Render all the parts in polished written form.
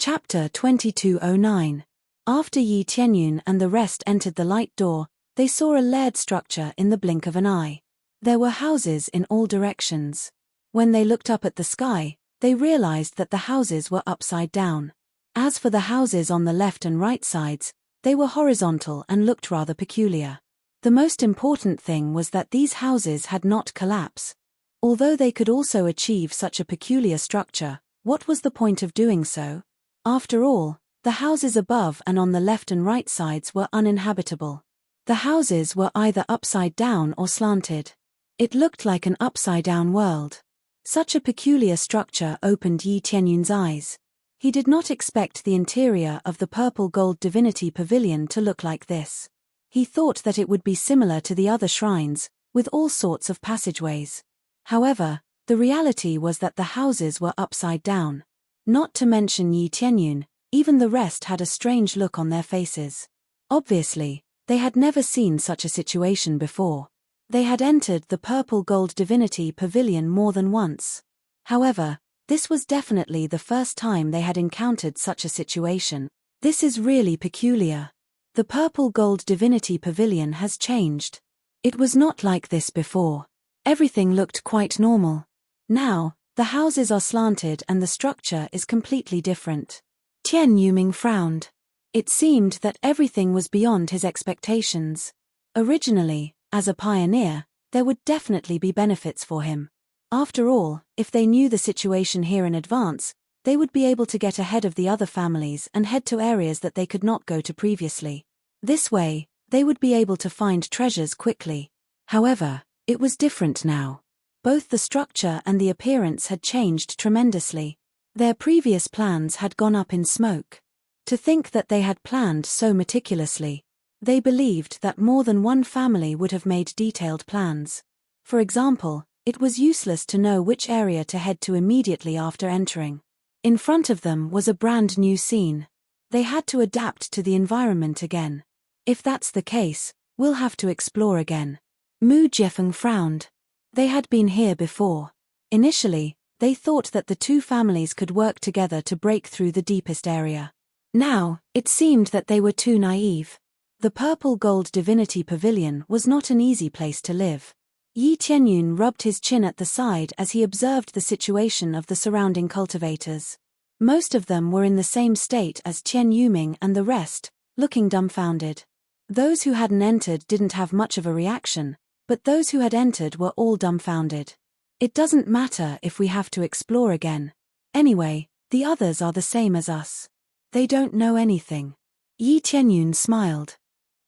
Chapter 2209. After Yi Tianyun and the rest entered the light door, they saw a layered structure in the blink of an eye. There were houses in all directions. When they looked up at the sky, they realized that the houses were upside down. As for the houses on the left and right sides, they were horizontal and looked rather peculiar. The most important thing was that these houses had not collapsed. Although they could also achieve such a peculiar structure, what was the point of doing so? After all, the houses above and on the left and right sides were uninhabitable. The houses were either upside down or slanted. It looked like an upside-down world. Such a peculiar structure opened Yi Tianyun's eyes. He did not expect the interior of the purple gold divinity pavilion to look like this. He thought that it would be similar to the other shrines, with all sorts of passageways. However, the reality was that the houses were upside down. Not to mention Yi Tianyun, even the rest had a strange look on their faces. Obviously, they had never seen such a situation before. They had entered the purple gold divinity pavilion more than once. However, this was definitely the first time they had encountered such a situation. This is really peculiar. The purple gold divinity pavilion has changed. It was not like this before. Everything looked quite normal. Now, the houses are slanted and the structure is completely different. Tian Yuming frowned. It seemed that everything was beyond his expectations. Originally, as a pioneer, there would definitely be benefits for him. After all, if they knew the situation here in advance, they would be able to get ahead of the other families and head to areas that they could not go to previously. This way, they would be able to find treasures quickly. However, it was different now. Both the structure and the appearance had changed tremendously. Their previous plans had gone up in smoke. To think that they had planned so meticulously. They believed that more than one family would have made detailed plans. For example, it was useless to know which area to head to immediately after entering. In front of them was a brand new scene. They had to adapt to the environment again. If that's the case, we'll have to explore again. Mu Jiefeng frowned. They had been here before. Initially, they thought that the two families could work together to break through the deepest area. Now, it seemed that they were too naive. The purple gold divinity pavilion was not an easy place to live. Yi Tianyun rubbed his chin at the side as he observed the situation of the surrounding cultivators. Most of them were in the same state as Tian Yuming and the rest, looking dumbfounded. Those who hadn't entered didn't have much of a reaction, but those who had entered were all dumbfounded. It doesn't matter if we have to explore again. Anyway, the others are the same as us. They don't know anything. Yi Tianyun smiled.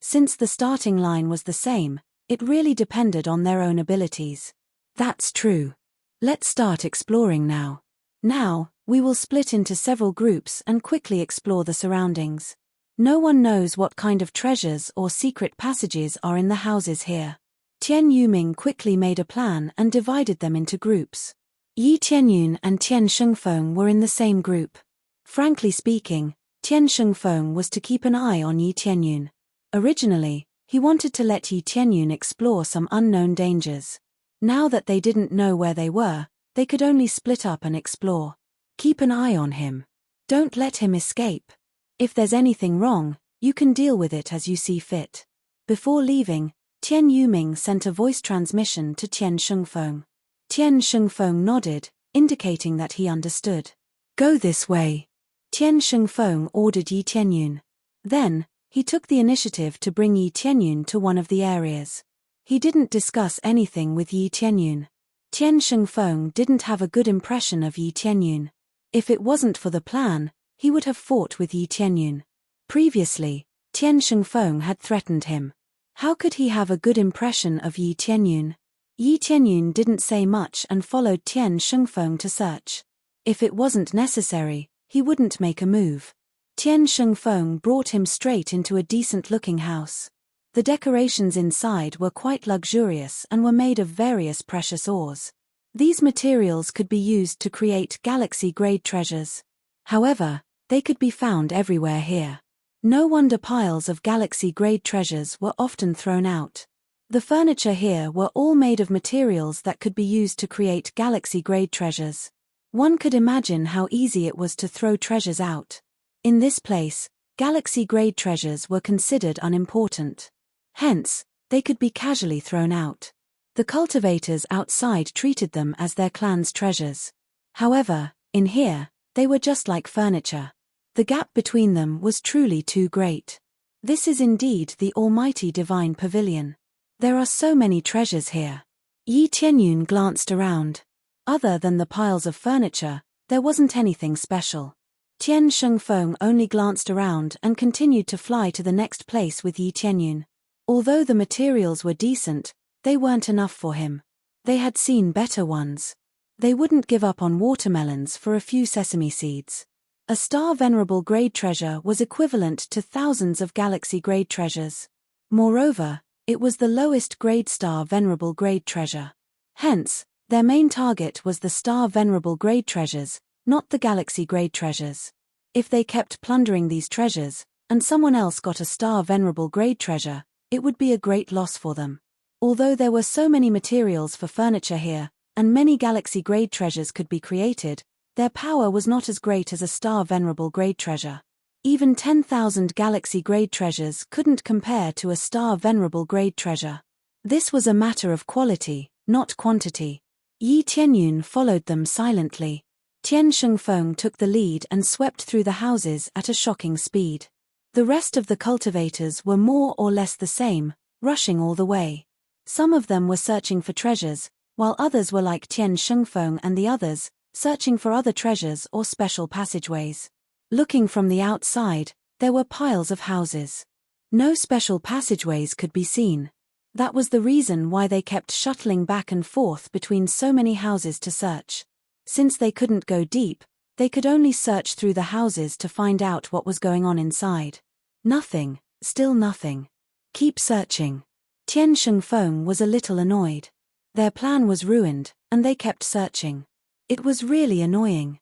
Since the starting line was the same, it really depended on their own abilities. That's true. Let's start exploring now. Now, we will split into several groups and quickly explore the surroundings. No one knows what kind of treasures or secret passages are in the houses here. Tian Yuming quickly made a plan and divided them into groups. Yi Tianyun and Tian Shengfeng were in the same group. Frankly speaking, Tian Shengfeng was to keep an eye on Yi Tianyun. Originally, he wanted to let Yi Tianyun explore some unknown dangers. Now that they didn't know where they were, they could only split up and explore. Keep an eye on him. Don't let him escape. If there's anything wrong, you can deal with it as you see fit. Before leaving, Tian Yuming sent a voice transmission to Tian Shengfeng. Tian Shengfeng nodded, indicating that he understood. Go this way. Tian Shengfeng ordered Yi Tianyun. Then, he took the initiative to bring Yi Tianyun to one of the areas. He didn't discuss anything with Yi Tianyun. Tian Shengfeng didn't have a good impression of Yi Tianyun. If it wasn't for the plan, he would have fought with Yi Tianyun. Previously, Tian Shengfeng had threatened him. How could he have a good impression of Yi Tianyun? Yi Tianyun didn't say much and followed Tian Shengfeng to search. If it wasn't necessary, he wouldn't make a move. Tian Shengfeng brought him straight into a decent-looking house. The decorations inside were quite luxurious and were made of various precious ores. These materials could be used to create galaxy-grade treasures. However, they could be found everywhere here. No wonder piles of galaxy-grade treasures were often thrown out. The furniture here were all made of materials that could be used to create galaxy-grade treasures. One could imagine how easy it was to throw treasures out. In this place, galaxy-grade treasures were considered unimportant. Hence, they could be casually thrown out. The cultivators outside treated them as their clan's treasures. However, in here, they were just like furniture. The gap between them was truly too great. This is indeed the almighty divine pavilion. There are so many treasures here. Yi Tianyun glanced around. Other than the piles of furniture, there wasn't anything special. Tian Shengfeng only glanced around and continued to fly to the next place with Yi Tianyun. Although the materials were decent, they weren't enough for him. They had seen better ones. They wouldn't give up on watermelons for a few sesame seeds. A star venerable grade treasure was equivalent to thousands of galaxy grade treasures. Moreover, it was the lowest grade star venerable grade treasure. Hence, their main target was the star venerable grade treasures, not the galaxy grade treasures. If they kept plundering these treasures, and someone else got a star venerable grade treasure, it would be a great loss for them. Although there were so many materials for furniture here, and many galaxy grade treasures could be created, their power was not as great as a star venerable grade treasure. Even 10,000 galaxy grade treasures couldn't compare to a star venerable grade treasure. This was a matter of quality, not quantity. Yi Tianyun followed them silently. Tian Shengfeng took the lead and swept through the houses at a shocking speed. The rest of the cultivators were more or less the same, rushing all the way. Some of them were searching for treasures, while others were like Tian Shengfeng and the others, searching for other treasures or special passageways. Looking from the outside, there were piles of houses. No special passageways could be seen. That was the reason why they kept shuttling back and forth between so many houses to search. Since they couldn't go deep, they could only search through the houses to find out what was going on inside. Nothing, still nothing. Keep searching. Tian Shengfeng was a little annoyed. Their plan was ruined, and they kept searching. It was really annoying.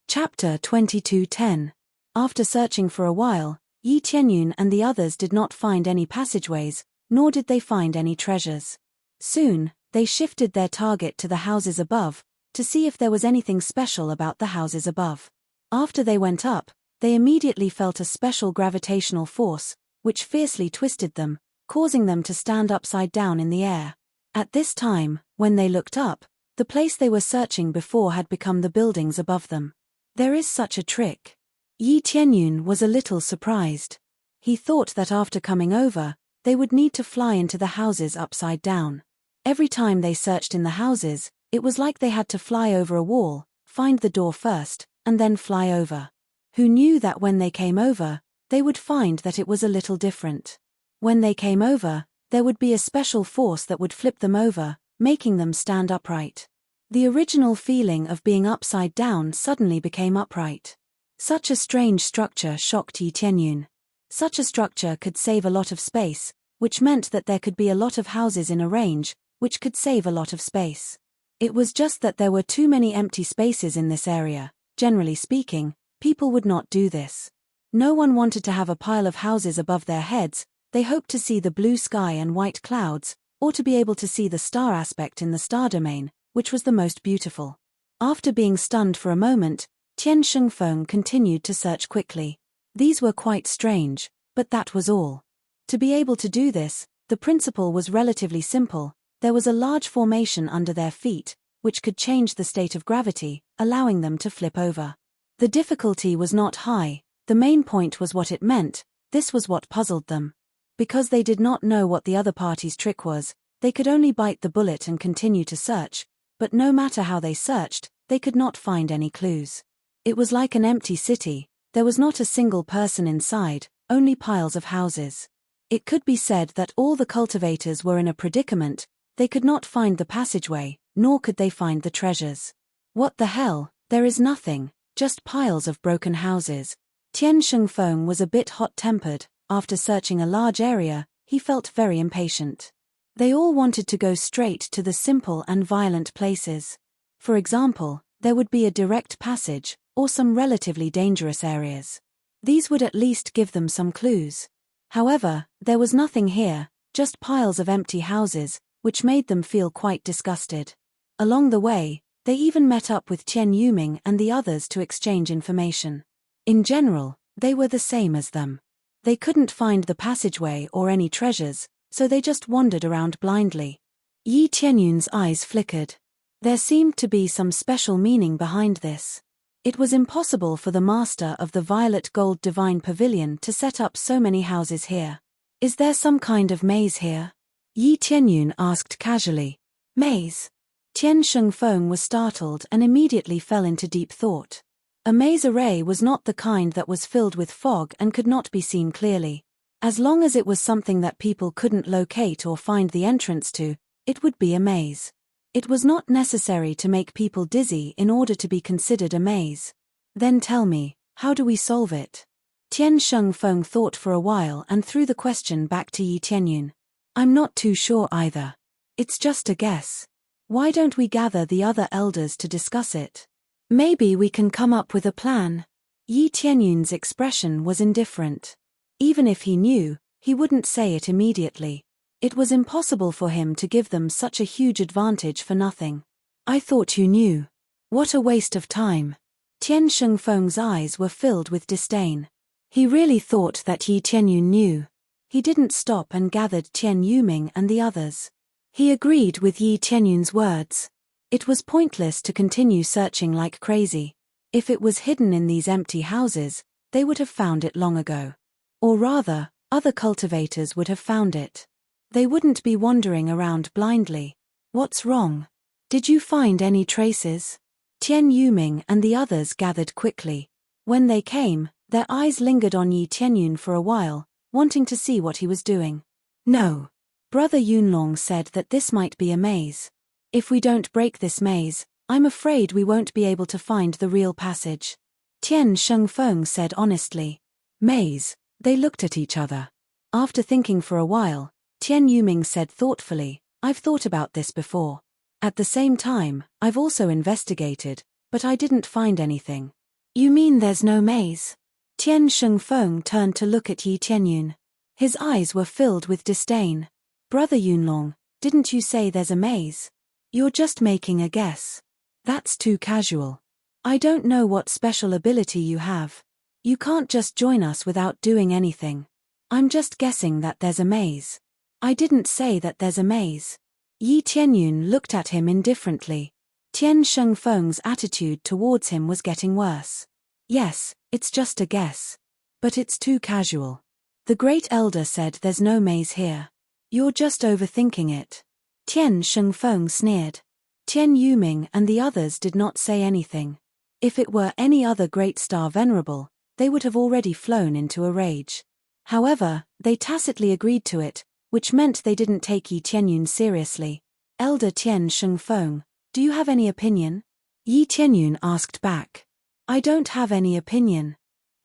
Chapter 22:10. After searching for a while, Yi Tianyun and the others did not find any passageways, nor did they find any treasures. Soon, they shifted their target to the houses above, to see if there was anything special about the houses above. After they went up, they immediately felt a special gravitational force, which fiercely twisted them, causing them to stand upside down in the air. At this time, when they looked up, the place they were searching before had become the buildings above them. There is such a trick. Yi Tianyun was a little surprised. He thought that after coming over, they would need to fly into the houses upside down. Every time they searched in the houses, it was like they had to fly over a wall, find the door first, and then fly over. Who knew that when they came over, they would find that it was a little different. When they came over, there would be a special force that would flip them over, making them stand upright. The original feeling of being upside down suddenly became upright. Such a strange structure shocked Yi Tianyun. Such a structure could save a lot of space, which meant that there could be a lot of houses in a range, which could save a lot of space. It was just that there were too many empty spaces in this area. Generally speaking, people would not do this. No one wanted to have a pile of houses above their heads. They hoped to see the blue sky and white clouds, or to be able to see the star aspect in the star domain, which was the most beautiful. After being stunned for a moment, Tian Shengfeng continued to search quickly. These were quite strange, but that was all. To be able to do this, the principle was relatively simple. There was a large formation under their feet, which could change the state of gravity, allowing them to flip over. The difficulty was not high, the main point was what it meant. This was what puzzled them. Because they did not know what the other party's trick was, they could only bite the bullet and continue to search, but no matter how they searched, they could not find any clues. It was like an empty city. There was not a single person inside, only piles of houses. It could be said that all the cultivators were in a predicament. They could not find the passageway, nor could they find the treasures. What the hell, there is nothing, just piles of broken houses. Tian Shengfeng was a bit hot-tempered. After searching a large area, he felt very impatient. They all wanted to go straight to the simple and violent places. For example, there would be a direct passage, or some relatively dangerous areas. These would at least give them some clues. However, there was nothing here, just piles of empty houses, which made them feel quite disgusted. Along the way, They even met up with Qian Yuming and the others to exchange information. In general, they were the same as them. They couldn't find the passageway or any treasures, so they just wandered around blindly. Yi Tianyun's eyes flickered. There seemed to be some special meaning behind this. It was impossible for the master of the Violet Gold Divine Pavilion to set up so many houses here. Is there some kind of maze here? Yi Tianyun asked casually. Maze? Tian Shengfeng was startled and immediately fell into deep thought. A maze array was not the kind that was filled with fog and could not be seen clearly. As long as it was something that people couldn't locate or find the entrance to, it would be a maze. It was not necessary to make people dizzy in order to be considered a maze. Then tell me, how do we solve it? Tian Shengfeng thought for a while and threw the question back to Yi Tianyun. I'm not too sure either. It's just a guess. Why don't we gather the other elders to discuss it? Maybe we can come up with a plan. Yi Tianyun's expression was indifferent. Even if he knew, he wouldn't say it immediately. It was impossible for him to give them such a huge advantage for nothing. I thought you knew. What a waste of time. Tian Shengfeng's eyes were filled with disdain. He really thought that Yi Tianyun knew. He didn't stop and gathered Qian Yuming and the others. He agreed with Yi Tianyun's words. It was pointless to continue searching like crazy. If it was hidden in these empty houses, they would have found it long ago. Or rather, other cultivators would have found it. They wouldn't be wandering around blindly. What's wrong? Did you find any traces? Qian Yuming and the others gathered quickly. When they came, their eyes lingered on Yi Tianyun for a while, wanting to see what he was doing. No. Brother Yunlong said that this might be a maze. If we don't break this maze, I'm afraid we won't be able to find the real passage. Tian Shengfeng said honestly. Maze. They looked at each other. After thinking for a while, Qian Yuming said thoughtfully, I've thought about this before. At the same time, I've also investigated, but I didn't find anything. You mean there's no maze? Tian Shengfeng turned to look at Yi Tianyun. His eyes were filled with disdain. Brother Yunlong, didn't you say there's a maze? You're just making a guess. That's too casual. I don't know what special ability you have. You can't just join us without doing anything. I'm just guessing that there's a maze. I didn't say that there's a maze. Yi Tianyun looked at him indifferently. Tian Shengfeng's attitude towards him was getting worse. Yes, it's just a guess. But it's too casual. The great elder said there's no maze here. You're just overthinking it. Tian Shengfeng sneered. Qian Yuming and the others did not say anything. If it were any other great star venerable, they would have already flown into a rage. However, they tacitly agreed to it, which meant they didn't take Yi Tianyun seriously. Elder Tian Shengfeng, do you have any opinion? Yi Tianyun asked back. I don't have any opinion.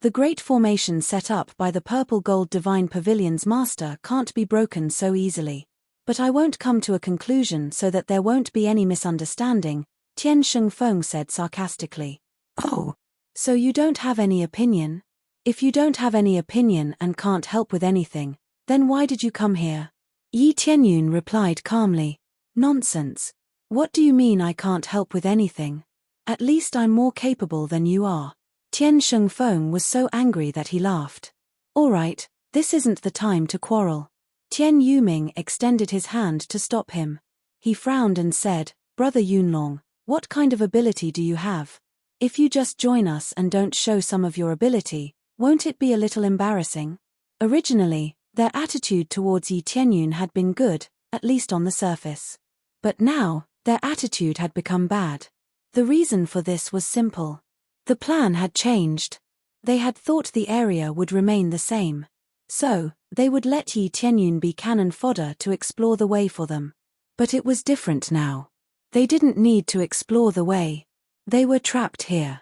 The great formation set up by the Purple Gold Divine Pavilion's master can't be broken so easily. But I won't come to a conclusion so that there won't be any misunderstanding, Tian Shengfeng said sarcastically. Oh. So you don't have any opinion? If you don't have any opinion and can't help with anything, then why did you come here? Yi Tianyun replied calmly. Nonsense. What do you mean I can't help with anything? At least I'm more capable than you are. Tian Shengfeng was so angry that he laughed. All right, this isn't the time to quarrel. Qian Yuming extended his hand to stop him. He frowned and said, Brother Yunlong, what kind of ability do you have? If you just join us and don't show some of your ability, won't it be a little embarrassing? Originally, their attitude towards Yi Tianyun had been good, at least on the surface. But now, their attitude had become bad. The reason for this was simple. The plan had changed. They had thought the area would remain the same. So, they would let Yi Tianyun be cannon fodder to explore the way for them. But it was different now. They didn't need to explore the way. They were trapped here.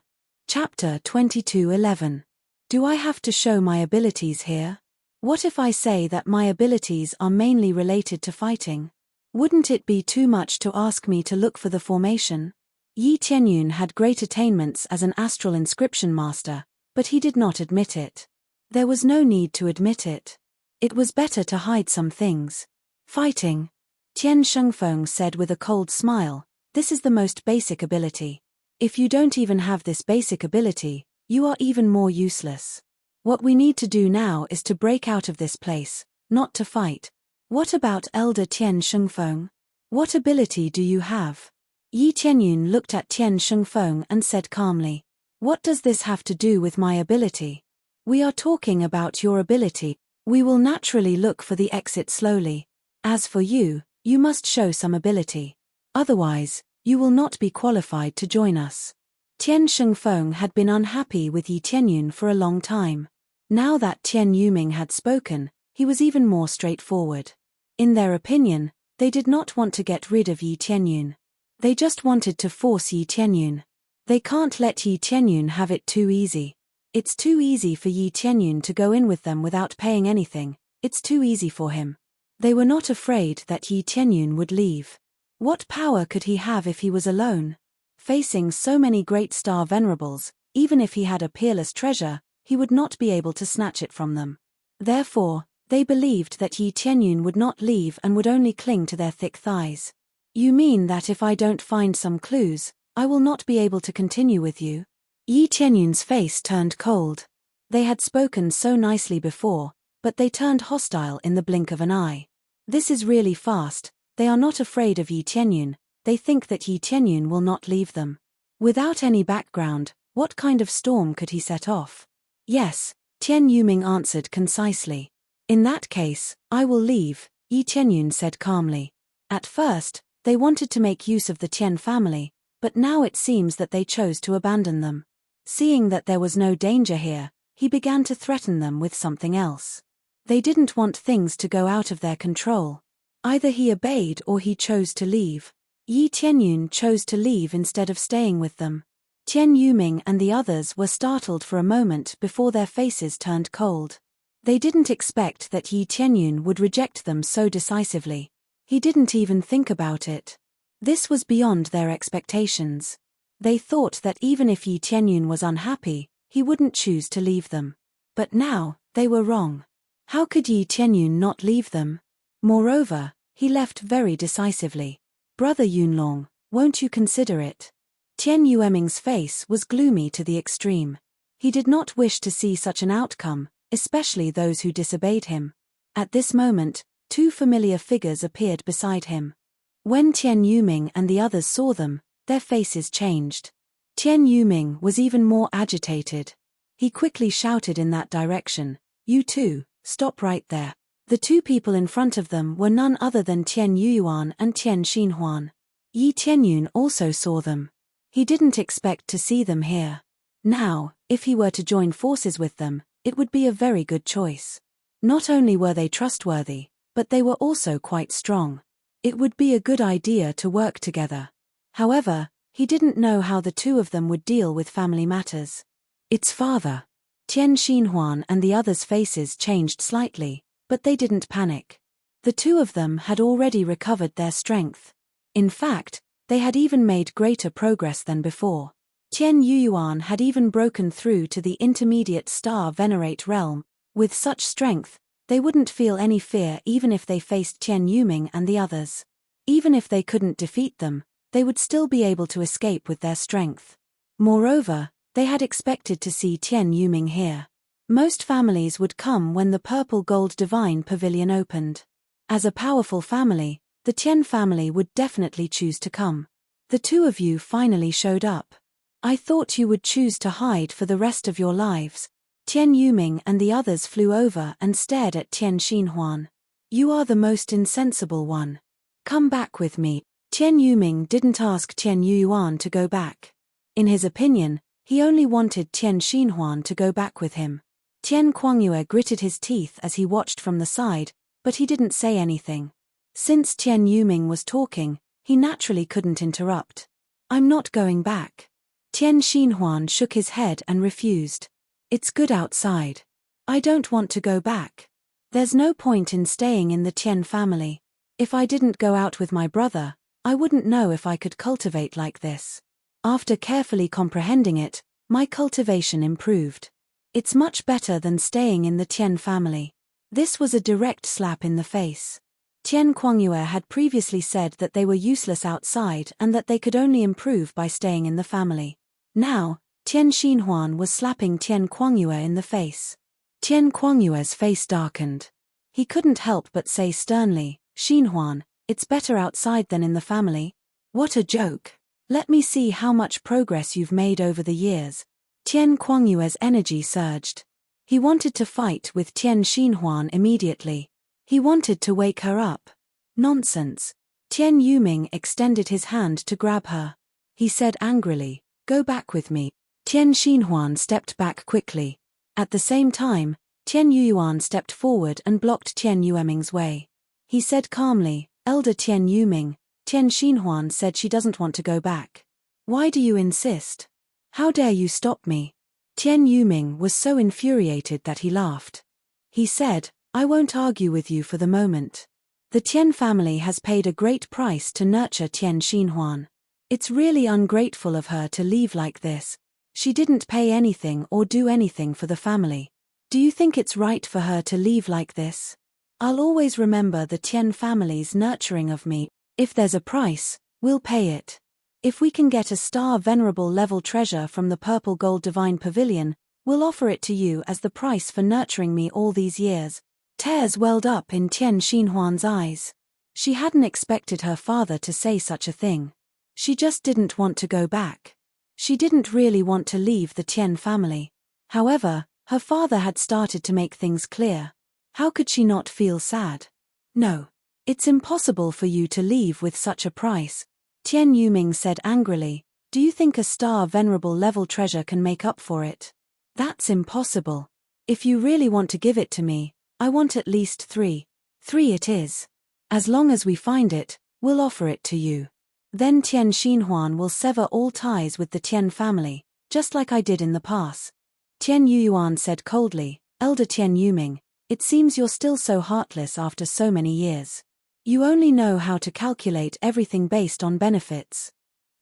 Chapter 22:11. Do I have to show my abilities here? What if I say that my abilities are mainly related to fighting? Wouldn't it be too much to ask me to look for the formation? Yi Tianyun had great attainments as an astral inscription master, but he did not admit it. There was no need to admit it. It was better to hide some things. Fighting. Tian Shengfeng said with a cold smile, This is the most basic ability. If you don't even have this basic ability, you are even more useless. What we need to do now is to break out of this place, not to fight. What about Elder Tian Shengfeng? What ability do you have? Yi Tianyun looked at Tian Shengfeng and said calmly, "What does this have to do with my ability? We are talking about your ability. We will naturally look for the exit slowly. As for you, you must show some ability. Otherwise, you will not be qualified to join us." Tian Shengfeng had been unhappy with Yi Tianyun for a long time. Now that Tian Yuming had spoken, he was even more straightforward. In their opinion, they did not want to get rid of Yi Tianyun. They just wanted to force Yi Tianyun. They can't let Yi Tianyun have it too easy. It's too easy for Yi Tianyun to go in with them without paying anything. It's too easy for him. They were not afraid that Yi Tianyun would leave. What power could he have if he was alone? Facing so many great star venerables, even if he had a peerless treasure, he would not be able to snatch it from them. Therefore, they believed that Yi Tianyun would not leave and would only cling to their thick thighs. "You mean that if I don't find some clues, I will not be able to continue with you?" Yi Tianyun's face turned cold. They had spoken so nicely before, but they turned hostile in the blink of an eye. This is really fast. They are not afraid of Yi Tianyun. They think that Yi Tianyun will not leave them. Without any background, what kind of storm could he set off? "Yes," Tian Yuming answered concisely. "In that case, I will leave," Yi Tianyun said calmly. At first, they wanted to make use of the Tian family, but now it seems that they chose to abandon them. Seeing that there was no danger here, he began to threaten them with something else. They didn't want things to go out of their control. Either he obeyed or he chose to leave. Yi Tianyun chose to leave instead of staying with them. Tian Yuming and the others were startled for a moment before their faces turned cold. They didn't expect that Yi Tianyun would reject them so decisively. He didn't even think about it. This was beyond their expectations. They thought that even if Yi Tianyun was unhappy, he wouldn't choose to leave them. But now, they were wrong. How could Yi Tianyun not leave them? Moreover, he left very decisively. "Brother Yunlong, won't you consider it?" Tian Yueming's face was gloomy to the extreme. He did not wish to see such an outcome, especially those who disobeyed him. At this moment, two familiar figures appeared beside him. When Tian Yuming and the others saw them, their faces changed. Tian Yuming was even more agitated. He quickly shouted in that direction, "You two, stop right there." The two people in front of them were none other than Tian Yuyuan and Tian Xinhuan. Yi Tianyun also saw them. He didn't expect to see them here. Now, if he were to join forces with them, it would be a very good choice. Not only were they trustworthy, but they were also quite strong. It would be a good idea to work together. However, he didn't know how the two of them would deal with family matters. "It's father." Tian Xinhuan and the others' faces changed slightly, but they didn't panic. The two of them had already recovered their strength. In fact, they had even made greater progress than before. Tian Yuyuan had even broken through to the intermediate star venerate realm. With such strength, they wouldn't feel any fear even if they faced Tian Yuming and the others. Even if they couldn't defeat them, they would still be able to escape with their strength. Moreover, they had expected to see Tian Yuming here. Most families would come when the Purple Gold Divine Pavilion opened. As a powerful family, the Tian family would definitely choose to come. "The two of you finally showed up. I thought you would choose to hide for the rest of your lives." Tian Yuming and the others flew over and stared at Tian Xinhuan. "You are the most insensible one. Come back with me." Tian Yuming didn't ask Tian Yuyuan to go back. In his opinion, he only wanted Tian Xinhuan to go back with him. Tian Kuangyue gritted his teeth as he watched from the side, but he didn't say anything. Since Tian Yuming was talking, he naturally couldn't interrupt. "I'm not going back." Tian Xinhuan shook his head and refused. "It's good outside. I don't want to go back. There's no point in staying in the Tian family. If I didn't go out with my brother, I wouldn't know if I could cultivate like this. After carefully comprehending it, my cultivation improved. It's much better than staying in the Tian family." This was a direct slap in the face. Tian Kuangyue had previously said that they were useless outside and that they could only improve by staying in the family. Now, Tian Xinhuan was slapping Tian Kuangyue in the face. Tian Kuangyue's face darkened. He couldn't help but say sternly, "Xinhuan, it's better outside than in the family." "What a joke. Let me see how much progress you've made over the years." Tian Kuangyue's energy surged. He wanted to fight with Tian Xinhuan immediately. He wanted to wake her up. "Nonsense." Tian Yuming extended his hand to grab her. He said angrily, "Go back with me." Tian Xinhuan stepped back quickly. At the same time, Tian Yuan stepped forward and blocked Tian Yueming's way. He said calmly, "Elder Tian Yuming, Tian Xinhuan said she doesn't want to go back. Why do you insist? How dare you stop me?" Tian Yuming was so infuriated that he laughed. He said, "I won't argue with you for the moment. The Tian family has paid a great price to nurture Tian Xinhuan. It's really ungrateful of her to leave like this. She didn't pay anything or do anything for the family. Do you think it's right for her to leave like this? I'll always remember the Tian family's nurturing of me. If there's a price, we'll pay it. If we can get a star venerable level treasure from the Purple Gold Divine Pavilion, we'll offer it to you as the price for nurturing me all these years." Tears welled up in Tian Xinhuan's eyes. She hadn't expected her father to say such a thing. She just didn't want to go back. She didn't really want to leave the Tian family. However, her father had started to make things clear. How could she not feel sad? "No. It's impossible for you to leave with such a price," Tian Yuming said angrily. "Do you think a star venerable level treasure can make up for it? That's impossible. If you really want to give it to me, I want at least 3. 3 it is. As long as we find it, we'll offer it to you. Then Tian Xinhuan will sever all ties with the Tian family, just like I did in the past." Tian Yuan said coldly, "Elder Tian Yuming, it seems you're still so heartless after so many years. You only know how to calculate everything based on benefits."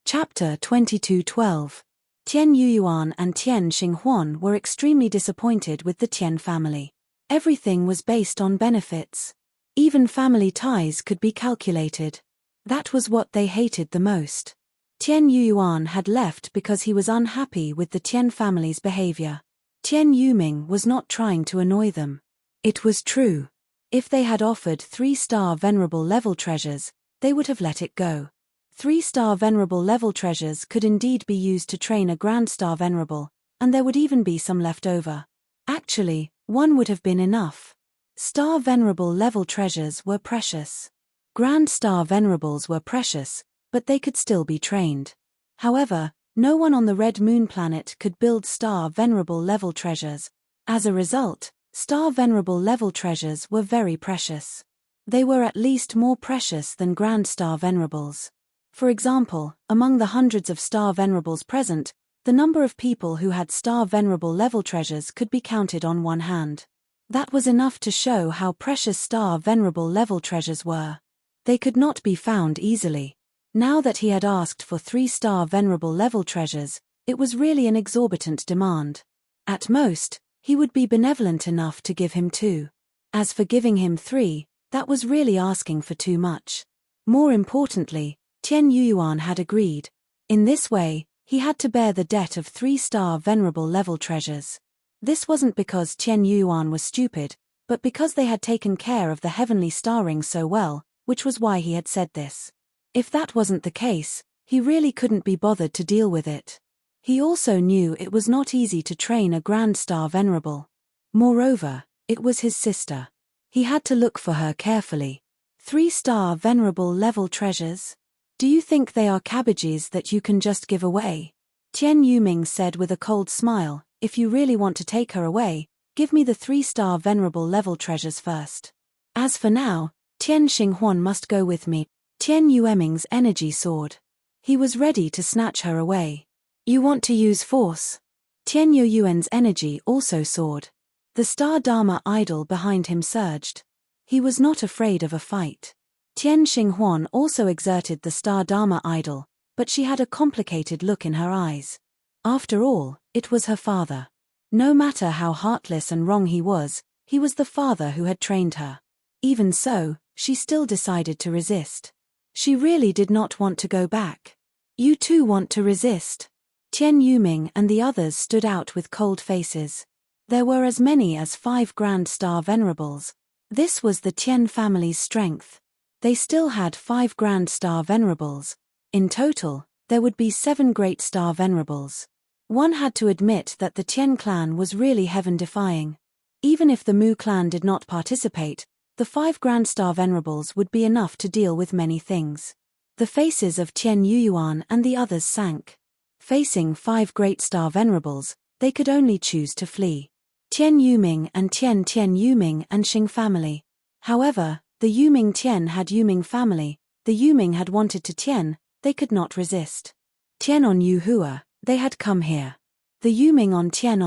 Chapter 22:12. Tian Yuan and Tian Xinhuan were extremely disappointed with the Tian family. Everything was based on benefits. Even family ties could be calculated. That was what they hated the most. Tian Yuan had left because he was unhappy with the Tian family's behavior. Tian Yuming was not trying to annoy them. It was true. If they had offered 3-star venerable level treasures, they would have let it go. 3-star venerable level treasures could indeed be used to train a Grand Star Venerable, and there would even be some left over. Actually, 1 would have been enough. Star Venerable level treasures were precious. Grand Star Venerables were precious, but they could still be trained. However, no one on the Red Moon planet could build Star Venerable level treasures. As a result, Star Venerable level treasures were very precious. They were at least more precious than Grand Star Venerables. For example, among the hundreds of Star Venerables present, the number of people who had Star Venerable level treasures could be counted on one hand. That was enough to show how precious Star Venerable level treasures were. They could not be found easily. Now that he had asked for 3-star Venerable level treasures, it was really an exorbitant demand. At most, he would be benevolent enough to give him 2. As for giving him 3, that was really asking for too much. More importantly, Tian Yuan had agreed. In this way, he had to bear the debt of 3-star Venerable level treasures. This wasn't because Tian Yuan was stupid, but because they had taken care of the heavenly star ring so well, which was why he had said this. If that wasn't the case, he really couldn't be bothered to deal with it. He also knew it was not easy to train a Grand Star Venerable. Moreover, it was his sister. He had to look for her carefully. 3-star Venerable level treasures? Do you think they are cabbages that you can just give away? Tian Yuming said with a cold smile, "If you really want to take her away, give me the 3-star Venerable level treasures first. As for now, Tian Xinhuan must go with me." Tian Yueming's energy soared. He was ready to snatch her away. "You want to use force?" Tian Yuan's energy also soared. The Star Dharma idol behind him surged. He was not afraid of a fight. Tian Xinhuan also exerted the Star Dharma idol, but she had a complicated look in her eyes. After all, it was her father. No matter how heartless and wrong he was the father who had trained her. Even so, she still decided to resist. She really did not want to go back. You too want to resist? Tian Yuming and the others stood out with cold faces. There were as many as 5 Grand Star Venerables. This was the Tian family's strength. They still had 5 Grand Star Venerables. In total, there would be 7 Great Star Venerables. One had to admit that the Tian clan was really heaven-defying. Even if the Mu clan did not participate, the 5 Grand Star Venerables would be enough to deal with many things. The faces of Tian Yuyuan and the others sank. Facing 5 Great Star Venerables, they could only choose to flee. Tian Yuming and Tian Yuming and Xing family. However, the Yuming Tian had Yuming family, the Yuming had wanted to Tian, they could not resist. Tian on Yuhua, they had come here. The Yuming on Tian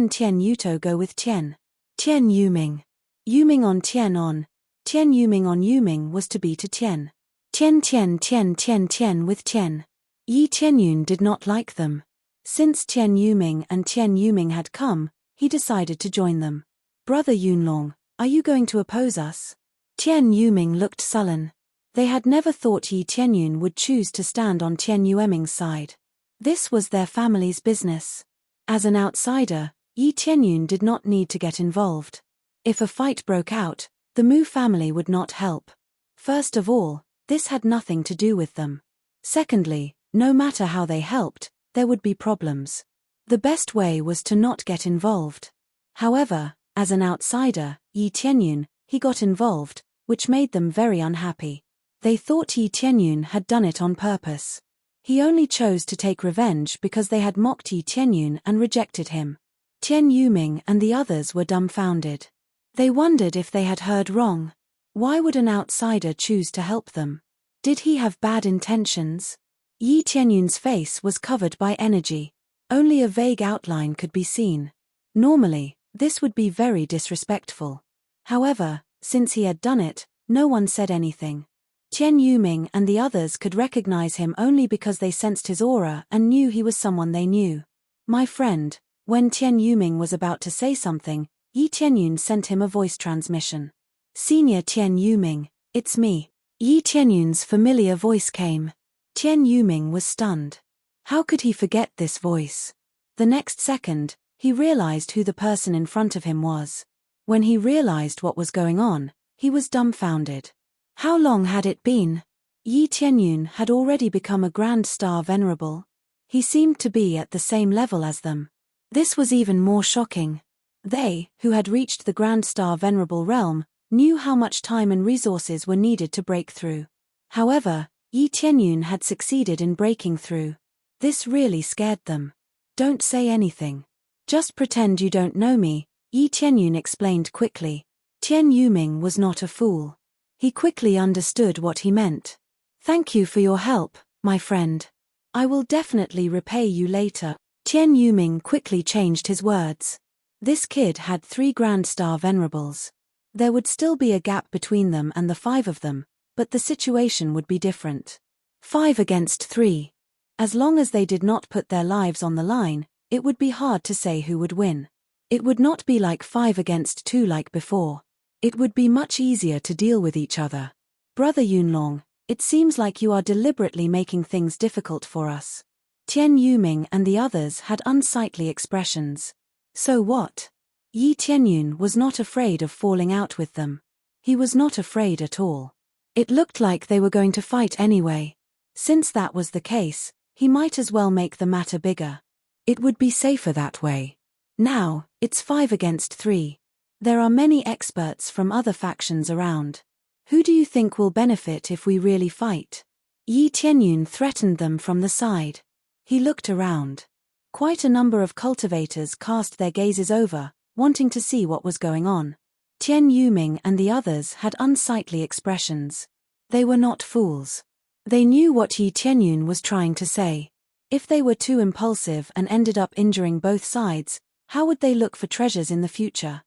Tian Yuto go with Tian. Tian Yuming. Yuming on Tian Yuming on Yuming was to be to Tian. Tian with Tian. Yi Tianyun did not like them. Since Tian Yuming and Tian Yuming had come, he decided to join them. Brother Yunlong, are you going to oppose us? Tian Yuming looked sullen. They had never thought Yi Tianyun would choose to stand on Tian Yueming's side. This was their family's business. As an outsider, Yi Tianyun did not need to get involved. If a fight broke out, the Mu family would not help. First of all, this had nothing to do with them. Secondly, no matter how they helped, there would be problems. The best way was to not get involved. However, as an outsider, Yi Tianyun, he got involved, which made them very unhappy. They thought Yi Tianyun had done it on purpose. He only chose to take revenge because they had mocked Yi Tianyun and rejected him. Tian Yuming and the others were dumbfounded. They wondered if they had heard wrong. Why would an outsider choose to help them? Did he have bad intentions? Yi Tianyun's face was covered by energy. Only a vague outline could be seen. Normally, this would be very disrespectful. However, since he had done it, no one said anything. Tian Yuming and the others could recognize him only because they sensed his aura and knew he was someone they knew. My friend, when Tian Yuming was about to say something, Yi Tianyun sent him a voice transmission. Senior Tian Yuming, it's me. Yi Tianyun's familiar voice came. Tian Yuming was stunned. How could he forget this voice? The next second, he realized who the person in front of him was. When he realized what was going on, he was dumbfounded. How long had it been? Yi Tianyun had already become a Grand Star Venerable. He seemed to be at the same level as them. This was even more shocking. They, who had reached the Grand Star Venerable realm, knew how much time and resources were needed to break through. However, Yi Tianyun had succeeded in breaking through. This really scared them. Don't say anything. Just pretend you don't know me, Yi Tianyun explained quickly. Tian Yuming was not a fool. He quickly understood what he meant. Thank you for your help, my friend. I will definitely repay you later. Tian Yuming quickly changed his words. This kid had 3 Grand Star Venerables. There would still be a gap between them and the 5 of them, but the situation would be different. 5 against 3. As long as they did not put their lives on the line, it would be hard to say who would win. It would not be like 5 against 2 like before. It would be much easier to deal with each other. Brother Yunlong, it seems like you are deliberately making things difficult for us. Tian Yuming and the others had unsightly expressions. So what? Yi Tianyun was not afraid of falling out with them. He was not afraid at all. It looked like they were going to fight anyway. Since that was the case, he might as well make the matter bigger. It would be safer that way. Now, it's 5 against 3. There are many experts from other factions around. Who do you think will benefit if we really fight? Yi Tianyun threatened them from the side. He looked around. Quite a number of cultivators cast their gazes over, wanting to see what was going on. Tian Yuming and the others had unsightly expressions. They were not fools. They knew what Yi Tianyun was trying to say. If they were too impulsive and ended up injuring both sides, how would they look for treasures in the future?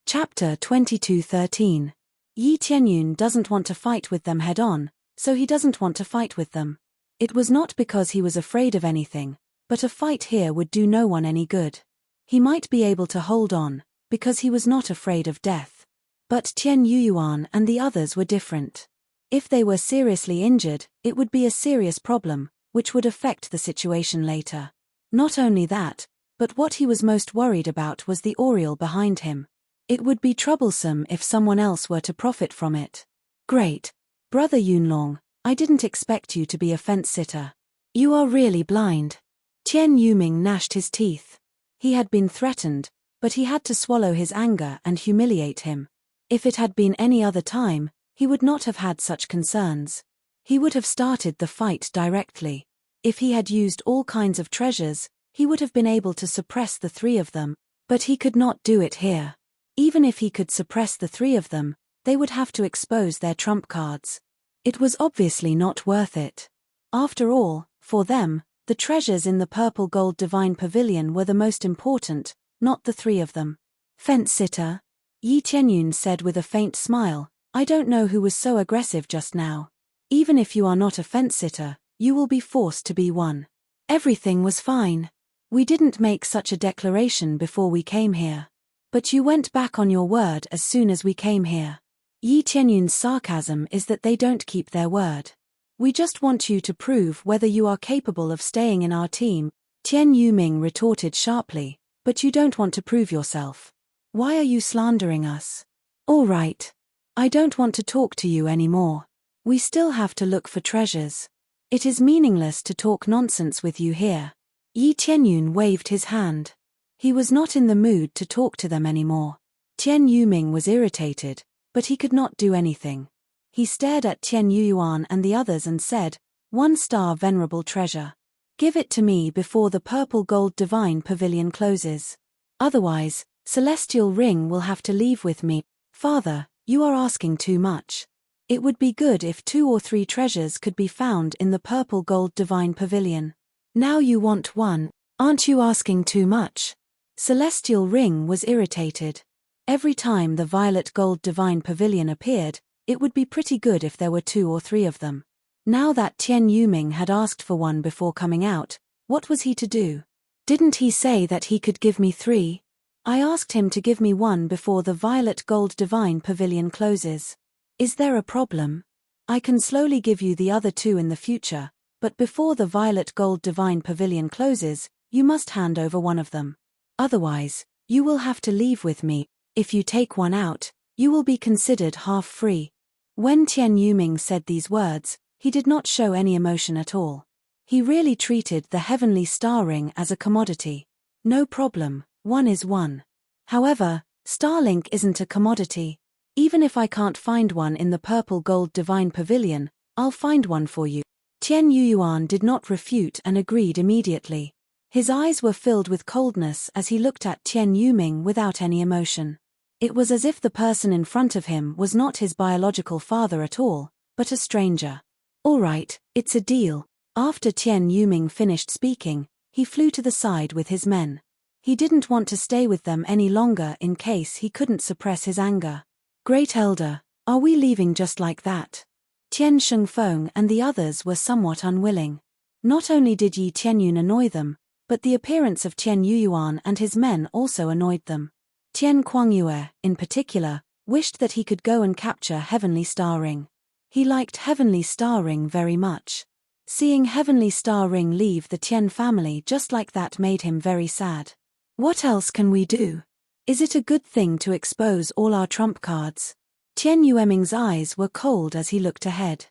Chapter 22:13. Yi Tianyun doesn't want to fight with them head-on, so he doesn't want to fight with them. It was not because he was afraid of anything, but a fight here would do no one any good. He might be able to hold on, because he was not afraid of death. But Tian Yuyuan and the others were different. If they were seriously injured, it would be a serious problem, which would affect the situation later. Not only that, but what he was most worried about was the Oriole behind him. It would be troublesome if someone else were to profit from it. Great. Brother Yunlong, I didn't expect you to be a fence-sitter. You are really blind. Tian Yuming gnashed his teeth. He had been threatened, but he had to swallow his anger and humiliate him. If it had been any other time, he would not have had such concerns. He would have started the fight directly. If he had used all kinds of treasures, he would have been able to suppress the three of them, but he could not do it here. Even if he could suppress the three of them, they would have to expose their trump cards. It was obviously not worth it. After all, for them, the treasures in the purple gold divine pavilion were the most important, not the three of them. Fence-sitter? Yi Tianyun said with a faint smile, I don't know who was so aggressive just now. Even if you are not a fence-sitter, you will be forced to be one. Everything was fine. We didn't make such a declaration before we came here. But you went back on your word as soon as we came here. Yi Tianyun's sarcasm is that they don't keep their word. We just want you to prove whether you are capable of staying in our team, Tian Yuming retorted sharply, but you don't want to prove yourself. Why are you slandering us? All right. I don't want to talk to you anymore. We still have to look for treasures. It is meaningless to talk nonsense with you here. Yi Tianyun waved his hand. He was not in the mood to talk to them anymore. Tian Yuming was irritated, but he could not do anything. He stared at Tian Yuyuan and the others and said, 1 star venerable treasure. Give it to me before the purple gold divine pavilion closes. Otherwise, Celestial Ring will have to leave with me. Father, you are asking too much. It would be good if 2 or 3 treasures could be found in the purple gold divine pavilion. Now you want 1, aren't you asking too much? Celestial Ring was irritated. Every time the violet gold divine pavilion appeared, it would be pretty good if there were 2 or 3 of them. Now that Tian Yuming had asked for 1 before coming out, what was he to do? Didn't he say that he could give me 3? I asked him to give me 1 before the violet gold divine pavilion closes. Is there a problem? I can slowly give you the other 2 in the future, but before the violet gold divine pavilion closes, you must hand over 1 of them. Otherwise, you will have to leave with me. If you take 1 out, you will be considered half free. When Tian Yuming said these words, he did not show any emotion at all. He really treated the heavenly star ring as a commodity. No problem, 1 is 1. However, Starlink isn't a commodity. Even if I can't find 1 in the purple gold divine pavilion, I'll find 1 for you. Tian Yuyuan did not refute and agreed immediately. His eyes were filled with coldness as he looked at Tian Yuming without any emotion. It was as if the person in front of him was not his biological father at all, but a stranger. All right, it's a deal. After Tian Yuming finished speaking, he flew to the side with his men. He didn't want to stay with them any longer in case he couldn't suppress his anger. Great Elder, are we leaving just like that? Tian Shengfeng and the others were somewhat unwilling. Not only did Yi Tianyun annoy them, but the appearance of Tian Yuyuan and his men also annoyed them. Tian Kuangyue, in particular, wished that he could go and capture Heavenly Star Ring. He liked Heavenly Star Ring very much. Seeing Heavenly Star Ring leave the Tian family just like that made him very sad. What else can we do? Is it a good thing to expose all our trump cards? Tian Yueming's eyes were cold as he looked ahead.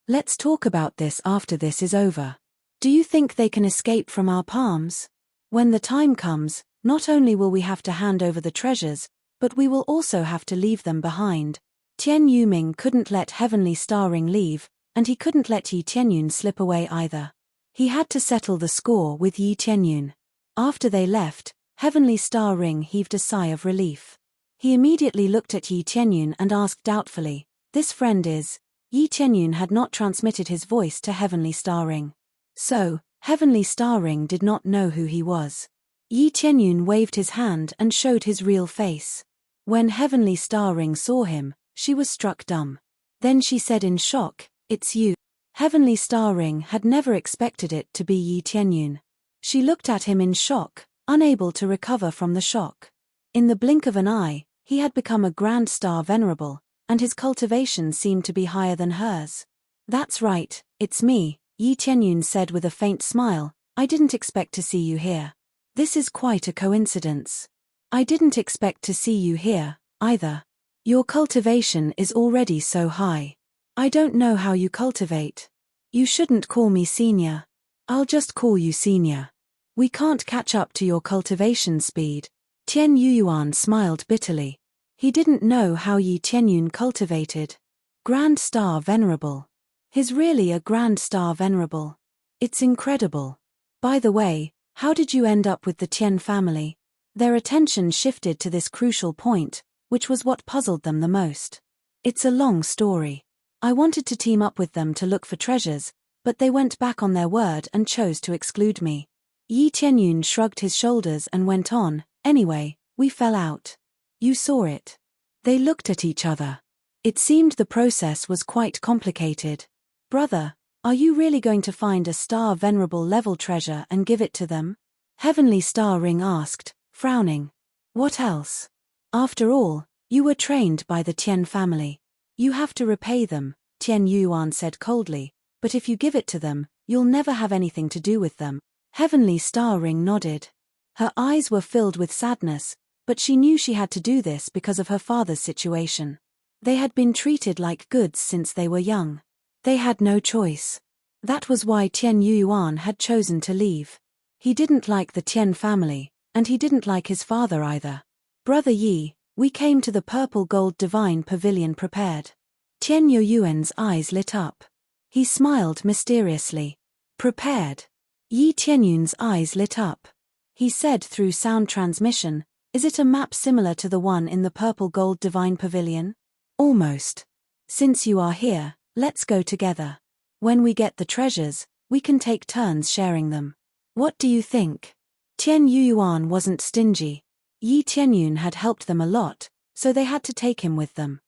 Let's talk about this after this is over. Do you think they can escape from our palms? When the time comes, not only will we have to hand over the treasures, but we will also have to leave them behind. Tian Yuming couldn't let Heavenly Star Ring leave, and he couldn't let Yi Tianyun slip away either. He had to settle the score with Yi Tianyun. After they left, Heavenly Star Ring heaved a sigh of relief. He immediately looked at Yi Tianyun and asked doubtfully, "This friend is?" Yi Tianyun had not transmitted his voice to Heavenly Star Ring. So, Heavenly Star Ring did not know who he was. Yi Tianyun waved his hand and showed his real face. When Heavenly Star Ring saw him, she was struck dumb. Then she said in shock, "It's you." Heavenly Star Ring had never expected it to be Yi Tianyun. She looked at him in shock, unable to recover from the shock. In the blink of an eye, He had become a Grand Star Venerable, and his cultivation seemed to be higher than hers. "That's right, it's me," Yi Tianyun said with a faint smile. "I didn't expect to see you here. This is quite a coincidence. I didn't expect to see you here, either. Your cultivation is already so high. I don't know how you cultivate. You shouldn't call me senior. I'll just call you senior. We can't catch up to your cultivation speed." Tian Yuan smiled bitterly. He didn't know how Yi Tianyun cultivated. Grand Star Venerable. He's really a Grand Star Venerable. It's incredible. By the way, how did you end up with the Tian family? Their attention shifted to this crucial point, which was what puzzled them the most. "It's a long story. I wanted to team up with them to look for treasures, but they went back on their word and chose to exclude me." Yi Tianyun shrugged his shoulders and went on, "Anyway, we fell out. You saw it." They looked at each other. It seemed the process was quite complicated. "Brother, are you really going to find a Star Venerable level treasure and give it to them?" Heavenly Star Ring asked, frowning. "What else? After all, you were trained by the Tian family. You have to repay them," Tian Yuan said coldly, "but if you give it to them, you'll never have anything to do with them." Heavenly Star Ring nodded. Her eyes were filled with sadness, but she knew she had to do this because of her father's situation. They had been treated like goods since they were young. They had no choice. That was why Tian Yuan had chosen to leave. He didn't like the Tian family, and he didn't like his father either. "Brother Yi, we came to the Purple Gold Divine Pavilion prepared." Tian Yuan's eyes lit up. He smiled mysteriously. "Prepared?" Yi Tianyun's eyes lit up. He said through sound transmission, "Is it a map similar to the one in the Purple Gold Divine Pavilion?" "Almost. Since you are here, let's go together. When we get the treasures, we can take turns sharing them. What do you think?" Tian Yuan wasn't stingy. Yi Tianyun had helped them a lot, so they had to take him with them.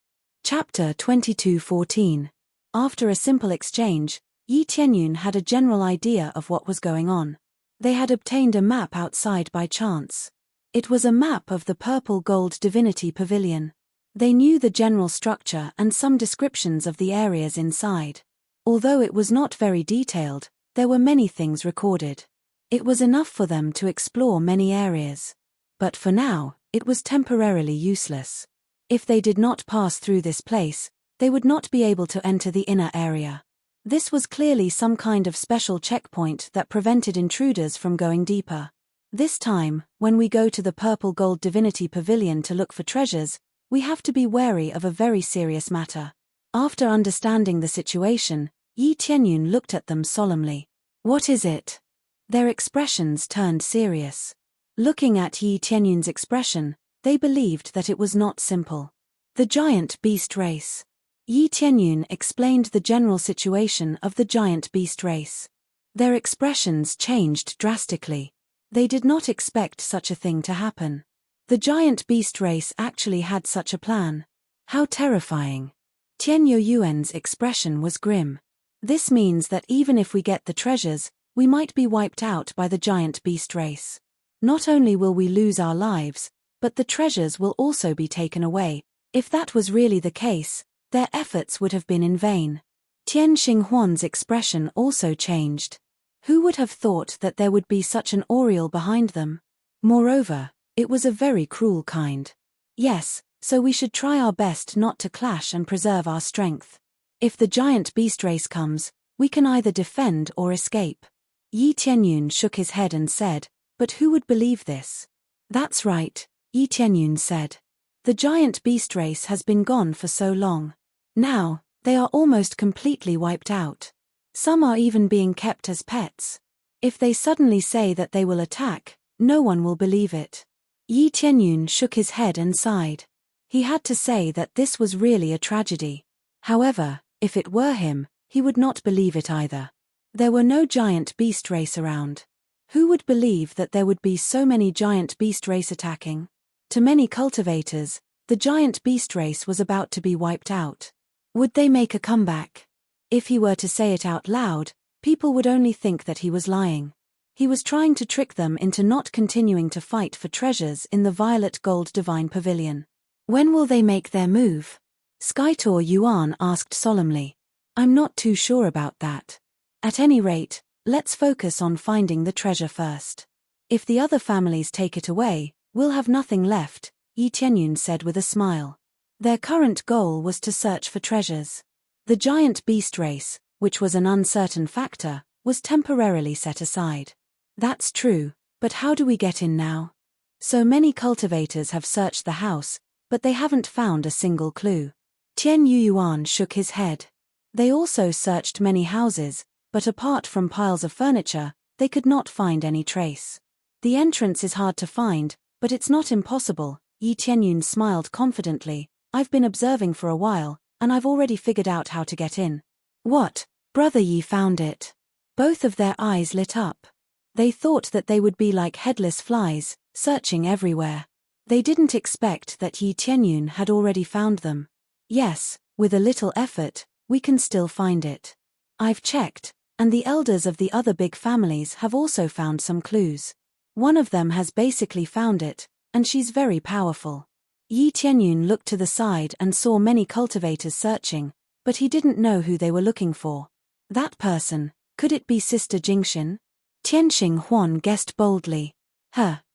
Chapter 22:14. After a simple exchange, Yi Tianyun had a general idea of what was going on. They had obtained a map outside by chance. It was a map of the Purple Gold Divinity Pavilion. They knew the general structure and some descriptions of the areas inside. Although it was not very detailed, there were many things recorded. It was enough for them to explore many areas. But for now, it was temporarily useless. If they did not pass through this place, they would not be able to enter the inner area. This was clearly some kind of special checkpoint that prevented intruders from going deeper. This time, when we go to the Purple Gold Divinity Pavilion to look for treasures, we have to be wary of a very serious matter. After understanding the situation, Yi Tianyun looked at them solemnly. "What is it?" Their expressions turned serious. Looking at Yi Tianyun's expression, they believed that it was not simple. "The giant beast race." Yi Tianyun explained the general situation of the giant beast race. Their expressions changed drastically. They did not expect such a thing to happen. The giant beast race actually had such a plan. How terrifying. Tian Yuan's expression was grim. "This means that even if we get the treasures, we might be wiped out by the giant beast race. Not only will we lose our lives, but the treasures will also be taken away. If that was really the case, their efforts would have been in vain." Tian Xinghuan's expression also changed. Who would have thought that there would be such an aureole behind them? Moreover, it was a very cruel kind. "Yes, so we should try our best not to clash and preserve our strength. If the giant beast race comes, we can either defend or escape." Yi Tianyun shook his head and said, "But who would believe this?" "That's right," Yi Tianyun said. "The giant beast race has been gone for so long. Now, they are almost completely wiped out. Some are even being kept as pets. If they suddenly say that they will attack, no one will believe it." Yi Tianyun shook his head and sighed. He had to say that this was really a tragedy. However, if it were him, he would not believe it either. There were no giant beast race around. Who would believe that there would be so many giant beast race attacking? To many cultivators, the giant beast race was about to be wiped out. Would they make a comeback? If he were to say it out loud, people would only think that he was lying. He was trying to trick them into not continuing to fight for treasures in the Violet Gold Divine Pavilion. When will they make their move? Skytor Yuan asked solemnly. I'm not too sure about that. At any rate, let's focus on finding the treasure first. If the other families take it away, we'll have nothing left, Yi Tianyun said with a smile. Their current goal was to search for treasures. The giant beast race, which was an uncertain factor, was temporarily set aside. That's true, but how do we get in now? So many cultivators have searched the house, but they haven't found a single clue. Tian Yuan shook his head. They also searched many houses, but apart from piles of furniture, they could not find any trace. The entrance is hard to find, but it's not impossible, Yi Tianyun smiled confidently. I've been observing for a while, and I've already figured out how to get in. What? Brother Yi found it. Both of their eyes lit up. They thought that they would be like headless flies, searching everywhere. They didn't expect that Yi Tianyun had already found them. Yes, with a little effort, we can still find it. I've checked, and the elders of the other big families have also found some clues. One of them has basically found it, and she's very powerful. Yi Tianyun looked to the side and saw many cultivators searching, but he didn't know who they were looking for. That person, could it be Sister Jingxin? Tianxing Huan guessed boldly.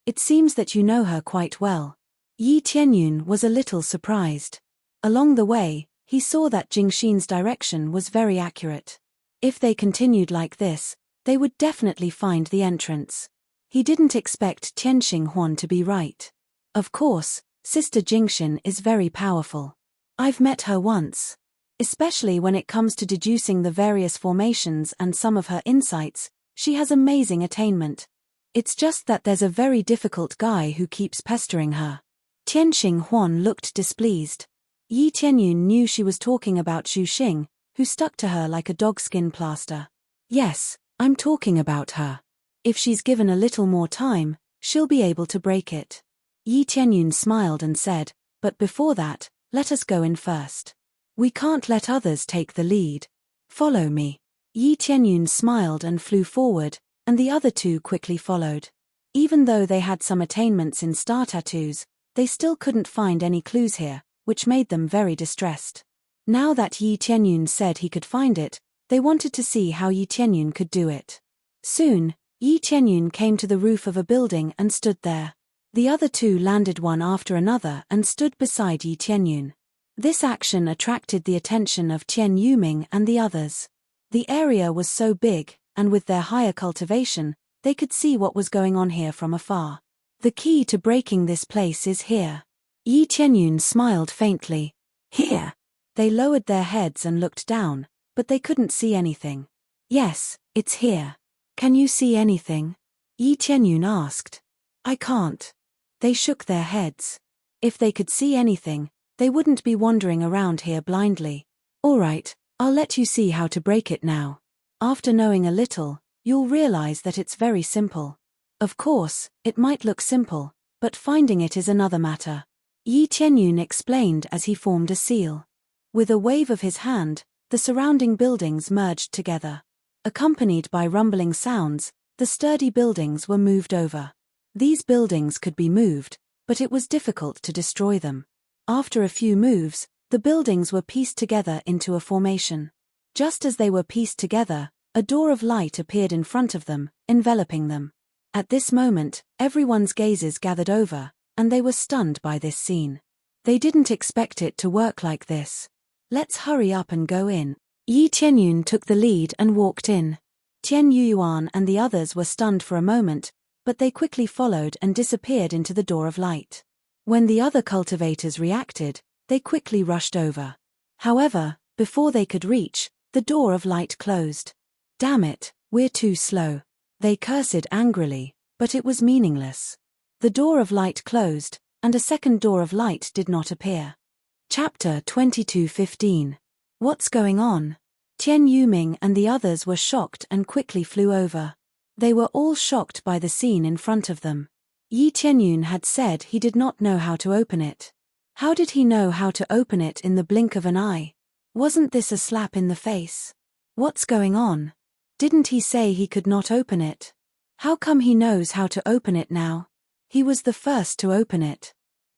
It seems that you know her quite well. Yi Tianyun was a little surprised. Along the way, he saw that Jingxin's direction was very accurate. If they continued like this, they would definitely find the entrance. He didn't expect Tianxing Huan to be right. Of course, Sister Jingxin is very powerful. I've met her once. Especially when it comes to deducing the various formations and some of her insights, she has amazing attainment. It's just that there's a very difficult guy who keeps pestering her. Tianxing Huan looked displeased. Yi Tianyun knew she was talking about Xu Xing, who stuck to her like a dogskin plaster. Yes, I'm talking about her. If she's given a little more time, she'll be able to break it. Yi Tianyun smiled and said, but before that, let us go in first. We can't let others take the lead. Follow me. Yi Tianyun smiled and flew forward, and the other two quickly followed. Even though they had some attainments in star tattoos, they still couldn't find any clues here, which made them very distressed. Now that Yi Tianyun said he could find it, they wanted to see how Yi Tianyun could do it. Soon, Yi Tianyun came to the roof of a building and stood there. The other two landed one after another and stood beside Yi Tianyun. This action attracted the attention of Tian Yuming and the others. The area was so big, and with their higher cultivation, they could see what was going on here from afar. The key to breaking this place is here. Yi Tianyun smiled faintly. Here. They lowered their heads and looked down, but they couldn't see anything. Yes, it's here. Can you see anything? Yi Tianyun asked. I can't. They shook their heads. If they could see anything, they wouldn't be wandering around here blindly. All right, I'll let you see how to break it now. After knowing a little, you'll realize that it's very simple. Of course, it might look simple, but finding it is another matter. Yi Tianyun explained as he formed a seal. With a wave of his hand, the surrounding buildings merged together. Accompanied by rumbling sounds, the sturdy buildings were moved over. These buildings could be moved, but it was difficult to destroy them. After a few moves, the buildings were pieced together into a formation. Just as they were pieced together, a door of light appeared in front of them, enveloping them. At this moment, everyone's gazes gathered over, and they were stunned by this scene. They didn't expect it to work like this. Let's hurry up and go in. Yi Tianyun took the lead and walked in. Tian Yuan and the others were stunned for a moment, but they quickly followed and disappeared into the door of light. When the other cultivators reacted, they quickly rushed over. However, before they could reach, the door of light closed. Damn it, we're too slow. They cursed angrily, but it was meaningless. The door of light closed, and a second door of light did not appear. Chapter 22:15. What's going on? Tian Yuming and the others were shocked and quickly flew over. They were all shocked by the scene in front of them. Yi Tianyun had said he did not know how to open it. How did he know how to open it in the blink of an eye? Wasn't this a slap in the face? What's going on? Didn't he say he could not open it? How come he knows how to open it now? He was the first to open it.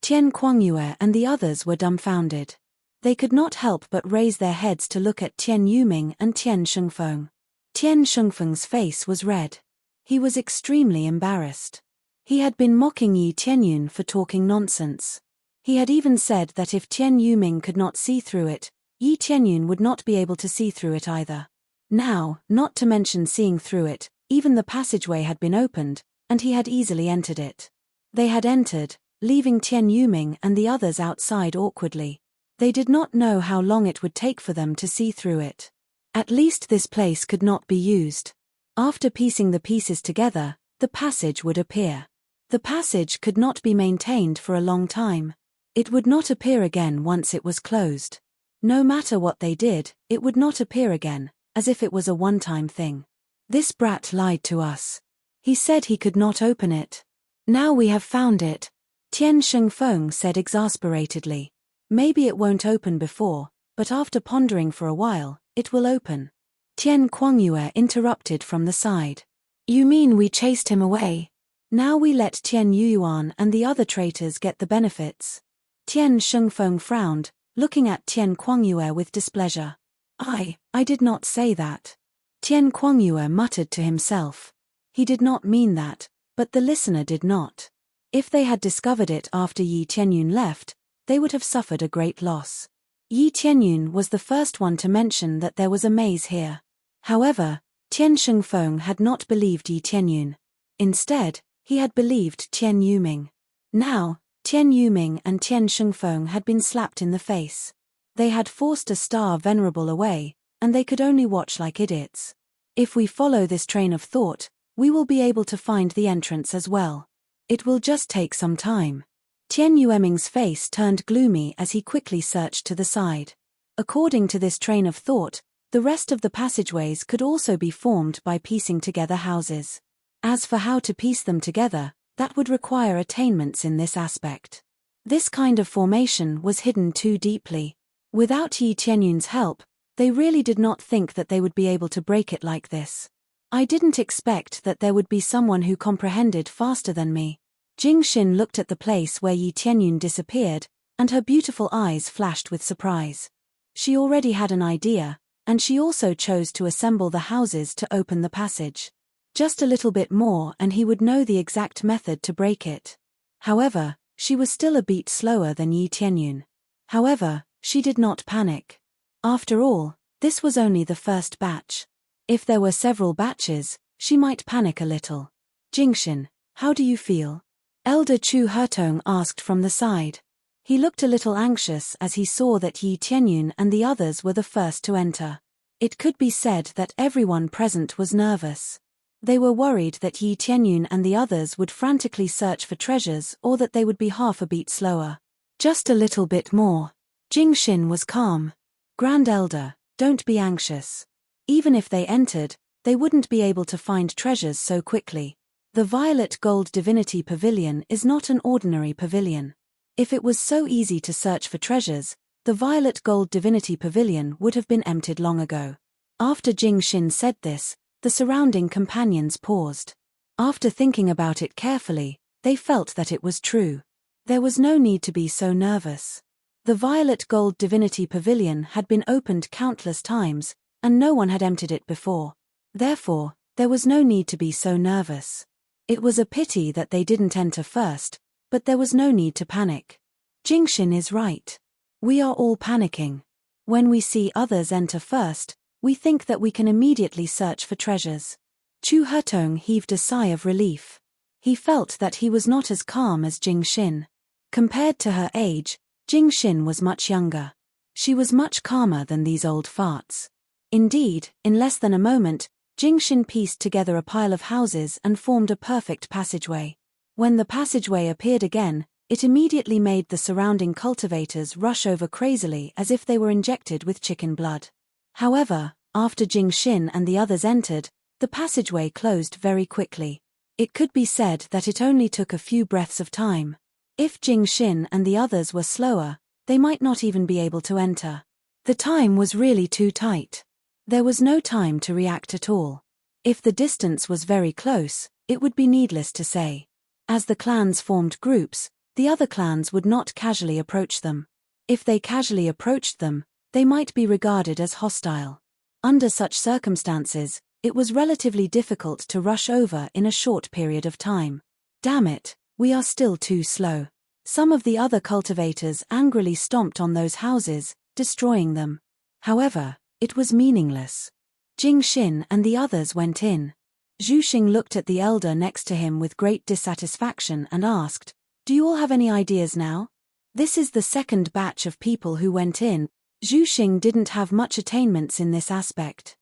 Tian Kuangyue and the others were dumbfounded. They could not help but raise their heads to look at Tian Yuming and Tian Shengfeng. Tian Shengfeng's face was red. He was extremely embarrassed. He had been mocking Yi Tianyun for talking nonsense. He had even said that if Tian Yuming could not see through it, Yi Tianyun would not be able to see through it either. Now, not to mention seeing through it, even the passageway had been opened, and he had easily entered it. They had entered, leaving Tian Yuming and the others outside awkwardly. They did not know how long it would take for them to see through it. At least this place could not be used. After piecing the pieces together, the passage would appear. The passage could not be maintained for a long time. It would not appear again once it was closed. No matter what they did, it would not appear again, as if it was a one-time thing. This brat lied to us. He said he could not open it. Now we have found it, Tian Shengfeng said exasperatedly. Maybe it won't open before, but after pondering for a while, it will open. Tian Kuangyue interrupted from the side. You mean we chased him away? Now we let Tian Yuan and the other traitors get the benefits. Tian Shengfeng frowned, looking at Tian Kuangyue with displeasure. I did not say that. Tian Kuangyue muttered to himself. He did not mean that, but the listener did not. If they had discovered it after Yi Tianyun left, they would have suffered a great loss. Yi Tianyun was the first one to mention that there was a maze here. However, Tian Shengfeng had not believed Yi Tianyun. Instead, he had believed Tian Yuming. Now, Tian Yuming and Tian Shengfeng had been slapped in the face. They had forced a star venerable away, and they could only watch like idiots. If we follow this train of thought, we will be able to find the entrance as well. It will just take some time. Tian Yueming's face turned gloomy as he quickly searched to the side. According to this train of thought, the rest of the passageways could also be formed by piecing together houses. As for how to piece them together, that would require attainments in this aspect. This kind of formation was hidden too deeply. Without Yi Tianyun's help, they really did not think that they would be able to break it like this. I didn't expect that there would be someone who comprehended faster than me. Jing Xin looked at the place where Yi Tianyun disappeared, and her beautiful eyes flashed with surprise. She already had an idea, and she also chose to assemble the houses to open the passage. Just a little bit more and he would know the exact method to break it. However, she was still a beat slower than Yi Tianyun. However, she did not panic. After all, this was only the first batch. If there were several batches, she might panic a little. Jingxin, how do you feel? Elder Chu Hertong asked from the side. He looked a little anxious as he saw that Yi Tianyun and the others were the first to enter. It could be said that everyone present was nervous. They were worried that Yi Tianyun and the others would frantically search for treasures or that they would be half a beat slower. Just a little bit more. Jingxin was calm. Grand Elder, don't be anxious. Even if they entered, they wouldn't be able to find treasures so quickly. The Violet Gold Divinity Pavilion is not an ordinary pavilion. If it was so easy to search for treasures, the Violet Gold Divinity Pavilion would have been emptied long ago. After Jing Xin said this, the surrounding companions paused. After thinking about it carefully, they felt that it was true. There was no need to be so nervous. The Violet Gold Divinity Pavilion had been opened countless times, and no one had emptied it before. Therefore, there was no need to be so nervous. It was a pity that they didn't enter first, but there was no need to panic. Jingxin is right. We are all panicking. When we see others enter first, we think that we can immediately search for treasures. Chu Hertong heaved a sigh of relief. He felt that he was not as calm as Jingxin. Compared to her age, Jingxin was much younger. She was much calmer than these old farts. Indeed, in less than a moment, Jingxin pieced together a pile of houses and formed a perfect passageway. When the passageway appeared again, it immediately made the surrounding cultivators rush over crazily as if they were injected with chicken blood. However, after Jingxin and the others entered, the passageway closed very quickly. It could be said that it only took a few breaths of time. If Jingxin and the others were slower, they might not even be able to enter. The time was really too tight. There was no time to react at all. If the distance was very close, it would be needless to say. As the clans formed groups, the other clans would not casually approach them. If they casually approached them, they might be regarded as hostile. Under such circumstances, it was relatively difficult to rush over in a short period of time. Damn it, we are still too slow. Some of the other cultivators angrily stomped on those houses, destroying them. However, it was meaningless. Jing Xin and the others went in. Zhu Xing looked at the elder next to him with great dissatisfaction and asked, "Do you all have any ideas now?" This is the second batch of people who went in. Zhu Xing didn't have much attainments in this aspect.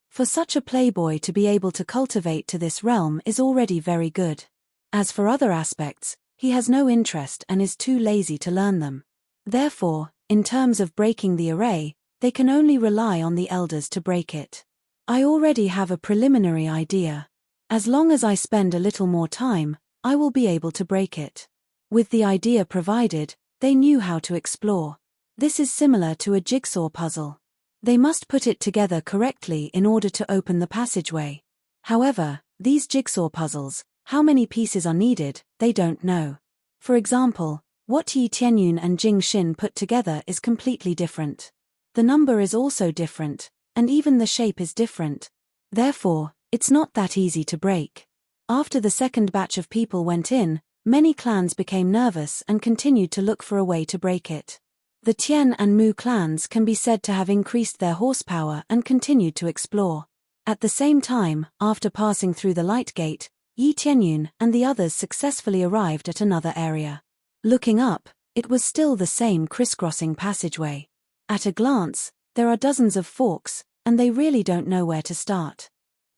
For such a playboy to be able to cultivate to this realm is already very good. As for other aspects, he has no interest and is too lazy to learn them. Therefore, in terms of breaking the array, they can only rely on the elders to break it. I already have a preliminary idea. As long as I spend a little more time, I will be able to break it. With the idea provided, they knew how to explore. This is similar to a jigsaw puzzle. They must put it together correctly in order to open the passageway. However, these jigsaw puzzles, how many pieces are needed, they don't know. For example, what Yi Tianyun and Jing Xin put together is completely different. The number is also different, and even the shape is different. Therefore, it's not that easy to break. After the second batch of people went in, many clans became nervous and continued to look for a way to break it. The Tian and Mu clans can be said to have increased their horsepower and continued to explore. At the same time, after passing through the light gate, Yi Tianyun and the others successfully arrived at another area. Looking up, it was still the same crisscrossing passageway. At a glance, there are dozens of forks, and they really don't know where to start.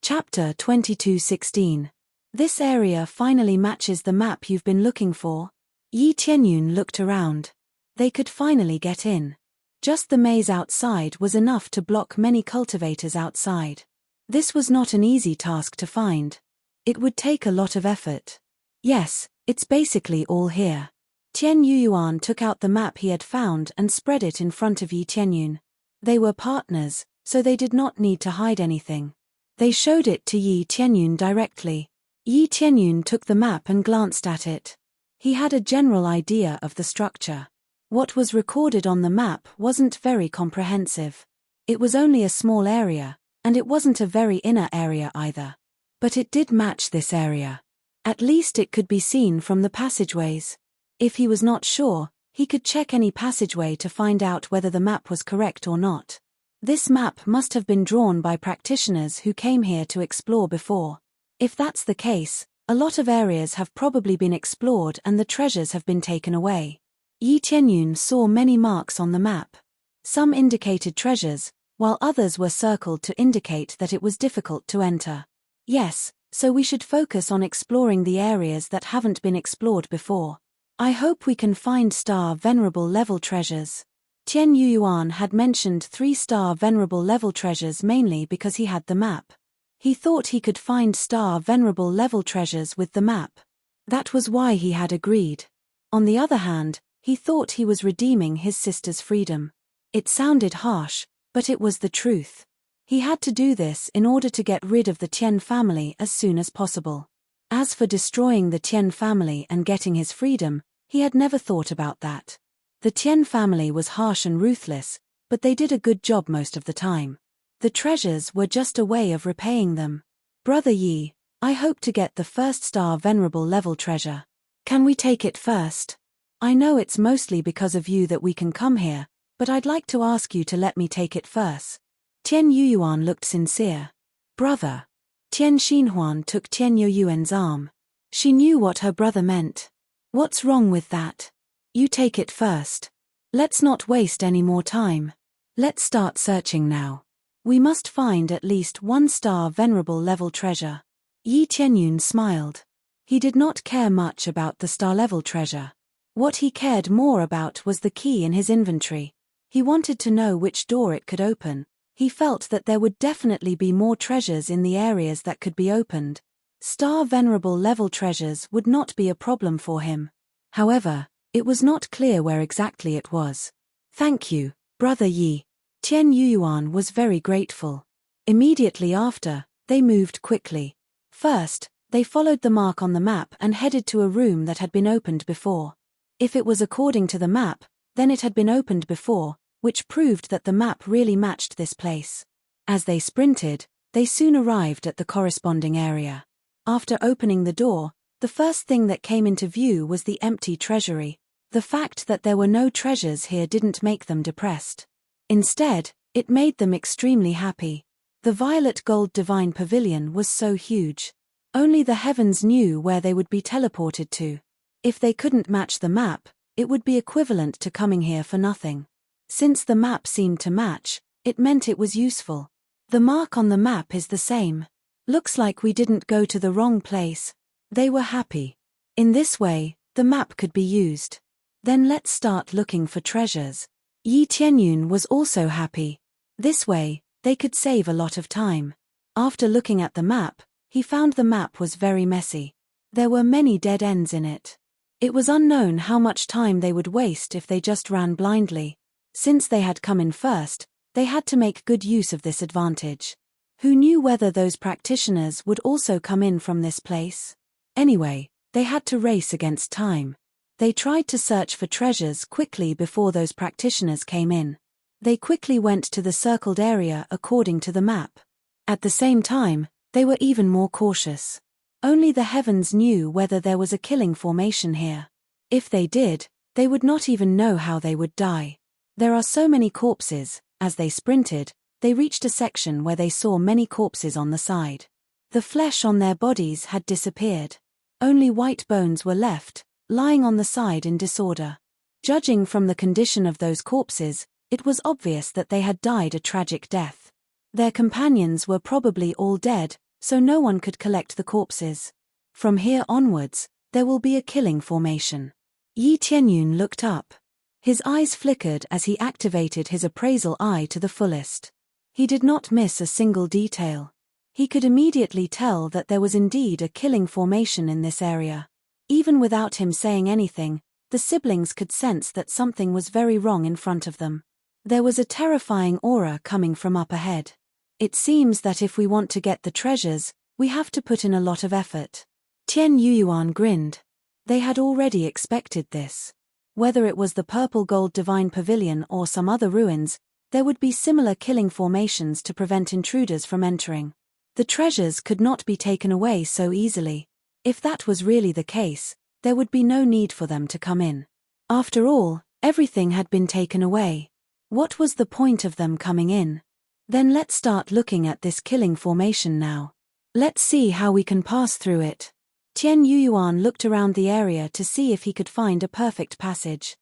Chapter 22:16. This area finally matches the map you've been looking for. Yi Tianyun looked around. They could finally get in. Just the maze outside was enough to block many cultivators outside. This was not an easy task to find. It would take a lot of effort. Yes, it's basically all here. Tian Yuyuan took out the map he had found and spread it in front of Yi Tianyun. They were partners, so they did not need to hide anything. They showed it to Yi Tianyun directly. Yi Tianyun took the map and glanced at it. He had a general idea of the structure. What was recorded on the map wasn't very comprehensive. It was only a small area, and it wasn't a very inner area either. But it did match this area. At least it could be seen from the passageways. If he was not sure, he could check any passageway to find out whether the map was correct or not. This map must have been drawn by practitioners who came here to explore before. If that's the case, a lot of areas have probably been explored and the treasures have been taken away. Yi Tianyun saw many marks on the map. Some indicated treasures, while others were circled to indicate that it was difficult to enter. Yes, so we should focus on exploring the areas that haven't been explored before. I hope we can find star venerable level treasures. Tian Yuyuan had mentioned 3-star venerable level treasures mainly because he had the map. He thought he could find star venerable level treasures with the map. That was why he had agreed. On the other hand, he thought he was redeeming his sister's freedom. It sounded harsh, but it was the truth. He had to do this in order to get rid of the Tian family as soon as possible. As for destroying the Tian family and getting his freedom, he had never thought about that. The Tian family was harsh and ruthless, but they did a good job most of the time. The treasures were just a way of repaying them. Brother Yi, I hope to get the 1st-star venerable level treasure. Can we take it first? I know it's mostly because of you that we can come here, but I'd like to ask you to let me take it first. Tian Yuyuan looked sincere. Brother. Tian Xinhuan took Tian Yuyuan's arm. She knew what her brother meant. What's wrong with that? You take it first. Let's not waste any more time. Let's start searching now. We must find at least 1-star venerable level treasure. Yi Tianyun smiled. He did not care much about the star level treasure. What he cared more about was the key in his inventory. He wanted to know which door it could open. He felt that there would definitely be more treasures in the areas that could be opened. Star venerable level treasures would not be a problem for him. However, it was not clear where exactly it was. Thank you, Brother Yi. Tian Yuyuan was very grateful. Immediately after, they moved quickly. First, they followed the mark on the map and headed to a room that had been opened before. If it was according to the map, then it had been opened before, which proved that the map really matched this place. As they sprinted, they soon arrived at the corresponding area. After opening the door, the first thing that came into view was the empty treasury. The fact that there were no treasures here didn't make them depressed. Instead, it made them extremely happy. The violet gold divine pavilion was so huge. Only the heavens knew where they would be teleported to. If they couldn't match the map, it would be equivalent to coming here for nothing. Since the map seemed to match, it meant it was useful. The mark on the map is the same. Looks like we didn't go to the wrong place. They were happy. In this way, the map could be used. Then let's start looking for treasures. Yi Tianyun was also happy. This way, they could save a lot of time. After looking at the map, he found the map was very messy. There were many dead ends in it. It was unknown how much time they would waste if they just ran blindly. Since they had come in first, they had to make good use of this advantage. Who knew whether those practitioners would also come in from this place? Anyway, they had to race against time. They tried to search for treasures quickly before those practitioners came in. They quickly went to the circled area according to the map. At the same time, they were even more cautious. Only the heavens knew whether there was a killing formation here. If they did, they would not even know how they would die. There are so many corpses. As they sprinted, they reached a section where they saw many corpses on the side. The flesh on their bodies had disappeared. Only white bones were left, lying on the side in disorder. Judging from the condition of those corpses, it was obvious that they had died a tragic death. Their companions were probably all dead, so no one could collect the corpses. From here onwards, there will be a killing formation. Yi Tianyun looked up. His eyes flickered as he activated his appraisal eye to the fullest. He did not miss a single detail. He could immediately tell that there was indeed a killing formation in this area. Even without him saying anything, the siblings could sense that something was very wrong in front of them. There was a terrifying aura coming from up ahead. It seems that if we want to get the treasures, we have to put in a lot of effort. Tian Yuyuan grinned. They had already expected this. Whether it was the purple gold divine pavilion or some other ruins, there would be similar killing formations to prevent intruders from entering. The treasures could not be taken away so easily. If that was really the case, there would be no need for them to come in. After all, everything had been taken away. What was the point of them coming in? Then let's start looking at this killing formation now. Let's see how we can pass through it. Tian Yuyuan looked around the area to see if he could find a perfect passage.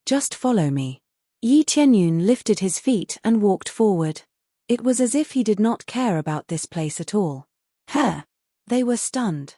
Just follow me. Yi Tianyun lifted his feet and walked forward. It was as if he did not care about this place at all. Huh! They were stunned.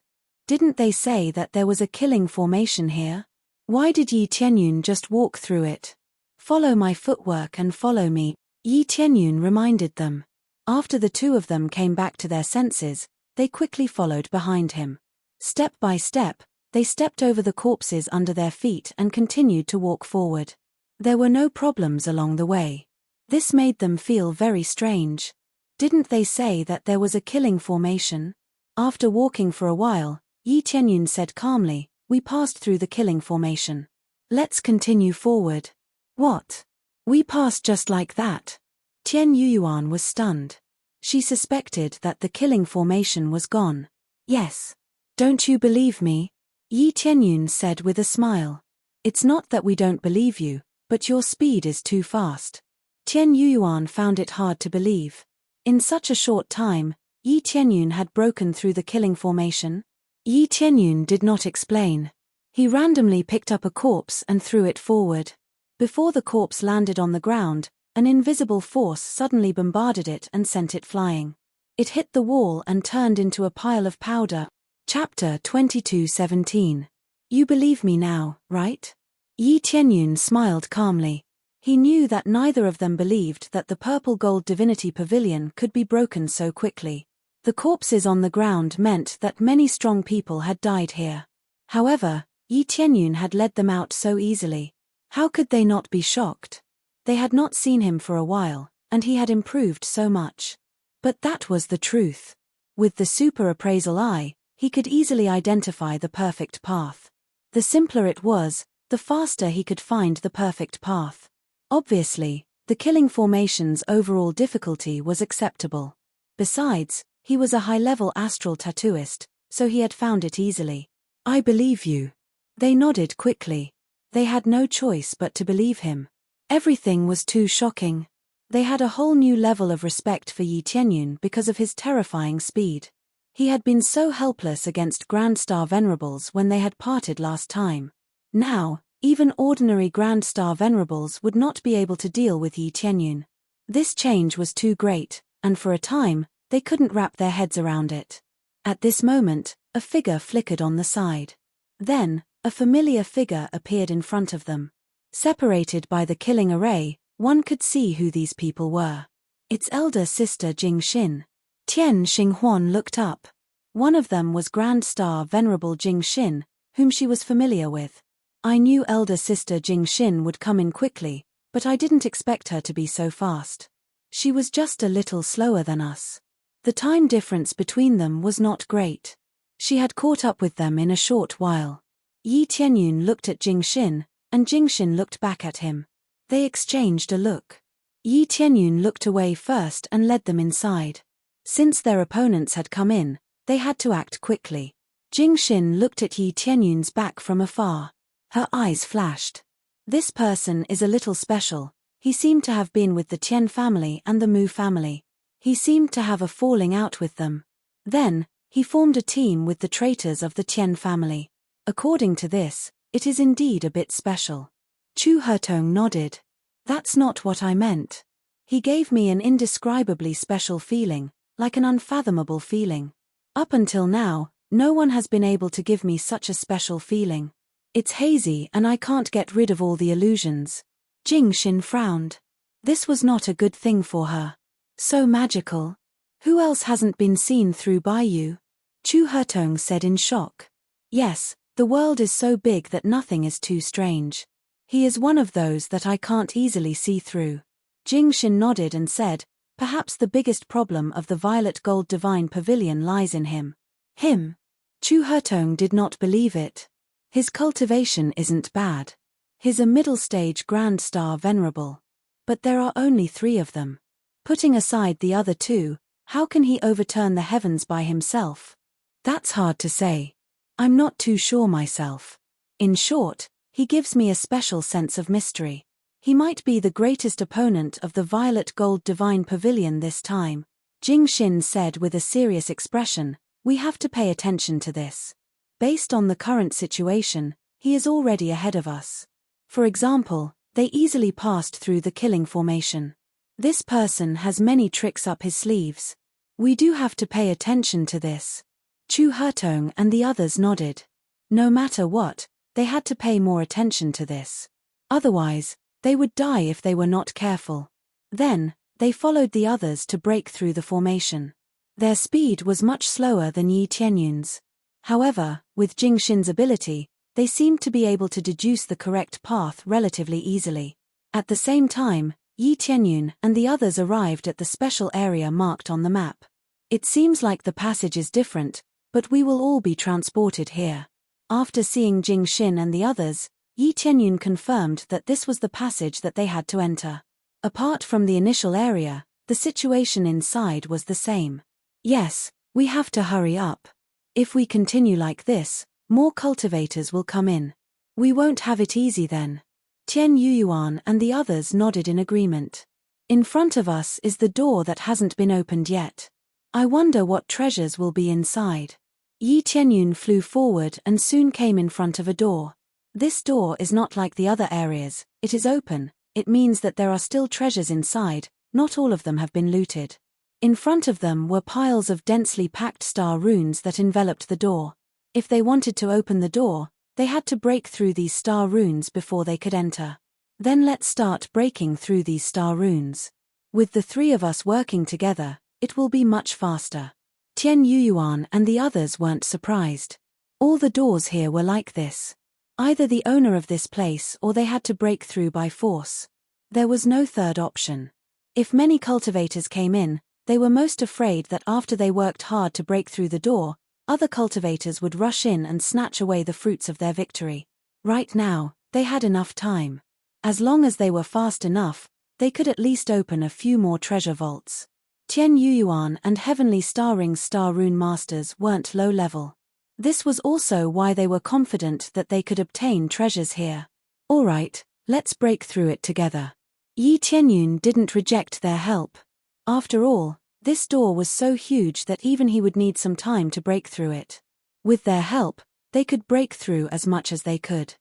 Didn't they say that there was a killing formation here? Why did Yi Tianyun just walk through it? Follow my footwork and follow me, Yi Tianyun reminded them. After the two of them came back to their senses, they quickly followed behind him. Step by step, they stepped over the corpses under their feet and continued to walk forward. There were no problems along the way. This made them feel very strange. Didn't they say that there was a killing formation? After walking for a while, Yi Tianyun said calmly, "We passed through the killing formation. Let's continue forward." What? We passed just like that? Tian Yuyuan was stunned. She suspected that the killing formation was gone. Yes. Don't you believe me? Yi Tianyun said with a smile. It's not that we don't believe you, but your speed is too fast. Tian Yuyuan found it hard to believe. In such a short time, Yi Tianyun had broken through the killing formation. Yi Tianyun did not explain. He randomly picked up a corpse and threw it forward. Before the corpse landed on the ground, an invisible force suddenly bombarded it and sent it flying. It hit the wall and turned into a pile of powder. Chapter 22:17. You believe me now, right? Yi Tianyun smiled calmly. He knew that neither of them believed that the purple gold divinity pavilion could be broken so quickly. The corpses on the ground meant that many strong people had died here. However, Yi Tianyun had led them out so easily. How could they not be shocked? They had not seen him for a while, and he had improved so much. But that was the truth. With the super appraisal eye, he could easily identify the perfect path. The simpler it was, the faster he could find the perfect path. Obviously, the killing formation's overall difficulty was acceptable. Besides, he was a high-level astral tattooist, so he had found it easily. I believe you. They nodded quickly. They had no choice but to believe him. Everything was too shocking. They had a whole new level of respect for Yi Tianyun because of his terrifying speed. He had been so helpless against Grand Star Venerables when they had parted last time. Now, even ordinary Grand Star Venerables would not be able to deal with Yi Tianyun. This change was too great, and for a time, they couldn't wrap their heads around it. At this moment, a figure flickered on the side. Then, a familiar figure appeared in front of them. Separated by the killing array, one could see who these people were. Its elder sister Jing Xin. Tian Xinghuan looked up. One of them was Grand Star Venerable Jing Xin, whom she was familiar with. I knew elder sister Jing Xin would come in quickly, but I didn't expect her to be so fast. She was just a little slower than us. The time difference between them was not great. She had caught up with them in a short while. Yi Tianyun looked at Jing Xin, and Jing Xin looked back at him. They exchanged a look. Yi Tianyun looked away first and led them inside. Since their opponents had come in, they had to act quickly. Jing Xin looked at Yi Tianyun's back from afar. Her eyes flashed. This person is a little special. He seemed to have been with the Tian family and the Mu family. He seemed to have a falling out with them. Then, he formed a team with the traitors of the Tian family. According to this, it is indeed a bit special. Chu Hertong nodded. That's not what I meant. He gave me an indescribably special feeling, like an unfathomable feeling. Up until now, no one has been able to give me such a special feeling. It's hazy and I can't get rid of all the illusions. Jing Xin frowned. This was not a good thing for her. So magical. Who else hasn't been seen through by you? Chu Hertong said in shock. Yes, the world is so big that nothing is too strange. He is one of those that I can't easily see through. Jing Xin nodded and said, perhaps the biggest problem of the Violet Gold Divine Pavilion lies in him. Him? Chu Hertong did not believe it. His cultivation isn't bad. He's a middle-stage Grand Star Venerable. But there are only 3 of them. Putting aside the other 2, how can he overturn the heavens by himself? That's hard to say. I'm not too sure myself. In short, he gives me a special sense of mystery. He might be the greatest opponent of the Violet Gold Divine Pavilion this time. Jing Xin said with a serious expression, we have to pay attention to this. Based on the current situation, he is already ahead of us. For example, they easily passed through the killing formation. This person has many tricks up his sleeves. We do have to pay attention to this. Chu Hertong and the others nodded. No matter what, they had to pay more attention to this. Otherwise, they would die if they were not careful. Then, they followed the others to break through the formation. Their speed was much slower than Yi Tianyun's. However, with Jing Xin's ability, they seemed to be able to deduce the correct path relatively easily. At the same time, Yi Tianyun and the others arrived at the special area marked on the map. It seems like the passage is different, but we will all be transported here. After seeing Jing Xin and the others, Yi Tianyun confirmed that this was the passage that they had to enter. Apart from the initial area, the situation inside was the same. Yes, we have to hurry up. If we continue like this, more cultivators will come in. We won't have it easy then. Tian Yuyuan and the others nodded in agreement. In front of us is the door that hasn't been opened yet. I wonder what treasures will be inside. Yi Tianyun flew forward and soon came in front of a door. This door is not like the other areas, it is open. It means that there are still treasures inside, not all of them have been looted. In front of them were piles of densely packed star runes that enveloped the door. If they wanted to open the door, they had to break through these star runes before they could enter. Then let's start breaking through these star runes. With the 3 of us working together, it will be much faster. Tian Yuyuan and the others weren't surprised. All the doors here were like this. Either the owner of this place or they had to break through by force. There was no third option. If many cultivators came in, they were most afraid that after they worked hard to break through the door, other cultivators would rush in and snatch away the fruits of their victory. Right now, They had enough time. As long as they were fast enough, they could at least open a few more treasure vaults. Tian Yuyuan and Heavenly Star Ring's Star Rune Masters weren't low level. This was also why they were confident that they could obtain treasures here. Alright, let's break through it together. Yi Tianyun didn't reject their help. After all, this door was so huge that even he would need some time to break through it. With their help, they could break through as much as they could.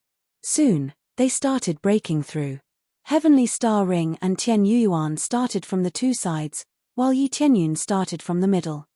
Soon, they started breaking through. Heavenly Star Ring and Tian Yuyuan started from the two sides, while Yi Tianyun started from the middle.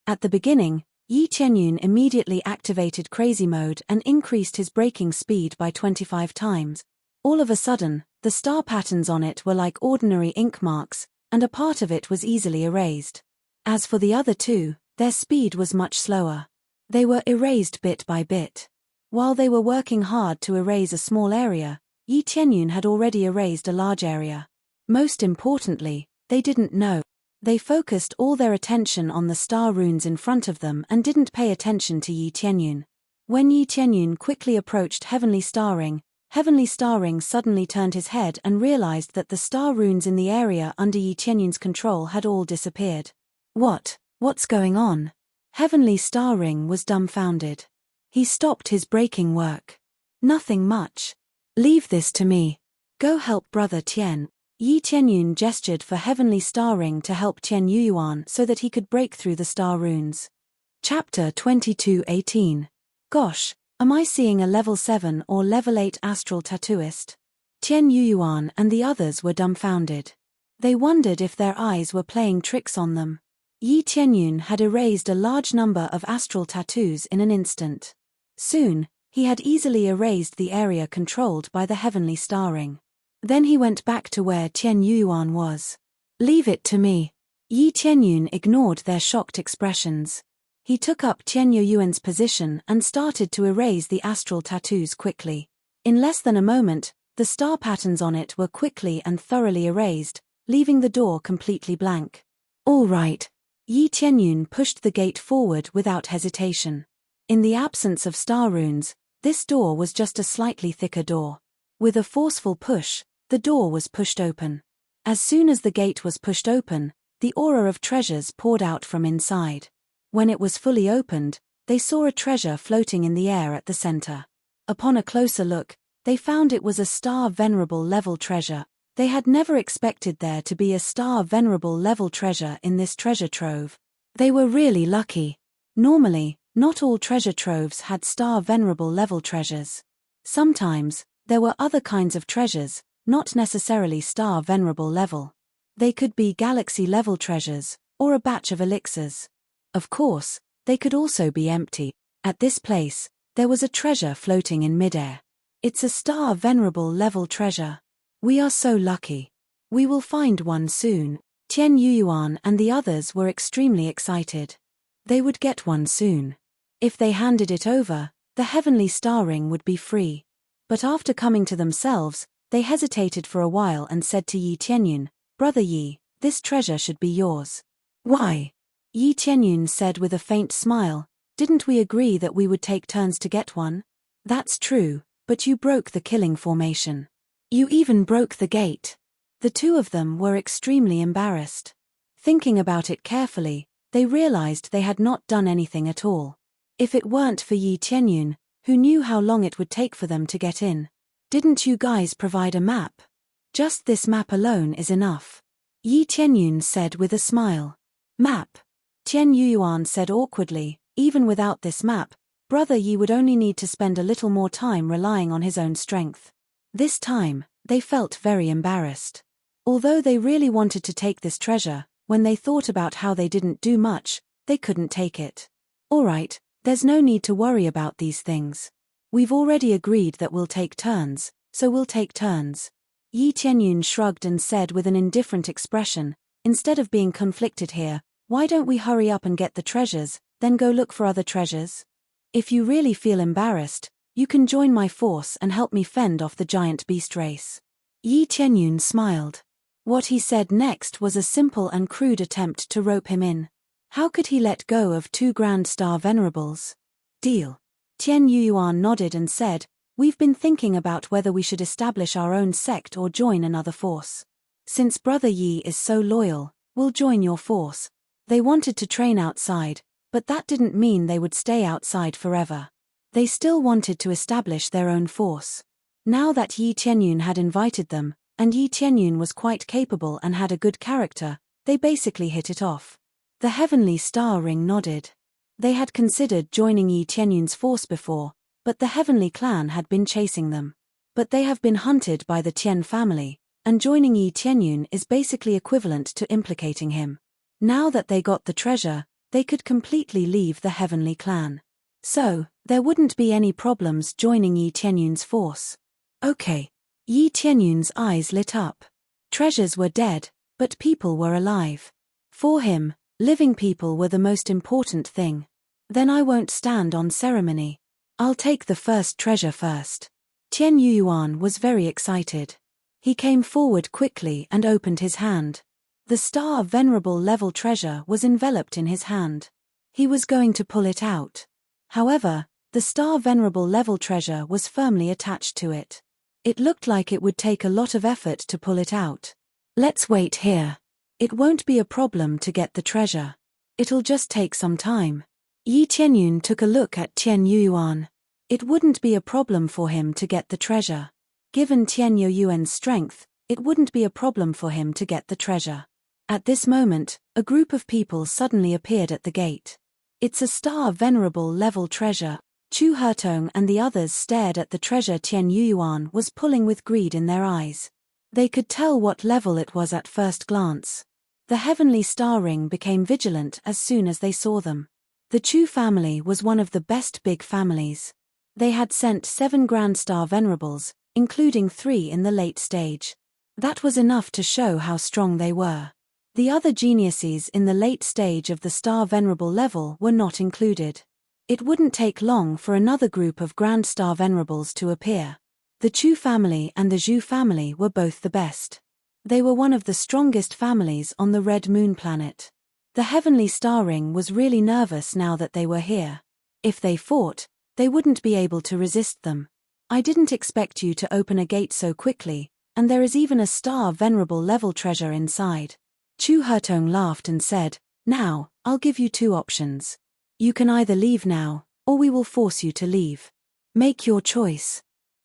At the beginning, Yi Tianyun immediately activated Crazy Mode and increased his breaking speed by 25 times. All of a sudden, the star patterns on it were like ordinary ink marks, and a part of it was easily erased. As for the other two, their speed was much slower. They were erased bit by bit. While they were working hard to erase a small area, Yi Tianyun had already erased a large area. Most importantly, they didn't know. They focused all their attention on the star runes in front of them and didn't pay attention to Yi Tianyun. When Yi Tianyun quickly approached Heavenly Star Ring suddenly turned his head and realized that the star runes in the area under Yi Tianyun's control had all disappeared. What's going on? Heavenly Star Ring was dumbfounded. He stopped his breaking work. Nothing much. Leave this to me. Go help Brother Tian. Yi Tianyun gestured for Heavenly Star Ring to help Tian Yuyuan so that he could break through the star runes. Chapter 22:18. Gosh, am I seeing a level 7 or level 8 astral tattooist? Tian Yuyuan and the others were dumbfounded. They wondered if their eyes were playing tricks on them. Yi Tianyun had erased a large number of astral tattoos in an instant. Soon, he had easily erased the area controlled by the Heavenly Star Ring. Then he went back to where Tian Yuyuan was. Leave it to me. Yi Tianyun ignored their shocked expressions. He took up Tian Yuyuan's position and started to erase the astral tattoos quickly. In less than a moment, the star patterns on it were quickly and thoroughly erased, leaving the door completely blank. All right. Yi Tianyun pushed the gate forward without hesitation. In the absence of star runes, this door was just a slightly thicker door. With a forceful push, the door was pushed open. As soon as the gate was pushed open, the aura of treasures poured out from inside. When it was fully opened, they saw a treasure floating in the air at the center. Upon a closer look, they found it was a star venerable level treasure. They had never expected there to be a star venerable level treasure in this treasure trove. They were really lucky. Normally, not all treasure troves had star venerable level treasures. Sometimes, there were other kinds of treasures, not necessarily star venerable level. They could be galaxy level treasures, or a batch of elixirs. Of course, they could also be empty. At this place, there was a treasure floating in midair. It's a star venerable level treasure. We are so lucky. We will find one soon. Tian Yuyuan and the others were extremely excited. They would get one soon. If they handed it over, the Heavenly Star Ring would be free. But after coming to themselves, they hesitated for a while and said to Yi Tianyun, Brother Yi, this treasure should be yours. Why? Yi Tianyun said with a faint smile, didn't we agree that we would take turns to get one? That's true, but you broke the killing formation. You even broke the gate. The two of them were extremely embarrassed. Thinking about it carefully, they realized they had not done anything at all. If it weren't for Yi Tianyun, who knew how long it would take for them to get in. Didn't you guys provide a map? Just this map alone is enough. Yi Tianyun said with a smile. Map? Tian Yuyuan said awkwardly, even without this map, Brother Yi would only need to spend a little more time relying on his own strength. This time, they felt very embarrassed. Although they really wanted to take this treasure, when they thought about how they didn't do much, they couldn't take it. Alright, there's no need to worry about these things. We've already agreed that we'll take turns, so we'll take turns. Yi Tianyun shrugged and said with an indifferent expression, instead of being conflicted here, why don't we hurry up and get the treasures, then go look for other treasures? If you really feel embarrassed, you can join my force and help me fend off the giant beast race. Yi Tianyun smiled. What he said next was a simple and crude attempt to rope him in. How could he let go of two Grand Star Venerables? Deal. Tian Yuyuan nodded and said, We've been thinking about whether we should establish our own sect or join another force. Since Brother Yi is so loyal, we'll join your force. They wanted to train outside, but that didn't mean they would stay outside forever. They still wanted to establish their own force. Now that Yi Tianyun had invited them, and Yi Tianyun was quite capable and had a good character, they basically hit it off. The Heavenly Star Ring nodded. They had considered joining Yi Tianyun's force before, but the Heavenly Clan had been chasing them. But they have been hunted by the Tian family, and joining Yi Tianyun is basically equivalent to implicating him. Now that they got the treasure, they could completely leave the Heavenly Clan. So, there wouldn't be any problems joining Yi Tianyun's force. Okay. Yi Tianyun's eyes lit up. Treasures were dead, but people were alive. For him, living people were the most important thing. Then I won't stand on ceremony. I'll take the first treasure first. Tian Yuan was very excited. He came forward quickly and opened his hand. The Star Venerable level treasure was enveloped in his hand. He was going to pull it out. However, the Star Venerable level treasure was firmly attached to it. It looked like it would take a lot of effort to pull it out. Let's wait here. It won't be a problem to get the treasure. It'll just take some time. Yi Tianyun took a look at Tian Yuan. It wouldn't be a problem for him to get the treasure. Given Tian Yuan's strength, it wouldn't be a problem for him to get the treasure. At this moment, a group of people suddenly appeared at the gate. It's a Star Venerable level treasure. Chu Hertong and the others stared at the treasure Tian Yuan was pulling with greed in their eyes. They could tell what level it was at first glance. The Heavenly Star Ring became vigilant as soon as they saw them. The Chu family was one of the best big families. They had sent 7 Grand Star Venerables, including 3 in the late stage. That was enough to show how strong they were. The other geniuses in the late stage of the Star Venerable level were not included. It wouldn't take long for another group of Grand Star Venerables to appear. The Chu family and the Zhu family were both the best. They were one of the strongest families on the Red Moon planet. The Heavenly Star Ring was really nervous now that they were here. If they fought, they wouldn't be able to resist them. I didn't expect you to open a gate so quickly, and there is even a Star Venerable level treasure inside. Chu Hertong laughed and said, "Now, I'll give you 2 options. You can either leave now, or we will force you to leave. Make your choice."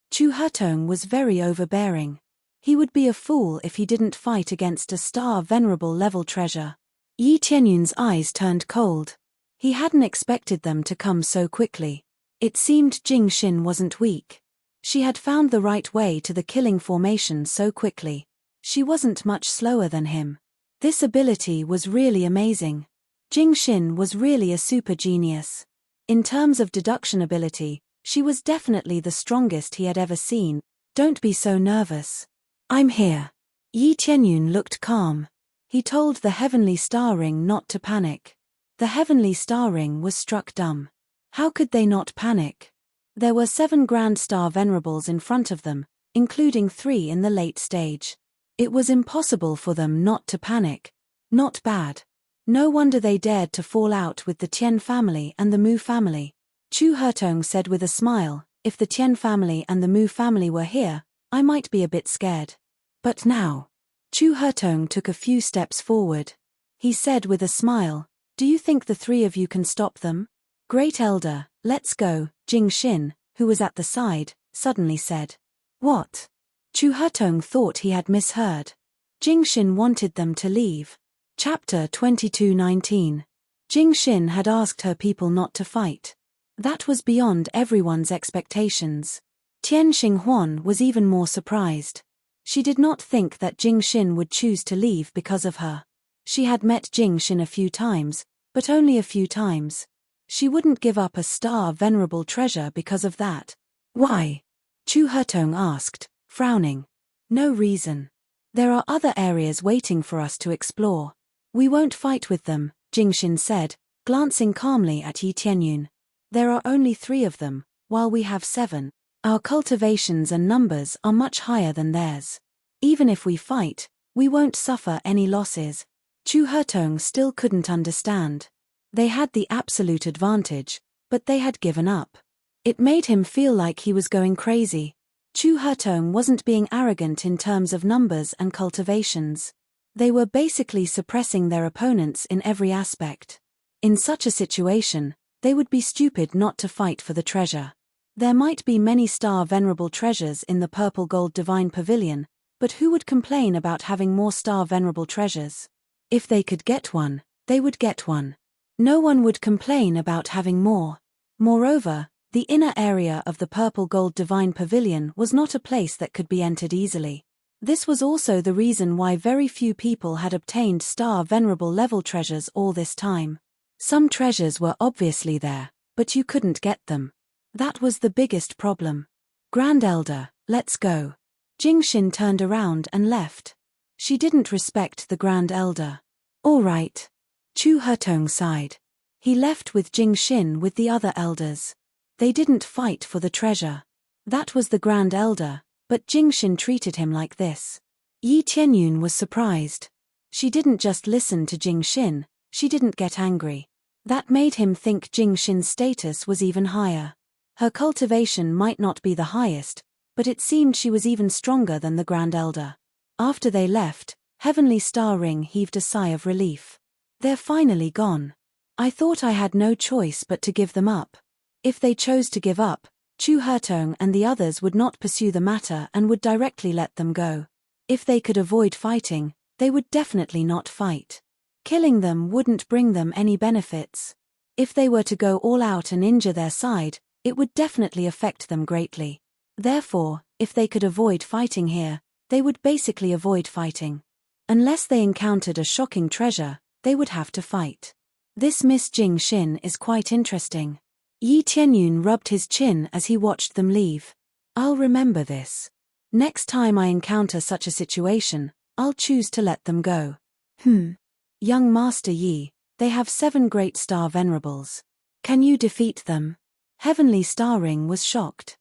Chu Hertong was very overbearing. He would be a fool if he didn't fight against a Star Venerable level treasure. Yi Tianyun's eyes turned cold. He hadn't expected them to come so quickly. It seemed Jing Xin wasn't weak. She had found the right way to the killing formation so quickly. She wasn't much slower than him. This ability was really amazing. Jing Xin was really a super genius. In terms of deduction ability, she was definitely the strongest he had ever seen. Don't be so nervous. I'm here. Yi Tianyun looked calm. He told the Heavenly Star Ring not to panic. The Heavenly Star Ring was struck dumb. How could they not panic? There were 7 Grand Star Venerables in front of them, including 3 in the late stage. It was impossible for them not to panic. Not bad. No wonder they dared to fall out with the Tian family and the Mu family. Chu Hertong said with a smile, "If the Tian family and the Mu family were here, I might be a bit scared. But now." Chu Hertong took a few steps forward. He said with a smile, "Do you think the 3 of you can stop them?" "Great Elder, let's go," Jing Xin, who was at the side, suddenly said. "What?" Chu Hertong thought he had misheard. Jing Xin wanted them to leave. Chapter 22:19. Jing Xin had asked her people not to fight. That was beyond everyone's expectations. Tian Xinghuan was even more surprised. She did not think that Jing Xin would choose to leave because of her. She had met Jing Xin a few times, but only a few times. She wouldn't give up a Star Venerable treasure because of that. "Why?" Chu Hertong asked, frowning. "No reason. There are other areas waiting for us to explore. We won't fight with them," Jing Xin said, glancing calmly at Yi Tianyun. "There are only 3 of them, while we have 7. Our cultivations and numbers are much higher than theirs. Even if we fight, we won't suffer any losses." Chu Hertong still couldn't understand. They had the absolute advantage, but they had given up. It made him feel like he was going crazy. Chu Hertong wasn't being arrogant in terms of numbers and cultivations. They were basically suppressing their opponents in every aspect. In such a situation, they would be stupid not to fight for the treasure. There might be many star venerable treasures in the purple gold divine pavilion, but who would complain about having more star venerable treasures? If they could get one, they would get one. No one would complain about having more. Moreover, the inner area of the purple gold divine pavilion was not a place that could be entered easily. This was also the reason why very few people had obtained star venerable level treasures all this time. Some treasures were obviously there, but you couldn't get them. That was the biggest problem. Grand Elder, let's go. Jingxin turned around and left. She didn't respect the Grand Elder. All right. Chu Hertong sighed. He left with Jingxin with the other elders. They didn't fight for the treasure. That was the Grand Elder, but Jingxin treated him like this. Yi Tianyun was surprised. She didn't just listen to Jingxin, she didn't get angry. That made him think Jingxin's status was even higher. Her cultivation might not be the highest, but it seemed she was even stronger than the Grand Elder. After they left, Heavenly Star Ring heaved a sigh of relief. They're finally gone. I thought I had no choice but to give them up. If they chose to give up, Chu Hertong and the others would not pursue the matter and would directly let them go. If they could avoid fighting, they would definitely not fight. Killing them wouldn't bring them any benefits. If they were to go all out and injure their side, it would definitely affect them greatly. Therefore, if they could avoid fighting here, they would basically avoid fighting. Unless they encountered a shocking treasure, they would have to fight. This Miss Jingxin is quite interesting. Yi Tianyun rubbed his chin as he watched them leave. I'll remember this. Next time I encounter such a situation, I'll choose to let them go. Young Master Yi, they have 7 great star venerables. Can you defeat them? Heavenly Star Ring was shocked.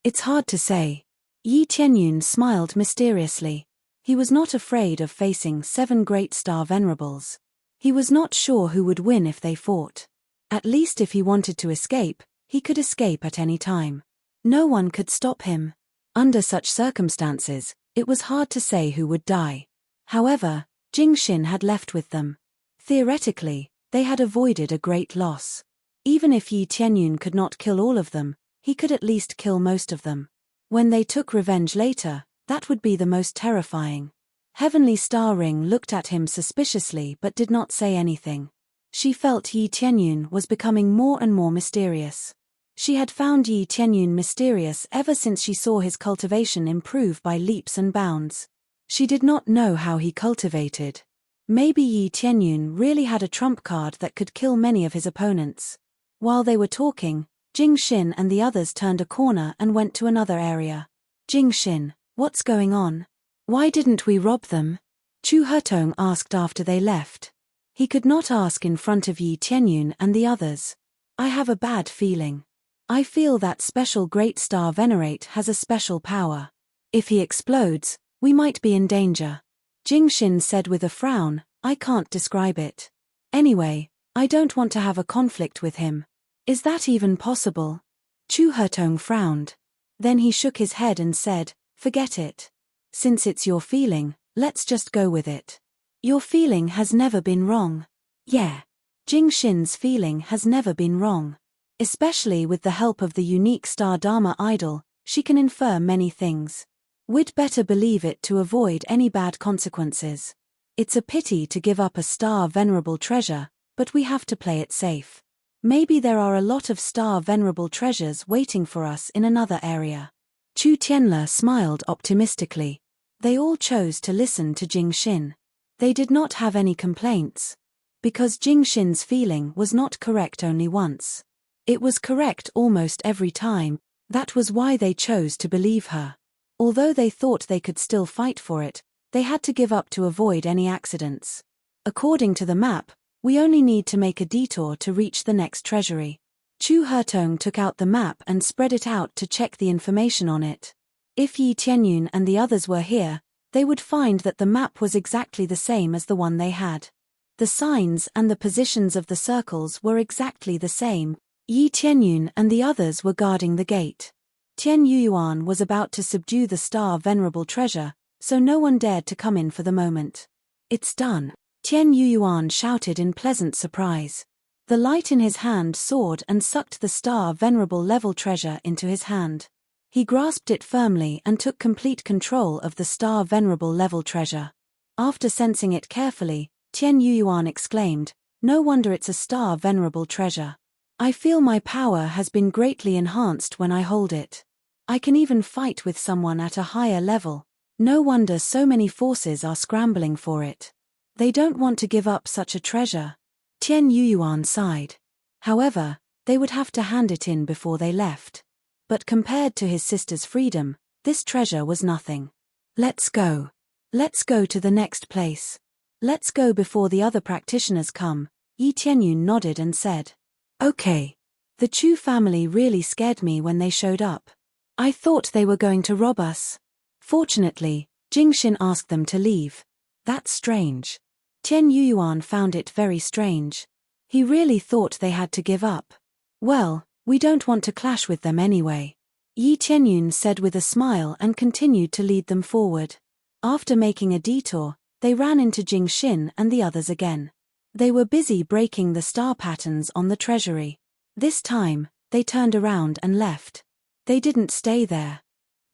It's hard to say. Yi Tianyun smiled mysteriously. He was not afraid of facing 7 great star venerables. He was not sure who would win if they fought. At least if he wanted to escape, he could escape at any time. No one could stop him. Under such circumstances, it was hard to say who would die. However, Jingxin had left with them. Theoretically, they had avoided a great loss. Even if Yi Tianyun could not kill all of them, he could at least kill most of them. When they took revenge later, that would be the most terrifying. Heavenly Star Ring looked at him suspiciously but did not say anything. She felt Yi Tianyun was becoming more and more mysterious. She had found Yi Tianyun mysterious ever since she saw his cultivation improve by leaps and bounds. She did not know how he cultivated. Maybe Yi Tianyun really had a trump card that could kill many of his opponents. While they were talking, Jingxin and the others turned a corner and went to another area. Jingxin, what's going on? Why didn't we rob them? Chu Hertong asked after they left. He could not ask in front of Yi Tianyun and the others. I have a bad feeling. I feel that special Great Star Venerate has a special power. If he explodes, we might be in danger. Jingxin said with a frown, I can't describe it. Anyway, I don't want to have a conflict with him. Is that even possible? Chu Hertong frowned. Then he shook his head and said, forget it. Since it's your feeling, let's just go with it. Your feeling has never been wrong. Yeah. Jingxin's feeling has never been wrong. Especially with the help of the unique Star Dharma idol, she can infer many things. We'd better believe it to avoid any bad consequences. It's a pity to give up a star venerable treasure, but we have to play it safe. Maybe there are a lot of star venerable treasures waiting for us in another area. Chu Tianle smiled optimistically. They all chose to listen to Jingxin. They did not have any complaints. Because Jingxin's feeling was not correct only once. It was correct almost every time, that was why they chose to believe her. Although they thought they could still fight for it, they had to give up to avoid any accidents. According to the map, we only need to make a detour to reach the next treasury. Chu Hertong took out the map and spread it out to check the information on it. If Yi Tianyun and the others were here, they would find that the map was exactly the same as the one they had. The signs and the positions of the circles were exactly the same, Yi Tianyun and the others were guarding the gate. Tian Yuyuan was about to subdue the star venerable treasure, so no one dared to come in for the moment. It's done, Tian Yuyuan shouted in pleasant surprise. The light in his hand soared and sucked the star venerable level treasure into his hand. He grasped it firmly and took complete control of the star venerable level treasure. After sensing it carefully, Tian Yuyuan exclaimed, "No wonder it's a star venerable treasure. I feel my power has been greatly enhanced when I hold it. I can even fight with someone at a higher level. No wonder so many forces are scrambling for it. They don't want to give up such a treasure." Tian Yuyuan sighed. However, they would have to hand it in before they left. But compared to his sister's freedom, this treasure was nothing. Let's go. Let's go to the next place. Let's go before the other practitioners come, Yi Tianyun nodded and said. Okay. The Chu family really scared me when they showed up. I thought they were going to rob us. Fortunately, Jingxin asked them to leave. That's strange. Tian Yuyuan found it very strange. He really thought they had to give up. Well, we don't want to clash with them anyway, Yi Tianyun said with a smile and continued to lead them forward. After making a detour, they ran into Jingxin and the others again. They were busy breaking the star patterns on the treasury. This time, they turned around and left. They didn't stay there.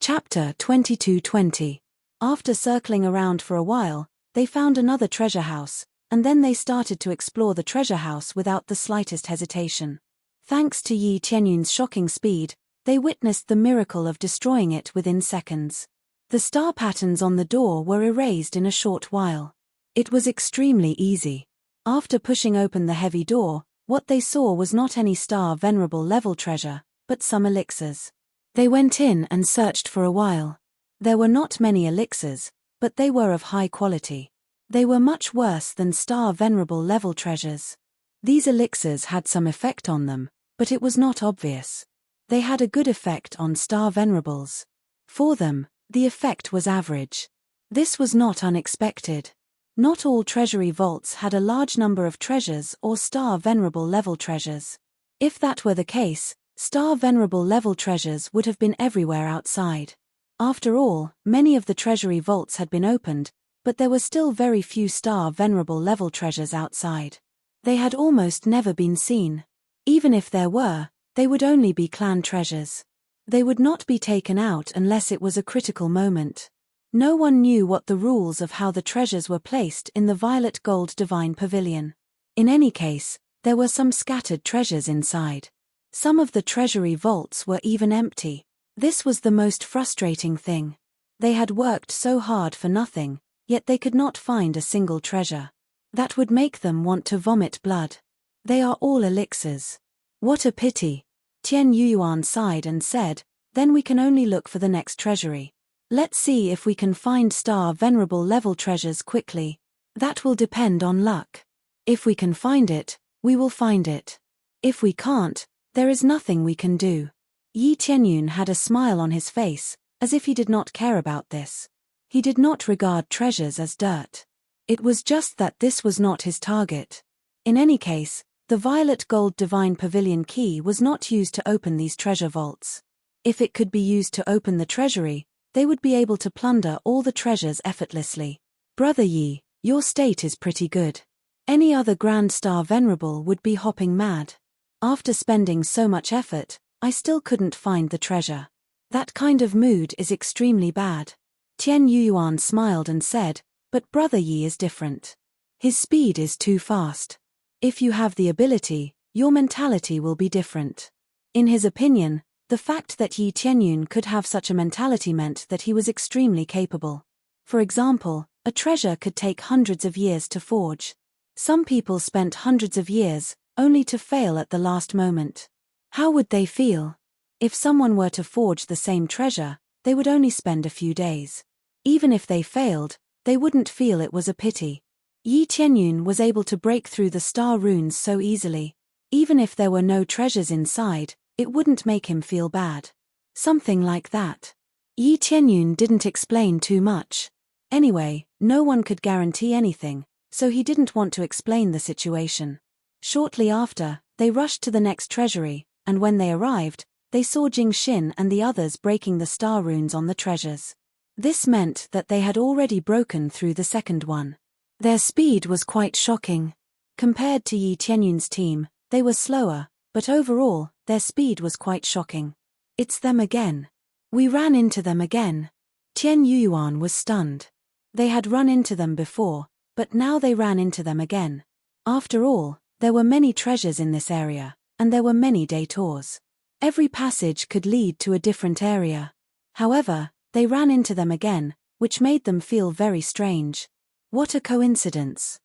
Chapter 22:20. After circling around for a while, they found another treasure house, and then they started to explore the treasure house without the slightest hesitation. Thanks to Yi Tianyun's shocking speed, they witnessed the miracle of destroying it within seconds. The star patterns on the door were erased in a short while. It was extremely easy. After pushing open the heavy door, what they saw was not any star venerable level treasure, but some elixirs. They went in and searched for a while. There were not many elixirs, but they were of high quality. They were much worse than star venerable level treasures. These elixirs had some effect on them, but it was not obvious. They had a good effect on star venerables. For them, the effect was average. This was not unexpected. Not all treasury vaults had a large number of treasures or star venerable level treasures. If that were the case, star venerable level treasures would have been everywhere outside. After all, many of the treasury vaults had been opened, but there were still very few star venerable level treasures outside. They had almost never been seen. Even if there were, they would only be clan treasures. They would not be taken out unless it was a critical moment. No one knew what the rules of how the treasures were placed in the violet gold divine pavilion. In any case, there were some scattered treasures inside. Some of the treasury vaults were even empty. This was the most frustrating thing. They had worked so hard for nothing, yet they could not find a single treasure. That would make them want to vomit blood. They are all elixirs. What a pity. Tian Yuyuan sighed and said, then we can only look for the next treasury. Let's see if we can find star venerable level treasures quickly. That will depend on luck. If we can find it, we will find it. If we can't, there is nothing we can do. Yi Tianyun had a smile on his face, as if he did not care about this. He did not regard treasures as dirt. It was just that this was not his target. In any case, the violet gold divine pavilion key was not used to open these treasure vaults. If it could be used to open the treasury, they would be able to plunder all the treasures effortlessly. Brother Yi, your state is pretty good. Any other Grand Star Venerable would be hopping mad. After spending so much effort, I still couldn't find the treasure. That kind of mood is extremely bad. Tian Yuyuan smiled and said, but Brother Yi is different. His speed is too fast. If you have the ability, your mentality will be different. In his opinion, the fact that Yi Tianyun could have such a mentality meant that he was extremely capable. For example, a treasure could take hundreds of years to forge. Some people spent hundreds of years, only to fail at the last moment. How would they feel? If someone were to forge the same treasure, they would only spend a few days. Even if they failed, they wouldn't feel it was a pity. Yi Tianyun was able to break through the star runes so easily. Even if there were no treasures inside, it wouldn't make him feel bad. Something like that. Yi Tianyun didn't explain too much. Anyway, no one could guarantee anything, so he didn't want to explain the situation. Shortly after, They rushed to the next treasury, and when they arrived, they saw Jingxin and the others breaking the star runes on the treasures. This meant that they had already broken through the second one. Their speed was quite shocking. Compared to Yi Tianyun's team, they were slower, but overall, their speed was quite shocking. It's them again. We ran into them again. Tian Yuyuan was stunned. They had run into them before, but now they ran into them again. After all, there were many treasures in this area, and there were many detours. Every passage could lead to a different area. However, they ran into them again, which made them feel very strange. What a coincidence.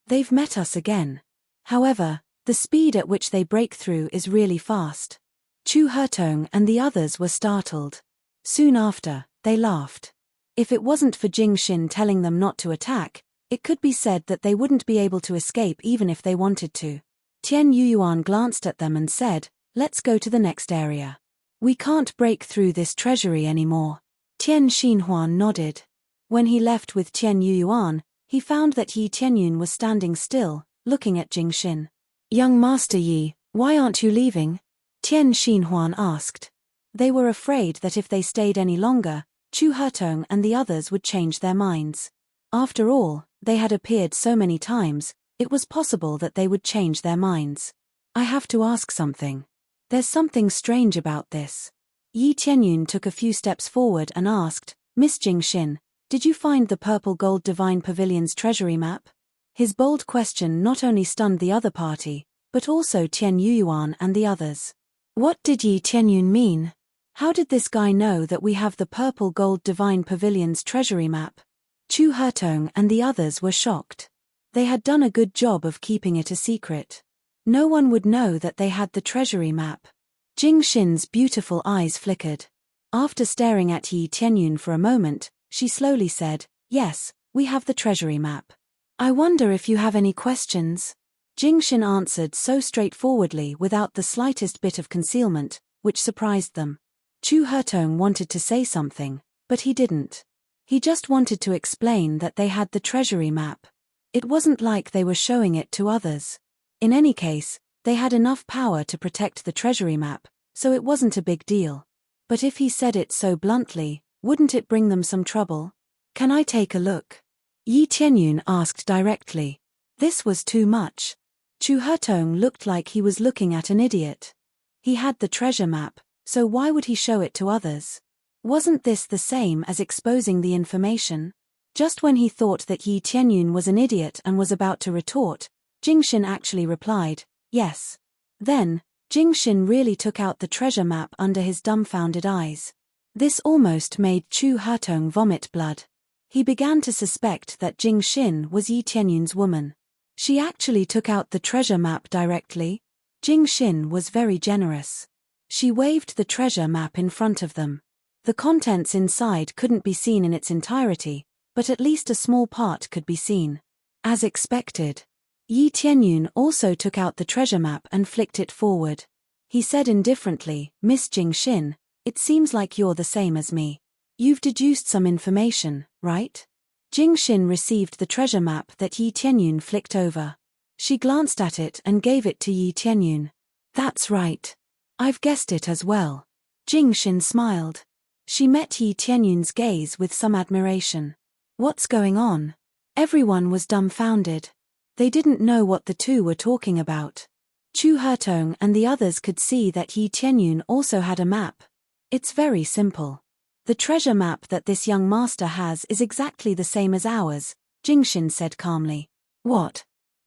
They've met us again. However, the speed at which they break through is really fast. Chu Hertong and the others were startled. Soon after, they laughed. If it wasn't for Jingxin telling them not to attack, it could be said that they wouldn't be able to escape even if they wanted to. Tian Yuyuan glanced at them and said, "Let's go to the next area. We can't break through this treasury anymore." Tian Xinhuan nodded. When he left with Tian Yuyuan, he found that Yi Tianyun was standing still, looking at Jingxin. "Young Master Yi, why aren't you leaving?" Tian Xinhuan asked. They were afraid that if they stayed any longer, Chu Hertong and the others would change their minds. After all, they had appeared so many times, it was possible that they would change their minds. "I have to ask something. There's something strange about this." Yi Tianyun took a few steps forward and asked, "Miss Jingxin, did you find the purple gold divine pavilion's treasury map?" His bold question not only stunned the other party, but also Tian Yuyuan and the others. What did Yi Tianyun mean? How did this guy know that we have the purple gold divine pavilion's treasury map? Chu Hertong and the others were shocked. They had done a good job of keeping it a secret. No one would know that they had the treasury map. Jingxin's beautiful eyes flickered. After staring at Yi Tianyun for a moment, she slowly said, "Yes, we have the treasury map. I wonder if you have any questions?" Jingxin answered so straightforwardly without the slightest bit of concealment, which surprised them. Chu Hertong wanted to say something, but he didn't. He just wanted to explain that they had the treasury map. It wasn't like they were showing it to others. In any case, they had enough power to protect the treasury map, so it wasn't a big deal. But if he said it so bluntly, wouldn't it bring them some trouble? "Can I take a look?" Yi Tianyun asked directly. This was too much. Chu Hertong looked like he was looking at an idiot. He had the treasure map, so why would he show it to others? Wasn't this the same as exposing the information? Just when he thought that Yi Tianyun was an idiot and was about to retort, Jingxin actually replied, "Yes." Then, Jingxin really took out the treasure map under his dumbfounded eyes. This almost made Chu Hertong vomit blood. He began to suspect that Jingxin was Yi Tianyun's woman. She actually took out the treasure map directly. Jingxin was very generous. She waved the treasure map in front of them. The contents inside couldn't be seen in its entirety, but at least a small part could be seen. As expected, Yi Tianyun also took out the treasure map and flicked it forward. He said indifferently, "Miss Jingxin, it seems like you're the same as me. You've deduced some information, right?" Jingxin received the treasure map that Yi Tianyun flicked over. She glanced at it and gave it to Yi Tianyun. "That's right. I've guessed it as well." Jingxin smiled. She met Yi Tianyun's gaze with some admiration. What's going on? Everyone was dumbfounded. They didn't know what the two were talking about. Chu Hertong and the others could see that Yi Tianyun also had a map. It's very simple. The treasure map that this young master has is exactly the same as ours, Jingxin said calmly. What?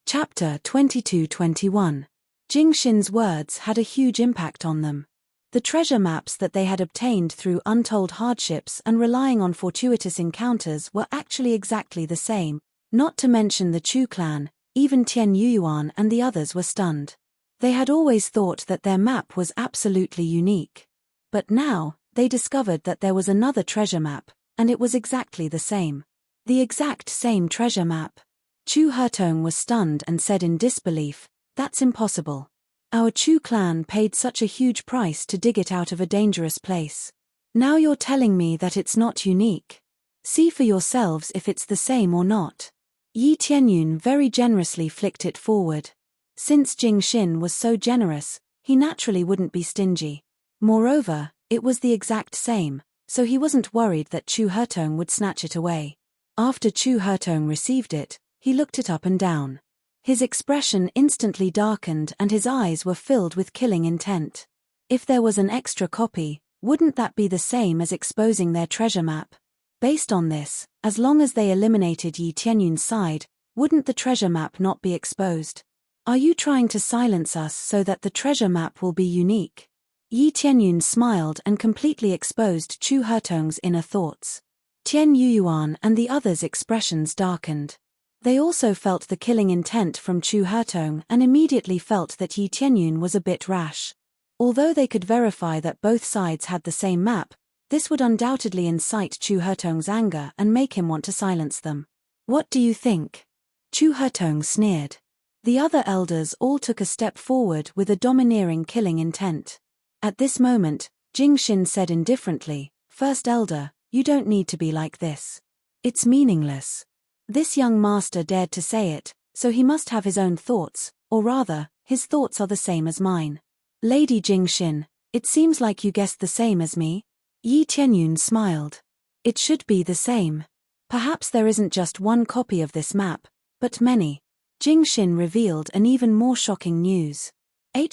Chapter 22-21. Jingxin's words had a huge impact on them. The treasure maps that they had obtained through untold hardships and relying on fortuitous encounters were actually exactly the same, not to mention the Chu clan. Even Tian Yuyuan and the others were stunned. They had always thought that their map was absolutely unique. But now, they discovered that there was another treasure map, and it was exactly the same. The exact same treasure map. Chu Hertong was stunned and said in disbelief, "That's impossible. Our Chu clan paid such a huge price to dig it out of a dangerous place. Now you're telling me that it's not unique. See for yourselves if it's the same or not." Yi Tianyun very generously flicked it forward. Since Jing Xin was so generous, he naturally wouldn't be stingy. Moreover, it was the exact same, so he wasn't worried that Chu Hertong would snatch it away. After Chu Hertong received it, he looked it up and down. His expression instantly darkened and his eyes were filled with killing intent. If there was an extra copy, wouldn't that be the same as exposing their treasure map? Based on this, as long as they eliminated Yi Tianyun's side, wouldn't the treasure map not be exposed? Are you trying to silence us so that the treasure map will be unique? Yi Tianyun smiled and completely exposed Chu Hertong's inner thoughts. Tian Yuyuan and the others' expressions darkened. They also felt the killing intent from Chu Hertong and immediately felt that Yi Tianyun was a bit rash. Although they could verify that both sides had the same map, this would undoubtedly incite Chu Hertong's anger and make him want to silence them. What do you think? Chu Hertong sneered. The other elders all took a step forward with a domineering killing intent. At this moment, Jing Xin said indifferently, "First elder, you don't need to be like this. It's meaningless." This young master dared to say it, so he must have his own thoughts, or rather, his thoughts are the same as mine. Lady Jing Xin, it seems like you guessed the same as me. Yi Tianyun smiled. It should be the same. Perhaps there isn't just one copy of this map, but many. Jing Xin revealed an even more shocking news.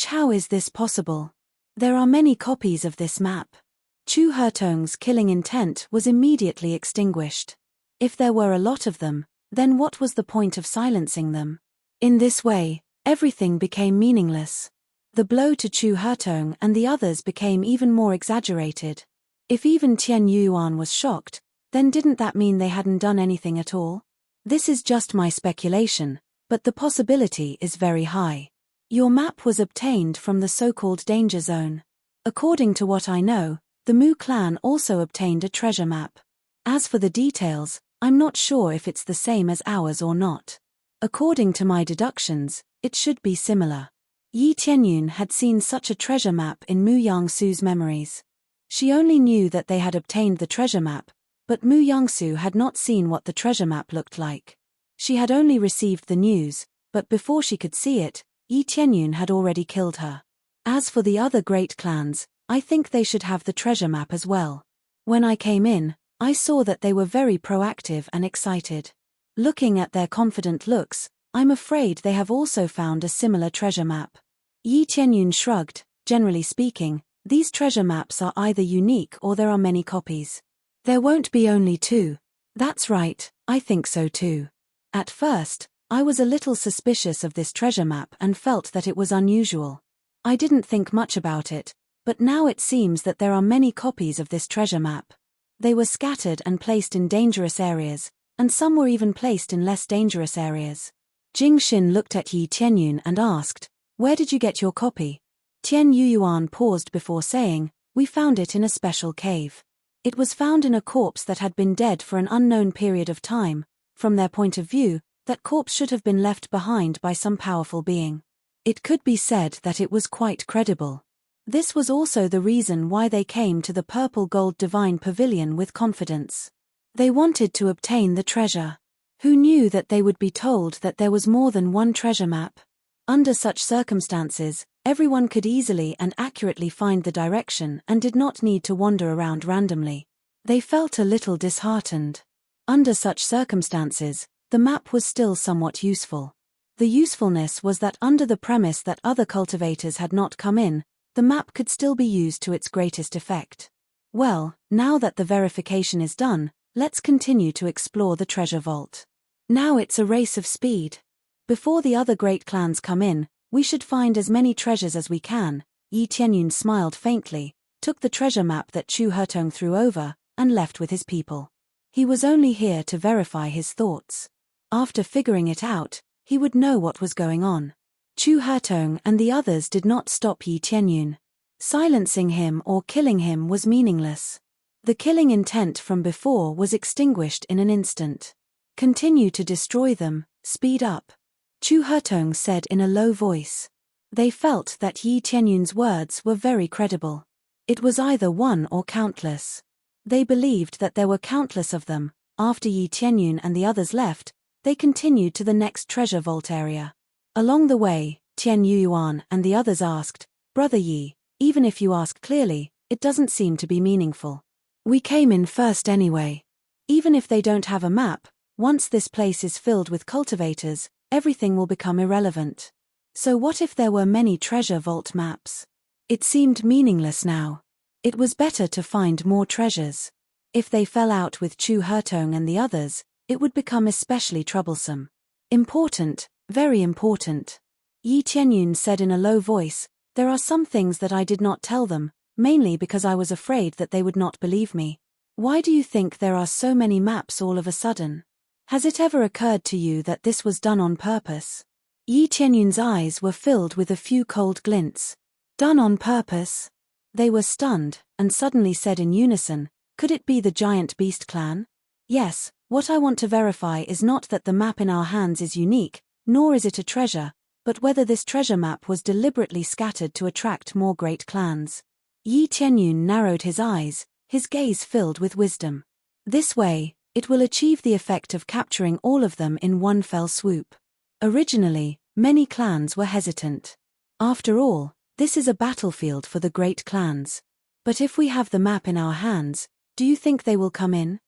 How is this possible? There are many copies of this map. Chu Hertong's killing intent was immediately extinguished. If there were a lot of them, then what was the point of silencing them? In this way, everything became meaningless. The blow to Chu Hertong and the others became even more exaggerated. If even Tian Yuan was shocked, then didn't that mean they hadn't done anything at all? This is just my speculation, but the possibility is very high. Your map was obtained from the so-called danger zone. According to what I know, the Mu clan also obtained a treasure map. As for the details, I'm not sure if it's the same as ours or not. According to my deductions, it should be similar. Yi Tianyun had seen such a treasure map in Mu Yangsu's memories. She only knew that they had obtained the treasure map, but Mu Yangsu had not seen what the treasure map looked like. She had only received the news, but before she could see it, Yi Tianyun had already killed her. As for the other great clans, I think they should have the treasure map as well. When I came in, I saw that they were very proactive and excited. Looking at their confident looks, I'm afraid they have also found a similar treasure map. Yi Tianyun shrugged. Generally speaking, these treasure maps are either unique or there are many copies. There won't be only two. That's right, I think so too. At first, I was a little suspicious of this treasure map and felt that it was unusual. I didn't think much about it, but now it seems that there are many copies of this treasure map. They were scattered and placed in dangerous areas, and some were even placed in less dangerous areas. Jing Xin looked at Yi Tianyun and asked, "Where did you get your copy?" Tian Yuyuan paused before saying, "We found it in a special cave. It was found in a corpse that had been dead for an unknown period of time. From their point of view, that corpse should have been left behind by some powerful being. It could be said that it was quite credible. This was also the reason why they came to the Purple Gold Divine Pavilion with confidence. They wanted to obtain the treasure. Who knew that they would be told that there was more than one treasure map? Under such circumstances, everyone could easily and accurately find the direction and did not need to wander around randomly. They felt a little disheartened. Under such circumstances, the map was still somewhat useful. The usefulness was that under the premise that other cultivators had not come in, the map could still be used to its greatest effect. Well, now that the verification is done, let's continue to explore the treasure vault. Now it's a race of speed. Before the other great clans come in, we should find as many treasures as we can. Yi Tianyun smiled faintly, took the treasure map that Chu Hertong threw over, and left with his people. He was only here to verify his thoughts. After figuring it out, he would know what was going on. Chu Hertong and the others did not stop Yi Tianyun. Silencing him or killing him was meaningless. The killing intent from before was extinguished in an instant. Continue to destroy them, speed up. Chu Hertong said in a low voice. They felt that Yi Tianyun's words were very credible. It was either one or countless. They believed that there were countless of them. After Yi Tianyun and the others left, they continued to the next treasure vault area. Along the way, Tian Yuan and the others asked. Brother Yi, even if you ask clearly, it doesn't seem to be meaningful. We came in first anyway. Even if they don't have a map, once this place is filled with cultivators, everything will become irrelevant. So what if there were many treasure vault maps? It seemed meaningless now. It was better to find more treasures. If they fell out with Chu Hertong and the others, it would become especially troublesome. Important, very important. Yi Tianyun said in a low voice, there are some things that I did not tell them, mainly because I was afraid that they would not believe me. Why do you think there are so many maps all of a sudden? Has it ever occurred to you that this was done on purpose? Yi Tianyun's eyes were filled with a few cold glints. Done on purpose? They were stunned, and suddenly said in unison, could it be the giant beast clan? Yes, what I want to verify is not that the map in our hands is unique, nor is it a treasure, but whether this treasure map was deliberately scattered to attract more great clans. Yi Tianyun narrowed his eyes, his gaze filled with wisdom. This way, it will achieve the effect of capturing all of them in one fell swoop. Originally, many clans were hesitant. After all, this is a battlefield for the great clans. But if we have the map in our hands, do you think they will come in?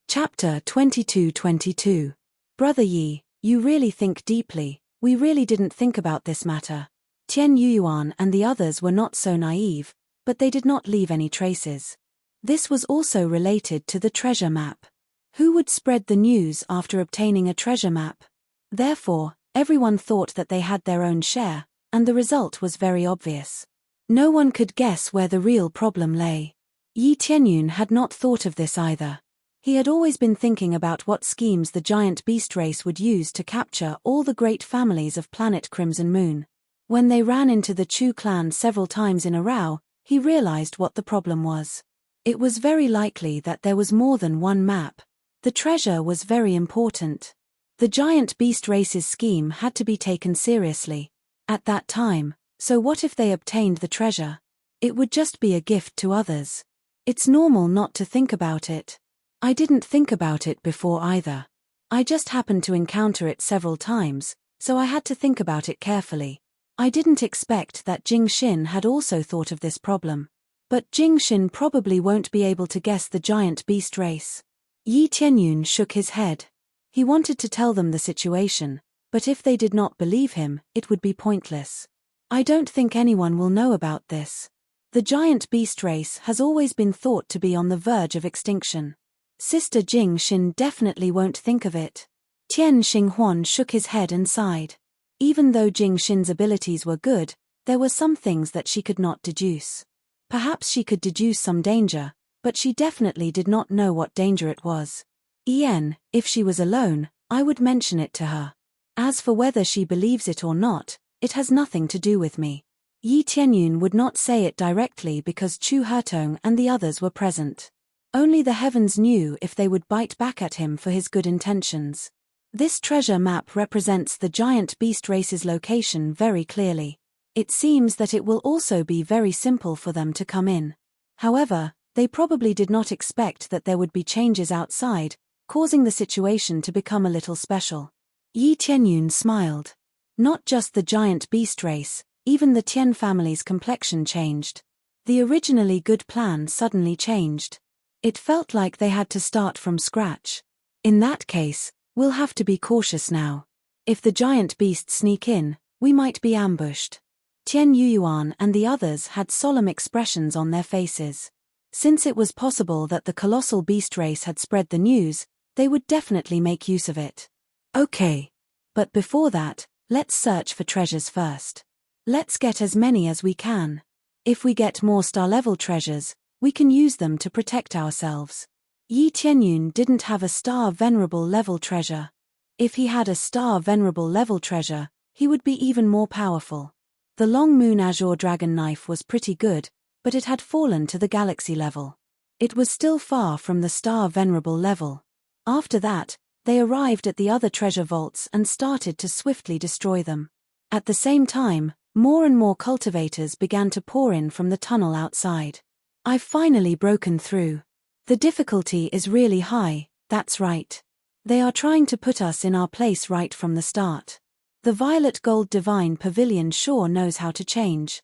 Chapter 22:22. Brother Yi, you really think deeply. We really didn't think about this matter. Tian Yuan and the others were not so naive, but they did not leave any traces. This was also related to the treasure map. Who would spread the news after obtaining a treasure map? Therefore, everyone thought that they had their own share, and the result was very obvious. No one could guess where the real problem lay. Yi Tianyun had not thought of this either. He had always been thinking about what schemes the giant beast race would use to capture all the great families of planet Crimson Moon. When they ran into the Chu clan several times in a row, he realized what the problem was. It was very likely that there was more than one map. The treasure was very important. The giant beast race's scheme had to be taken seriously. At that time, so what if they obtained the treasure? It would just be a gift to others. It's normal not to think about it. I didn't think about it before either. I just happened to encounter it several times, so I had to think about it carefully. I didn't expect that Jing Xin had also thought of this problem. But Jing Xin probably won't be able to guess the giant beast race. Yi Tianyun shook his head. He wanted to tell them the situation, but if they did not believe him, it would be pointless. I don't think anyone will know about this. The giant beast race has always been thought to be on the verge of extinction. Sister Jing Xin definitely won't think of it. Tian Xinghuan shook his head and sighed. Even though Jing Xin's abilities were good, there were some things that she could not deduce. Perhaps she could deduce some danger, but she definitely did not know what danger it was. If she was alone, I would mention it to her. As for whether she believes it or not, it has nothing to do with me. Yi Tianyun would not say it directly because Chu Hertong and the others were present. Only the heavens knew if they would bite back at him for his good intentions. This treasure map represents the giant beast race's location very clearly. It seems that it will also be very simple for them to come in. However, they probably did not expect that there would be changes outside, causing the situation to become a little special. Yi Tianyun smiled. Not just the giant beast race, even the Tian family's complexion changed. The originally good plan suddenly changed. It felt like they had to start from scratch. In that case, we'll have to be cautious now. If the giant beasts sneak in, we might be ambushed. Tian Yuan and the others had solemn expressions on their faces. Since it was possible that the colossal beast race had spread the news, they would definitely make use of it. Okay. But before that, let's search for treasures first. Let's get as many as we can. If we get more star-level treasures, we can use them to protect ourselves. Yi Tianyun didn't have a star venerable level treasure. If he had a star venerable level treasure, he would be even more powerful. The long moon azure dragon knife was pretty good, but it had fallen to the galaxy level. It was still far from the star venerable level. After that, they arrived at the other treasure vaults and started to swiftly destroy them. At the same time, more and more cultivators began to pour in from the tunnel outside. I've finally broken through. The difficulty is really high, that's right. They are trying to put us in our place right from the start. The violet gold divine pavilion sure knows how to change.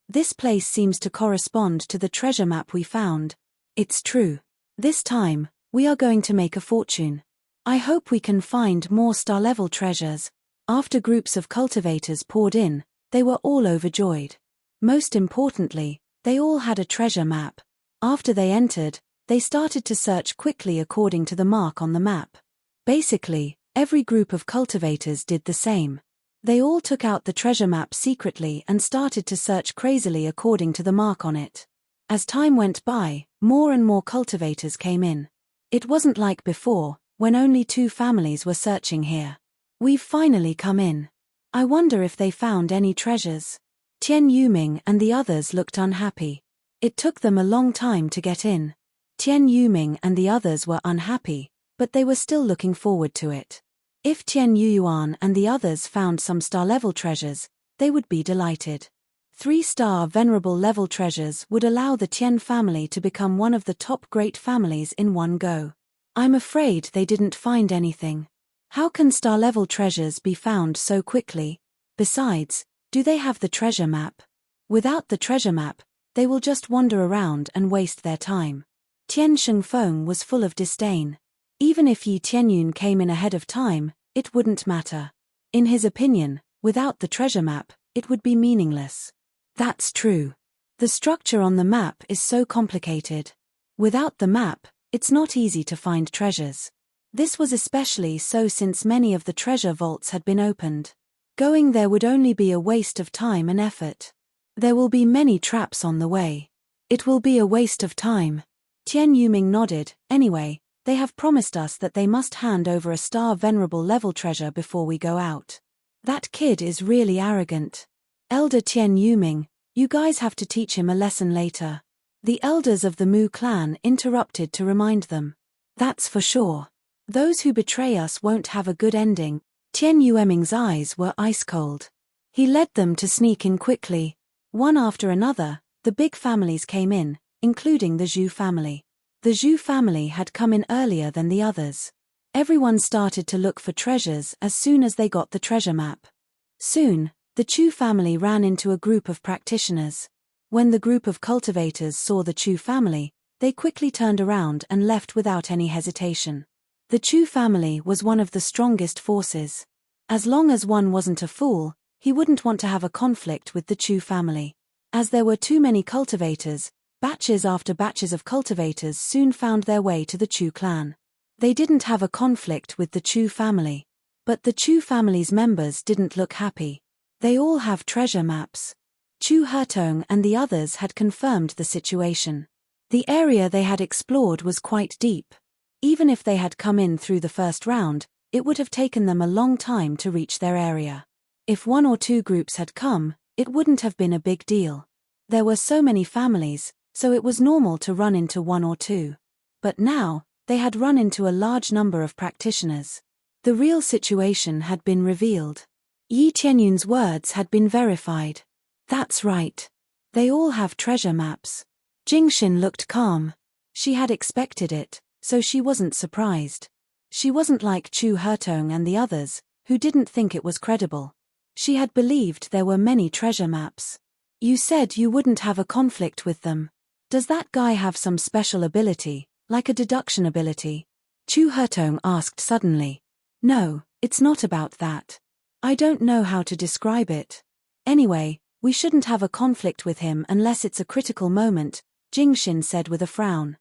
This place seems to correspond to the treasure map we found. It's true. This time, we are going to make a fortune. I hope we can find more star-level treasures. After groups of cultivators poured in, they were all overjoyed. Most importantly, they all had a treasure map. After they entered, they started to search quickly according to the mark on the map. Basically, every group of cultivators did the same. They all took out the treasure map secretly and started to search crazily according to the mark on it. As time went by, more and more cultivators came in. It wasn't like before, when only 2 families were searching here. We've finally come in. I wonder if they found any treasures. Tian Yuming and the others looked unhappy. It took them a long time to get in. Tian Yuming and the others were unhappy, but they were still looking forward to it. If Tian Yuan and the others found some star-level treasures, they would be delighted. 3-star venerable level treasures would allow the Tian family to become one of the top great families in one go. I'm afraid they didn't find anything. How can star-level treasures be found so quickly? Besides, do they have the treasure map? Without the treasure map, they will just wander around and waste their time. Tian Shengfeng was full of disdain. Even if Yi Tianyun came in ahead of time, it wouldn't matter. In his opinion, without the treasure map, it would be meaningless. That's true. The structure on the map is so complicated. Without the map, it's not easy to find treasures. This was especially so since many of the treasure vaults had been opened. Going there would only be a waste of time and effort. There will be many traps on the way. It will be a waste of time. Tian Yuming nodded. Anyway, they have promised us that they must hand over a star venerable level treasure before we go out. That kid is really arrogant. Elder Tian Yuming, you guys have to teach him a lesson later. The elders of the Mu clan interrupted to remind them. That's for sure. Those who betray us won't have a good ending. Tian Yueming's eyes were ice cold. He led them to sneak in quickly. One after another, the big families came in, including the Zhu family. The Zhu family had come in earlier than the others. Everyone started to look for treasures as soon as they got the treasure map. Soon, the Chu family ran into a group of practitioners. When the group of cultivators saw the Chu family, they quickly turned around and left without any hesitation. The Chu family was one of the strongest forces. As long as one wasn't a fool, he wouldn't want to have a conflict with the Chu family. As there were too many cultivators, batches after batches of cultivators soon found their way to the Chu clan. They didn't have a conflict with the Chu family. But the Chu family's members didn't look happy. They all have treasure maps. Chu Hertong and the others had confirmed the situation. The area they had explored was quite deep. Even if they had come in through the first round, it would have taken them a long time to reach their area. If 1 or 2 groups had come, it wouldn't have been a big deal. There were so many families, so it was normal to run into 1 or 2. But now, they had run into a large number of practitioners. The real situation had been revealed. Yi Tianyun's words had been verified. That's right. They all have treasure maps. Jingxin looked calm. She had expected it, so she wasn't surprised. She wasn't like Chu Hertong and the others, who didn't think it was credible. She had believed there were many treasure maps. You said you wouldn't have a conflict with them. Does that guy have some special ability, like a deduction ability? Chu Hertong asked suddenly. No, it's not about that. I don't know how to describe it. Anyway, we shouldn't have a conflict with him unless it's a critical moment, Jingxin said with a frown.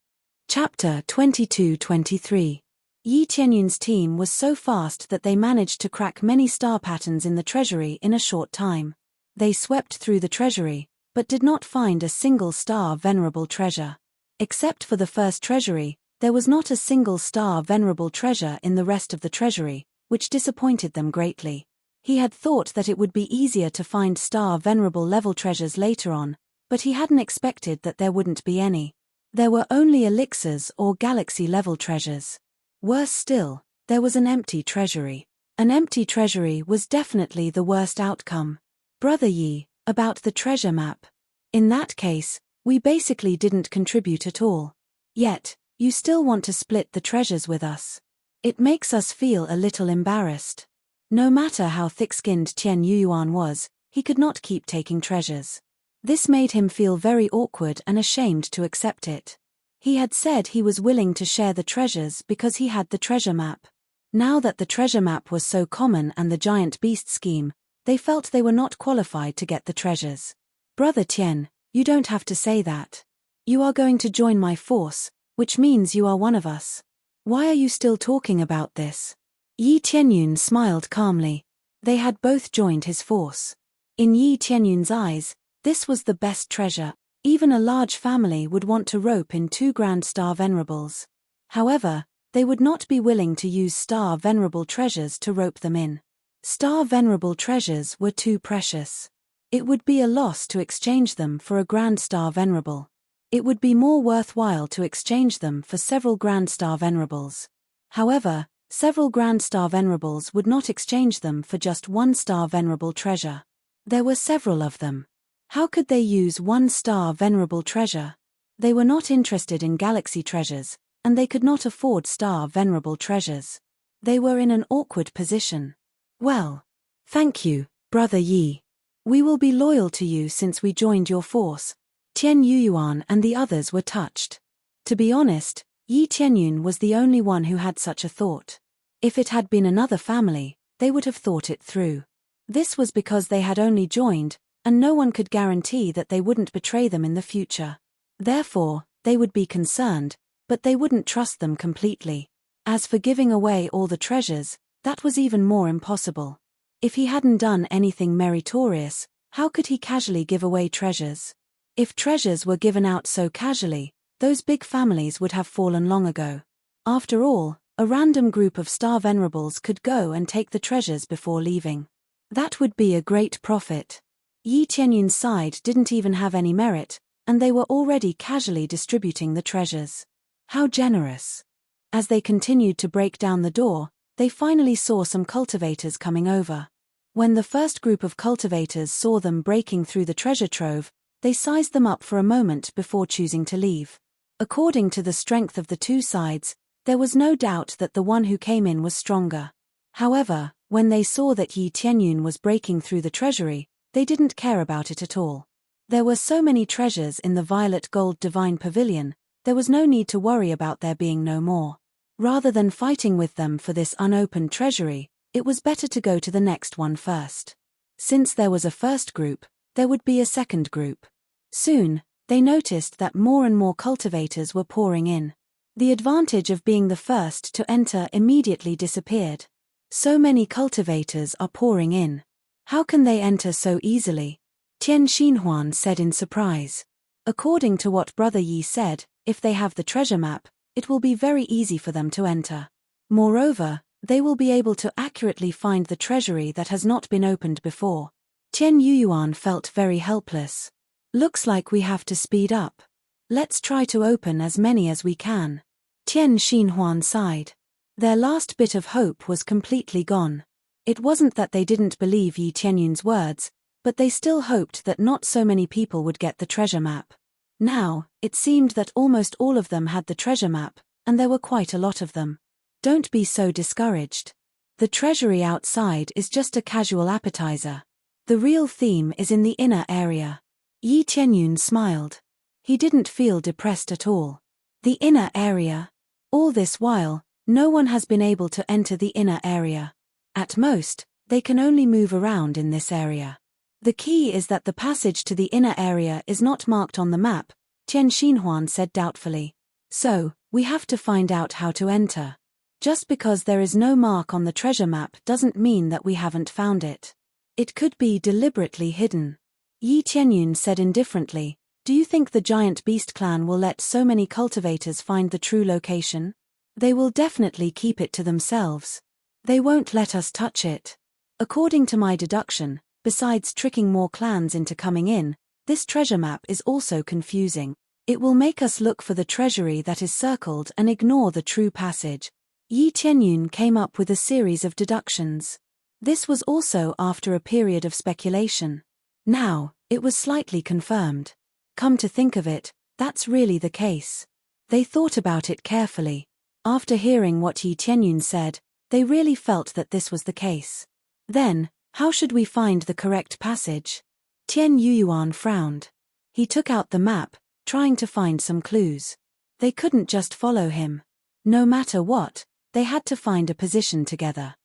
Chapter 22-23. Yi Tianyun's team was so fast that they managed to crack many star patterns in the treasury in a short time. They swept through the treasury, but did not find a single star venerable treasure. Except for the first treasury, there was not a single star venerable treasure in the rest of the treasury, which disappointed them greatly. He had thought that it would be easier to find star venerable level treasures later on, but he hadn't expected that there wouldn't be any. There were only elixirs or galaxy level treasures. Worse still, there was an empty treasury. An empty treasury was definitely the worst outcome. Brother Yi, about the treasure map. In that case, we basically didn't contribute at all. Yet, you still want to split the treasures with us. It makes us feel a little embarrassed. No matter how thick-skinned Tian Yuan was, he could not keep taking treasures. This made him feel very awkward and ashamed to accept it. He had said he was willing to share the treasures because he had the treasure map. Now that the treasure map was so common and the giant beast scheme, they felt they were not qualified to get the treasures. Brother Tian, you don't have to say that. You are going to join my force, which means you are one of us. Why are you still talking about this? Yi Tianyun smiled calmly. They had both joined his force. In Yi Tianyun's eyes, this was the best treasure. Even a large family would want to rope in 2 Grand Star Venerables. However, they would not be willing to use Star Venerable treasures to rope them in. Star Venerable treasures were too precious. It would be a loss to exchange them for a Grand Star Venerable. It would be more worthwhile to exchange them for several Grand Star Venerables. However, several Grand Star Venerables would not exchange them for just 1 Star Venerable treasure. There were several of them. How could they use 1 Star Venerable treasure? They were not interested in galaxy treasures, and they could not afford Star Venerable treasures. They were in an awkward position. Well, thank you, Brother Yi. We will be loyal to you since we joined your force. Tian Yuan and the others were touched. To be honest, Yi Tianyun was the only one who had such a thought. If it had been another family, they would have thought it through. This was because they had only joined, and no one could guarantee that they wouldn't betray them in the future. Therefore, they would be concerned, but they wouldn't trust them completely. As for giving away all the treasures, that was even more impossible. If he hadn't done anything meritorious, how could he casually give away treasures? If treasures were given out so casually, those big families would have fallen long ago. After all, a random group of Star Venerables could go and take the treasures before leaving. That would be a great profit. Yi Tianyun's side didn't even have any merit, and they were already casually distributing the treasures. How generous. As they continued to break down the door, they finally saw some cultivators coming over. When the first group of cultivators saw them breaking through the treasure trove, they sized them up for a moment before choosing to leave. According to the strength of the two sides, there was no doubt that the one who came in was stronger. However, when they saw that Yi Tianyun was breaking through the treasury, they didn't care about it at all. There were so many treasures in the Violet Gold Divine Pavilion, there was no need to worry about there being no more. Rather than fighting with them for this unopened treasury, it was better to go to the next one first. Since there was a first group, there would be a second group. Soon, they noticed that more and more cultivators were pouring in. The advantage of being the first to enter immediately disappeared. So many cultivators are pouring in. How can they enter so easily? Tian Xinhuan said in surprise. According to what Brother Yi said, if they have the treasure map, it will be very easy for them to enter. Moreover, they will be able to accurately find the treasury that has not been opened before. Tian Yuan felt very helpless. Looks like we have to speed up. Let's try to open as many as we can. Tian Xinhuan sighed. Their last bit of hope was completely gone. It wasn't that they didn't believe Yi Tianyun's words, but they still hoped that not so many people would get the treasure map. Now, it seemed that almost all of them had the treasure map, and there were quite a lot of them. Don't be so discouraged. The treasury outside is just a casual appetizer. The real theme is in the inner area. Yi Tianyun smiled. He didn't feel depressed at all. The inner area. All this while, no one has been able to enter the inner area. At most, they can only move around in this area. The key is that the passage to the inner area is not marked on the map, Tian Xinhuan said doubtfully. So, we have to find out how to enter. Just because there is no mark on the treasure map doesn't mean that we haven't found it. It could be deliberately hidden. Yi Tianyun said indifferently, do you think the giant beast clan will let so many cultivators find the true location? They will definitely keep it to themselves. They won't let us touch it. According to my deduction, besides tricking more clans into coming in, this treasure map is also confusing. It will make us look for the treasury that is circled and ignore the true passage. Yi Tianyun came up with a series of deductions. This was also after a period of speculation. Now, it was slightly confirmed. Come to think of it, that's really the case. They thought about it carefully. After hearing what Yi Tianyun said, they really felt that this was the case. Then, how should we find the correct passage? Tian Yuyuan frowned. He took out the map, trying to find some clues. They couldn't just follow him. No matter what, they had to find a position together.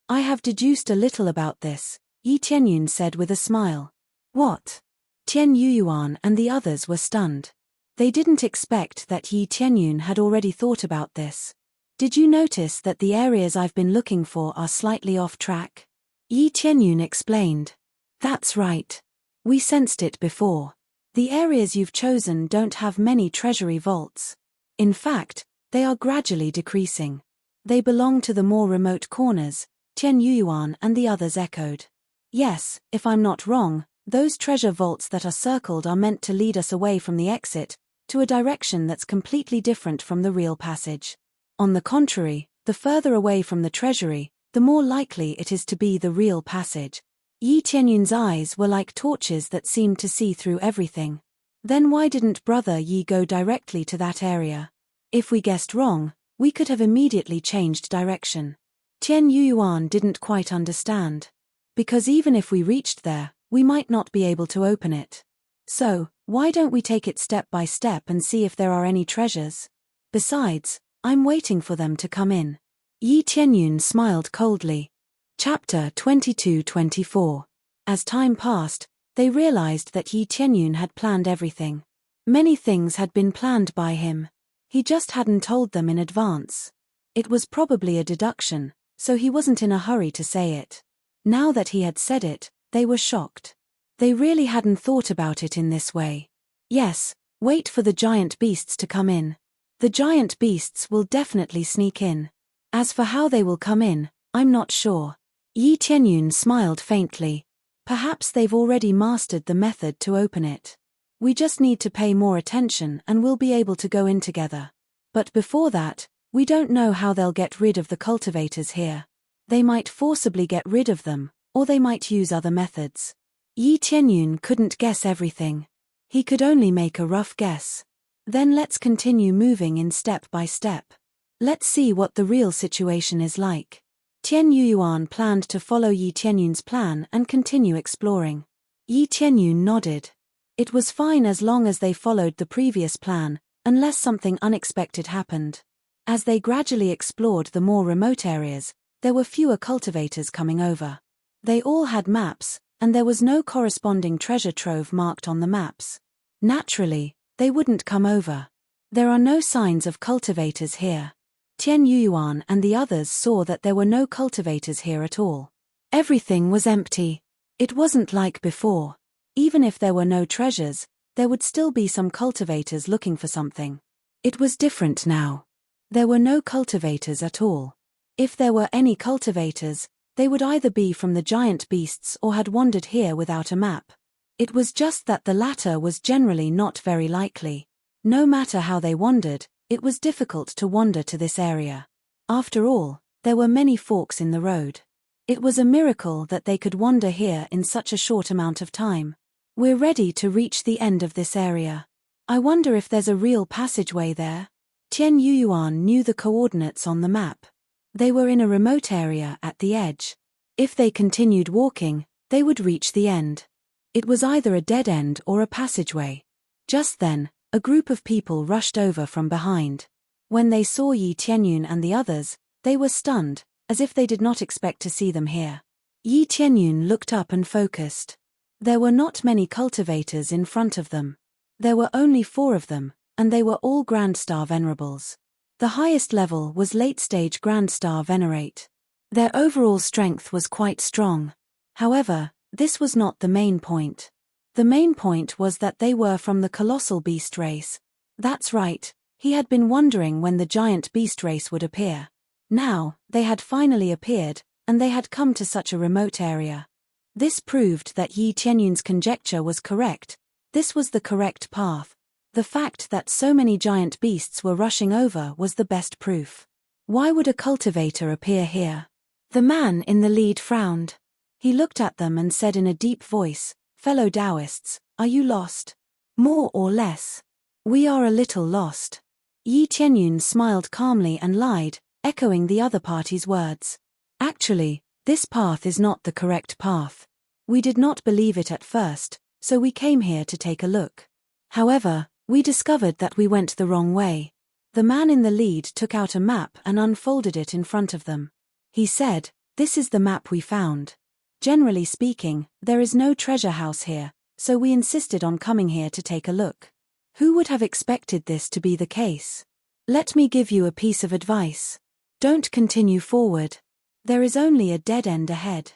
I have deduced a little about this, Yi Tianyun said with a smile. What? Tian Yuyuan and the others were stunned. They didn't expect that Yi Tianyun had already thought about this. Did you notice that the areas I've been looking for are slightly off track? Yi Tianyun explained. That's right. We sensed it before. The areas you've chosen don't have many treasury vaults. In fact, they are gradually decreasing. They belong to the more remote corners, Tian Yuyuan and the others echoed. Yes, if I'm not wrong, those treasure vaults that are circled are meant to lead us away from the exit, to a direction that's completely different from the real passage. On the contrary, the further away from the treasury, the more likely it is to be the real passage. Yi Tianyun's eyes were like torches that seemed to see through everything. Then why didn't Brother Yi go directly to that area? If we guessed wrong, we could have immediately changed direction. Tian Yuyuan didn't quite understand. Because even if we reached there, we might not be able to open it. So, why don't we take it step by step and see if there are any treasures? Besides, I'm waiting for them to come in. Yi Tianyun smiled coldly. Chapter 22-24. As time passed, they realized that Yi Tianyun had planned everything. Many things had been planned by him. He just hadn't told them in advance. It was probably a deduction, so he wasn't in a hurry to say it. Now that he had said it, they were shocked. They really hadn't thought about it in this way. Yes, wait for the giant beasts to come in. The giant beasts will definitely sneak in. As for how they will come in, I'm not sure. Yi Tianyun smiled faintly. Perhaps they've already mastered the method to open it. We just need to pay more attention and we'll be able to go in together. But before that, we don't know how they'll get rid of the cultivators here. They might forcibly get rid of them, or they might use other methods. Yi Tianyun couldn't guess everything. He could only make a rough guess. Then let's continue moving in step by step. Let's see what the real situation is like. Tian Yuyuan planned to follow Yi Tianyun's plan and continue exploring. Yi Tianyun nodded. It was fine as long as they followed the previous plan, unless something unexpected happened. As they gradually explored the more remote areas, there were fewer cultivators coming over. They all had maps, and there was no corresponding treasure trove marked on the maps. Naturally, they wouldn't come over. There are no signs of cultivators here. Tian Yuyuan and the others saw that there were no cultivators here at all. Everything was empty. It wasn't like before. Even if there were no treasures, there would still be some cultivators looking for something. It was different now. There were no cultivators at all. If there were any cultivators, they would either be from the giant beasts or had wandered here without a map. It was just that the latter was generally not very likely. No matter how they wandered, it was difficult to wander to this area. After all, there were many forks in the road. It was a miracle that they could wander here in such a short amount of time. We're ready to reach the end of this area. I wonder if there's a real passageway there. Tian Yuyuan knew the coordinates on the map. They were in a remote area at the edge. If they continued walking, they would reach the end. It was either a dead end or a passageway. Just then, a group of people rushed over from behind. When they saw Yi Tianyun and the others, they were stunned, as if they did not expect to see them here. Yi Tianyun looked up and focused. There were not many cultivators in front of them. There were only 4 of them, and they were all Grand Star Venerables. The highest level was late-stage Grand Star Venerate. Their overall strength was quite strong. However, this was not the main point. The main point was that they were from the colossal beast race. That's right, he had been wondering when the giant beast race would appear. Now, they had finally appeared, and they had come to such a remote area. This proved that Yi Tianyun's conjecture was correct. This was the correct path. The fact that so many giant beasts were rushing over was the best proof. Why would a cultivator appear here? The man in the lead frowned. He looked at them and said in a deep voice, "Fellow Taoists, are you lost? More or less? We are a little lost." Yi Tianyun smiled calmly and lied, echoing the other party's words. Actually, This path is not the correct path. We did not believe it at first, so we came here to take a look. However, we discovered that we went the wrong way. The man in the lead took out a map and unfolded it in front of them. He said, "This is the map we found. Generally speaking, there is no treasure house here, so we insisted on coming here to take a look. Who would have expected this to be the case? Let me give you a piece of advice. Don't continue forward. There is only a dead end ahead.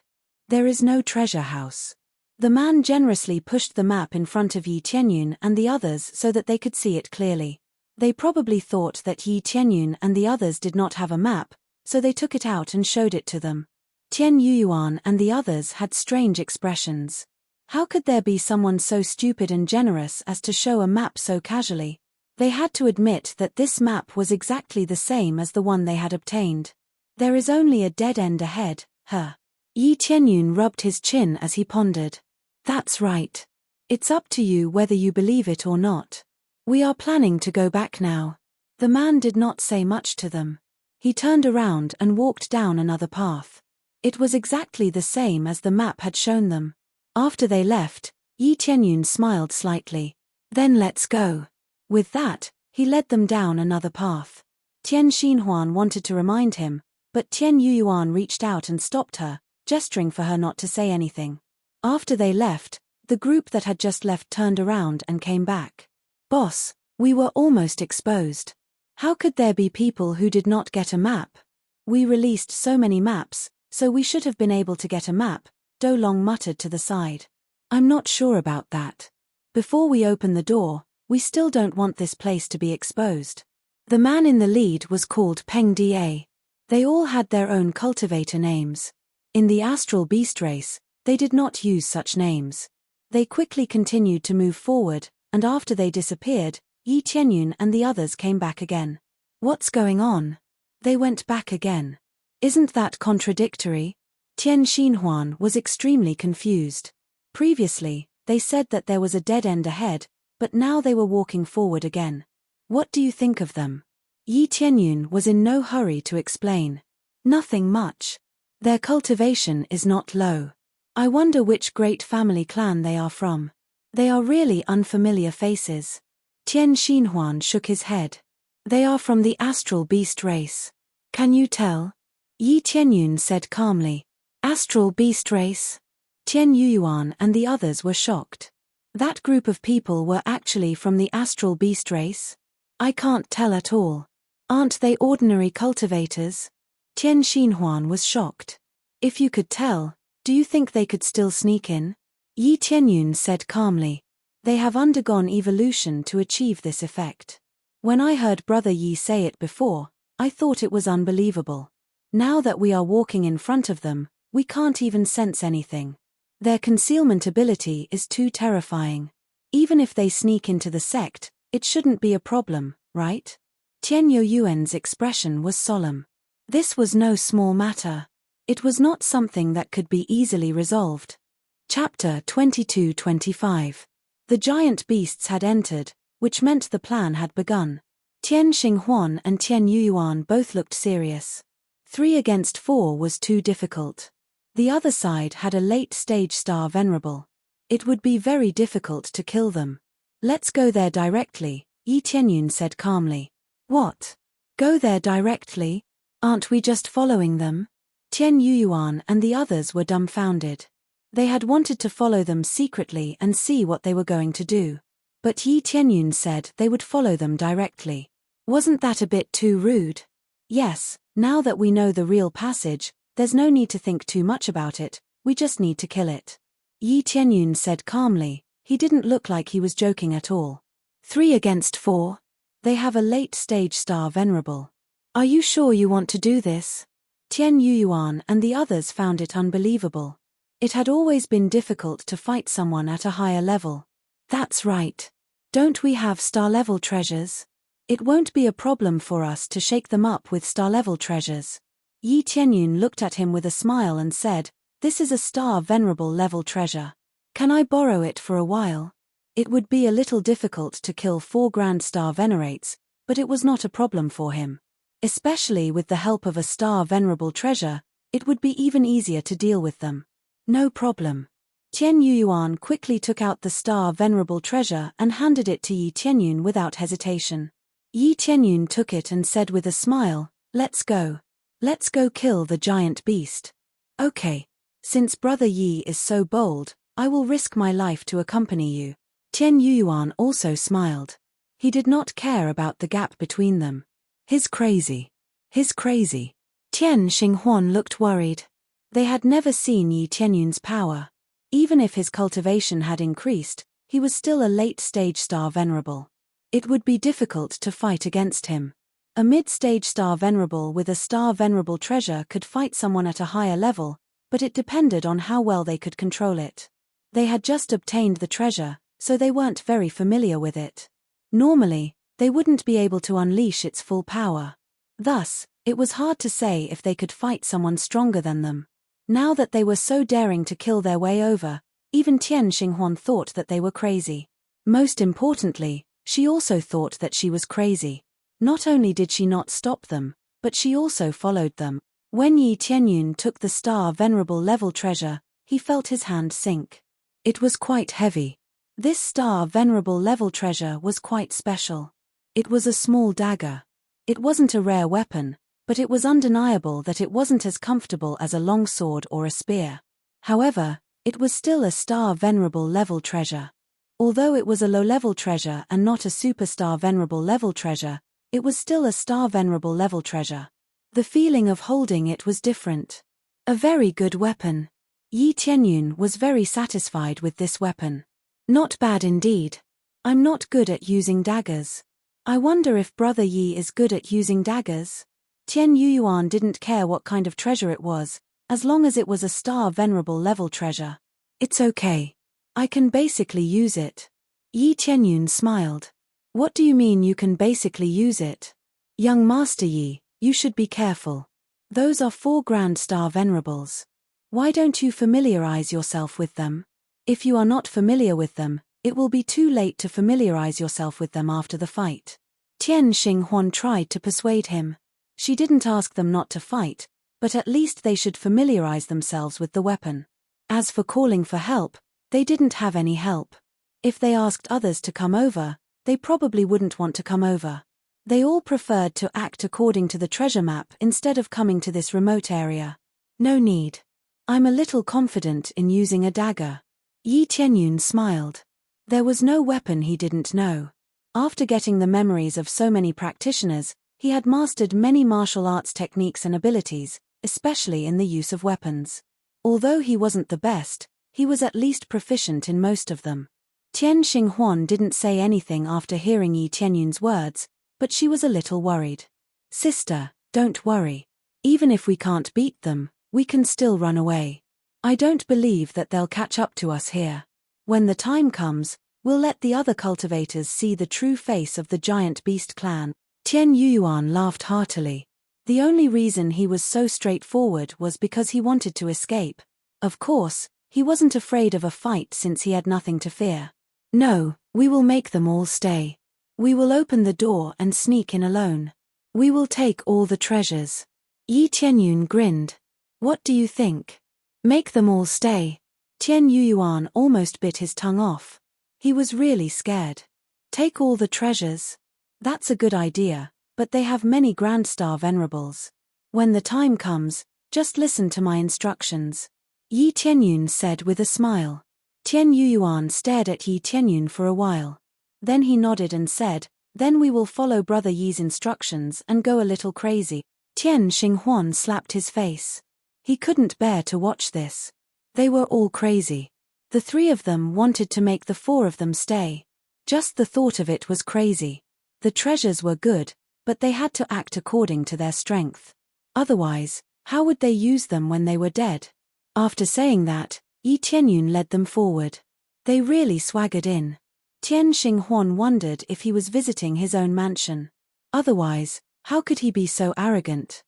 There is no treasure house." The man generously pushed the map in front of Yi Tianyun and the others so that they could see it clearly. They probably thought that Yi Tianyun and the others did not have a map, so they took it out and showed it to them. Tian Yuyuan and the others had strange expressions. How could there be someone so stupid and generous as to show a map so casually? They had to admit that this map was exactly the same as the one they had obtained. There is only a dead end ahead, huh? Yi Tianyun rubbed his chin as he pondered. That's right. It's up to you whether you believe it or not. We are planning to go back now. The man did not say much to them. He turned around and walked down another path. It was exactly the same as the map had shown them. After they left, Yi Tianyun smiled slightly. Then let's go. With that, he led them down another path. Tian Xinhuan wanted to remind him, but Tian Yuyuan reached out and stopped her, gesturing for her not to say anything. After they left, the group that had just left turned around and came back. "Boss, we were almost exposed. How could there be people who did not get a map? We released so many maps, so we should have been able to get a map," Do Long muttered to the side. "I'm not sure about that. Before we open the door, we still don't want this place to be exposed." The man in the lead was called Peng Da. They all had their own cultivator names. In the astral beast race, they did not use such names. They quickly continued to move forward, and after they disappeared, Yi Tianyun and the others came back again. What's going on? They went back again. Isn't that contradictory? Tian Xinhuan was extremely confused. Previously, they said that there was a dead end ahead, but now they were walking forward again. What do you think of them? Yi Tianyun was in no hurry to explain. Nothing much. Their cultivation is not low. I wonder which great family clan they are from. They are really unfamiliar faces. Tian Xinhuan shook his head. They are from the astral beast race. Can you tell? Yi Tianyun said calmly. Astral beast race? Tian Yuyuan and the others were shocked. That group of people were actually from the astral beast race? I can't tell at all. Aren't they ordinary cultivators? Tian Xinhuan was shocked. If you could tell, do you think they could still sneak in? Yi Tianyun said calmly. They have undergone evolution to achieve this effect. When I heard Brother Yi say it before, I thought it was unbelievable. Now that we are walking in front of them, we can't even sense anything. Their concealment ability is too terrifying. Even if they sneak into the sect, it shouldn't be a problem, right? Tian Yuan's expression was solemn. This was no small matter. It was not something that could be easily resolved. Chapter 22-25. The giant beasts had entered, which meant the plan had begun. Tian Xinhuan and Tian Yuyuan both looked serious. 3 against 4 was too difficult. The other side had a late-stage star venerable. It would be very difficult to kill them. Let's go there directly, Yi Tianyun said calmly. What? Go there directly? Aren't we just following them? Tian Yuyuan and the others were dumbfounded. They had wanted to follow them secretly and see what they were going to do. But Yi Tianyun said they would follow them directly. Wasn't that a bit too rude? Yes, now that we know the real passage, there's no need to think too much about it, we just need to kill it. Yi Tianyun said calmly. He didn't look like he was joking at all. 3 against 4? They have a late-stage star venerable. Are you sure you want to do this? Tian Yuyuan and the others found it unbelievable. It had always been difficult to fight someone at a higher level. That's right. Don't we have star-level treasures? It won't be a problem for us to shake them up with star-level treasures. Yi Tianyun looked at him with a smile and said, This is a star venerable level treasure. Can I borrow it for a while? It would be a little difficult to kill 4 grand star venerates, but it was not a problem for him. Especially with the help of a star venerable treasure, It would be even easier to deal with them. No problem. Tian Yuan quickly took out the star venerable treasure and handed it to Yi Tianyun without hesitation. Yi Tianyun took it and said with a smile, "Let's go. Let's go kill the giant beast." "Okay. Since Brother Yi is so bold, I will risk my life to accompany you." Tian Yuan also smiled. He did not care about the gap between them. He's crazy. He's crazy. Tian Xinghuan looked worried. They had never seen Yi Tianyun's power. Even if his cultivation had increased, he was still a late-stage star venerable. It would be difficult to fight against him. A mid-stage star venerable with a star venerable treasure could fight someone at a higher level, but it depended on how well they could control it. They had just obtained the treasure, so they weren't very familiar with it. Normally, they wouldn't be able to unleash its full power. Thus, it was hard to say if they could fight someone stronger than them. Now that they were so daring to kill their way over, even Tian Xinghuan thought that they were crazy. Most importantly, she also thought that she was crazy. Not only did she not stop them, but she also followed them. When Yi Tianyun took the star venerable level treasure, he felt his hand sink. It was quite heavy. This star venerable level treasure was quite special. It was a small dagger. It wasn't a rare weapon, but it was undeniable that it wasn't as comfortable as a long sword or a spear. However, it was still a star venerable level treasure. Although it was a low-level treasure and not a superstar venerable level treasure, it was still a star venerable level treasure. The feeling of holding it was different. A very good weapon. Yi Tianyun was very satisfied with this weapon. Not bad indeed. I'm not good at using daggers. I wonder if Brother Yi is good at using daggers? Tian Yuan didn't care what kind of treasure it was, as long as it was a star venerable level treasure. It's okay. I can basically use it. Yi Tianyun smiled. What do you mean you can basically use it? Young Master Yi, you should be careful. Those are 4 grand star venerables. Why don't you familiarize yourself with them? If you are not familiar with them, it will be too late to familiarize yourself with them after the fight. Tian Xinghuan tried to persuade him. She didn't ask them not to fight, but at least they should familiarize themselves with the weapon. As for calling for help, they didn't have any help. If they asked others to come over, they probably wouldn't want to come over. They all preferred to act according to the treasure map instead of coming to this remote area. No need. I'm a little confident in using a dagger. Yi Tianyun smiled. There was no weapon he didn't know. After getting the memories of so many practitioners, he had mastered many martial arts techniques and abilities, especially in the use of weapons. Although he wasn't the best, he was at least proficient in most of them. Tian Xinghuan didn't say anything after hearing Yi Tianyun's words, but she was a little worried. Sister, don't worry. Even if we can't beat them, we can still run away. I don't believe that they'll catch up to us here. When the time comes, we'll let the other cultivators see the true face of the giant beast clan. Tian Yuan laughed heartily. The only reason he was so straightforward was because he wanted to escape. Of course, he wasn't afraid of a fight since he had nothing to fear. No, we will make them all stay. We will open the door and sneak in alone. We will take all the treasures. Yi Tianyun grinned. What do you think? Make them all stay. Tian Yuan almost bit his tongue off. He was really scared. Take all the treasures? That's a good idea, but they have many grand star venerables. When the time comes, just listen to my instructions. Yi Tianyun said with a smile. Tian Yuan stared at Yi Tianyun for a while. Then he nodded and said, then we will follow Brother Yi's instructions and go a little crazy. Tian Xinghuan slapped his face. He couldn't bear to watch this. They were all crazy. The 3 of them wanted to make the 4 of them stay. Just the thought of it was crazy. The treasures were good, but they had to act according to their strength. Otherwise, how would they use them when they were dead? After saying that, Yi Tianyun led them forward. They really swaggered in. Tian Xinghuan wondered if he was visiting his own mansion. Otherwise, how could he be so arrogant?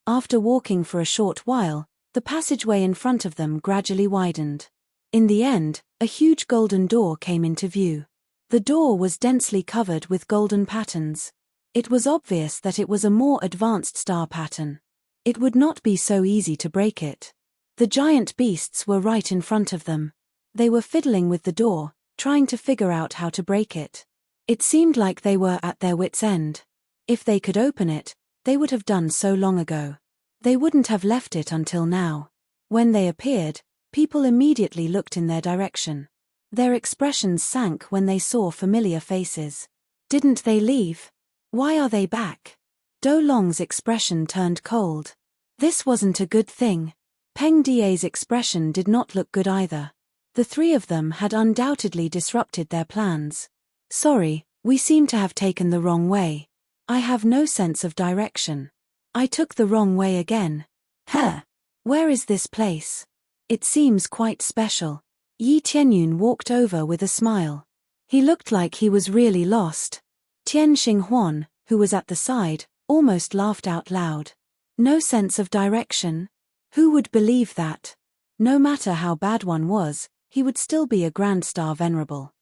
After walking for a short while, the passageway in front of them gradually widened. In the end, a huge golden door came into view. The door was densely covered with golden patterns. It was obvious that it was a more advanced star pattern. It would not be so easy to break it. The giant beasts were right in front of them. They were fiddling with the door, trying to figure out how to break it. It seemed like they were at their wits' end. If they could open it, they would have done so long ago. They wouldn't have left it until now. When they appeared, people immediately looked in their direction. Their expressions sank when they saw familiar faces. Didn't they leave? Why are they back? Do Long's expression turned cold. This wasn't a good thing. Peng Da's expression did not look good either. The three of them had undoubtedly disrupted their plans. Sorry, we seem to have taken the wrong way. I have no sense of direction. I took the wrong way again. Huh. Where is this place? It seems quite special. Yi Tianyun walked over with a smile. He looked like he was really lost. Tian Xinghuan, who was at the side, almost laughed out loud. No sense of direction? Who would believe that? No matter how bad one was, he would still be a Grand Star Venerable.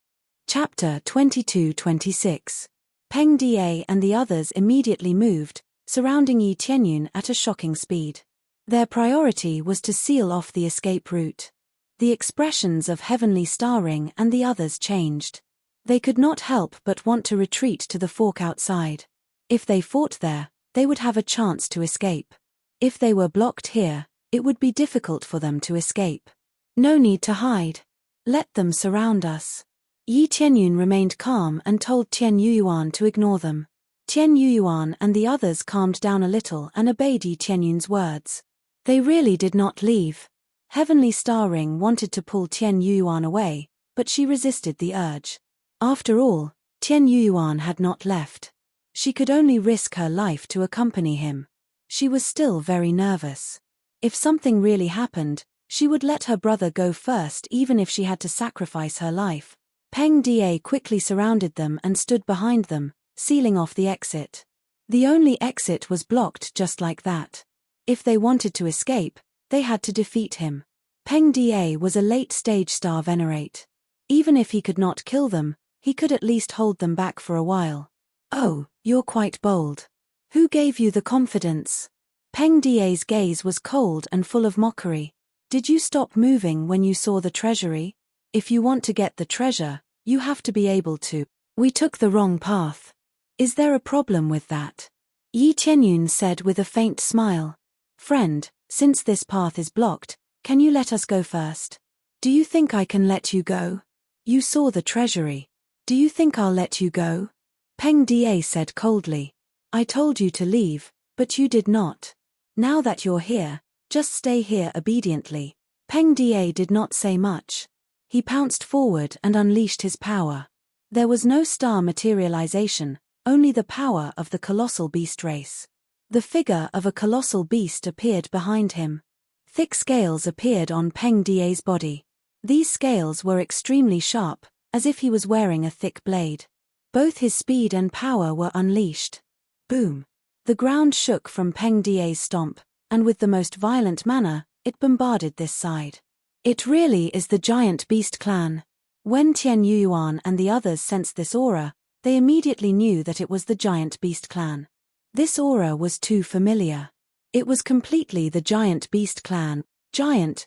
Chapter 22-26. Peng Da and the others immediately moved, surrounding Yi Tianyun at a shocking speed. Their priority was to seal off the escape route. The expressions of Heavenly Star Ring and the others changed. They could not help but want to retreat to the fork outside. If they fought there, they would have a chance to escape. If they were blocked here, it would be difficult for them to escape. No need to hide. Let them surround us. Yi Tianyun remained calm and told Tian Yuyuan to ignore them. Tian Yuyuan and the others calmed down a little and obeyed Yi Tianyun's words. They really did not leave. Heavenly Star Ring wanted to pull Tian Yuyuan away, but she resisted the urge. After all, Tian Yuyuan had not left. She could only risk her life to accompany him. She was still very nervous. If something really happened, she would let her brother go first even if she had to sacrifice her life. Peng Da quickly surrounded them and stood behind them, sealing off the exit. The only exit was blocked just like that. If they wanted to escape, they had to defeat him. Peng Da was a late-stage Star Venerate. Even if he could not kill them, he could at least hold them back for a while. Oh, you're quite bold. Who gave you the confidence? Peng Da's gaze was cold and full of mockery. Did you stop moving when you saw the treasury? If you want to get the treasure, you have to be able to. We took the wrong path. Is there a problem with that? Yi Tianyun said with a faint smile. Friend, since this path is blocked, can you let us go first? Do you think I can let you go? You saw the treasury. Do you think I'll let you go? Peng Da said coldly. I told you to leave, but you did not. Now that you're here, just stay here obediently. Peng Da did not say much. He pounced forward and unleashed his power. There was no star materialization, only the power of the colossal beast race. The figure of a colossal beast appeared behind him. Thick scales appeared on Peng Da's body. These scales were extremely sharp, as if he was wearing a thick blade. Both his speed and power were unleashed. Boom! The ground shook from Peng Da's stomp, and with the most violent manner, it bombarded this side. It really is the giant beast clan. When Tian Yuyuan and the others sensed this aura, they immediately knew that it was the giant beast clan. This aura was too familiar. It was completely the giant beast clan. Giant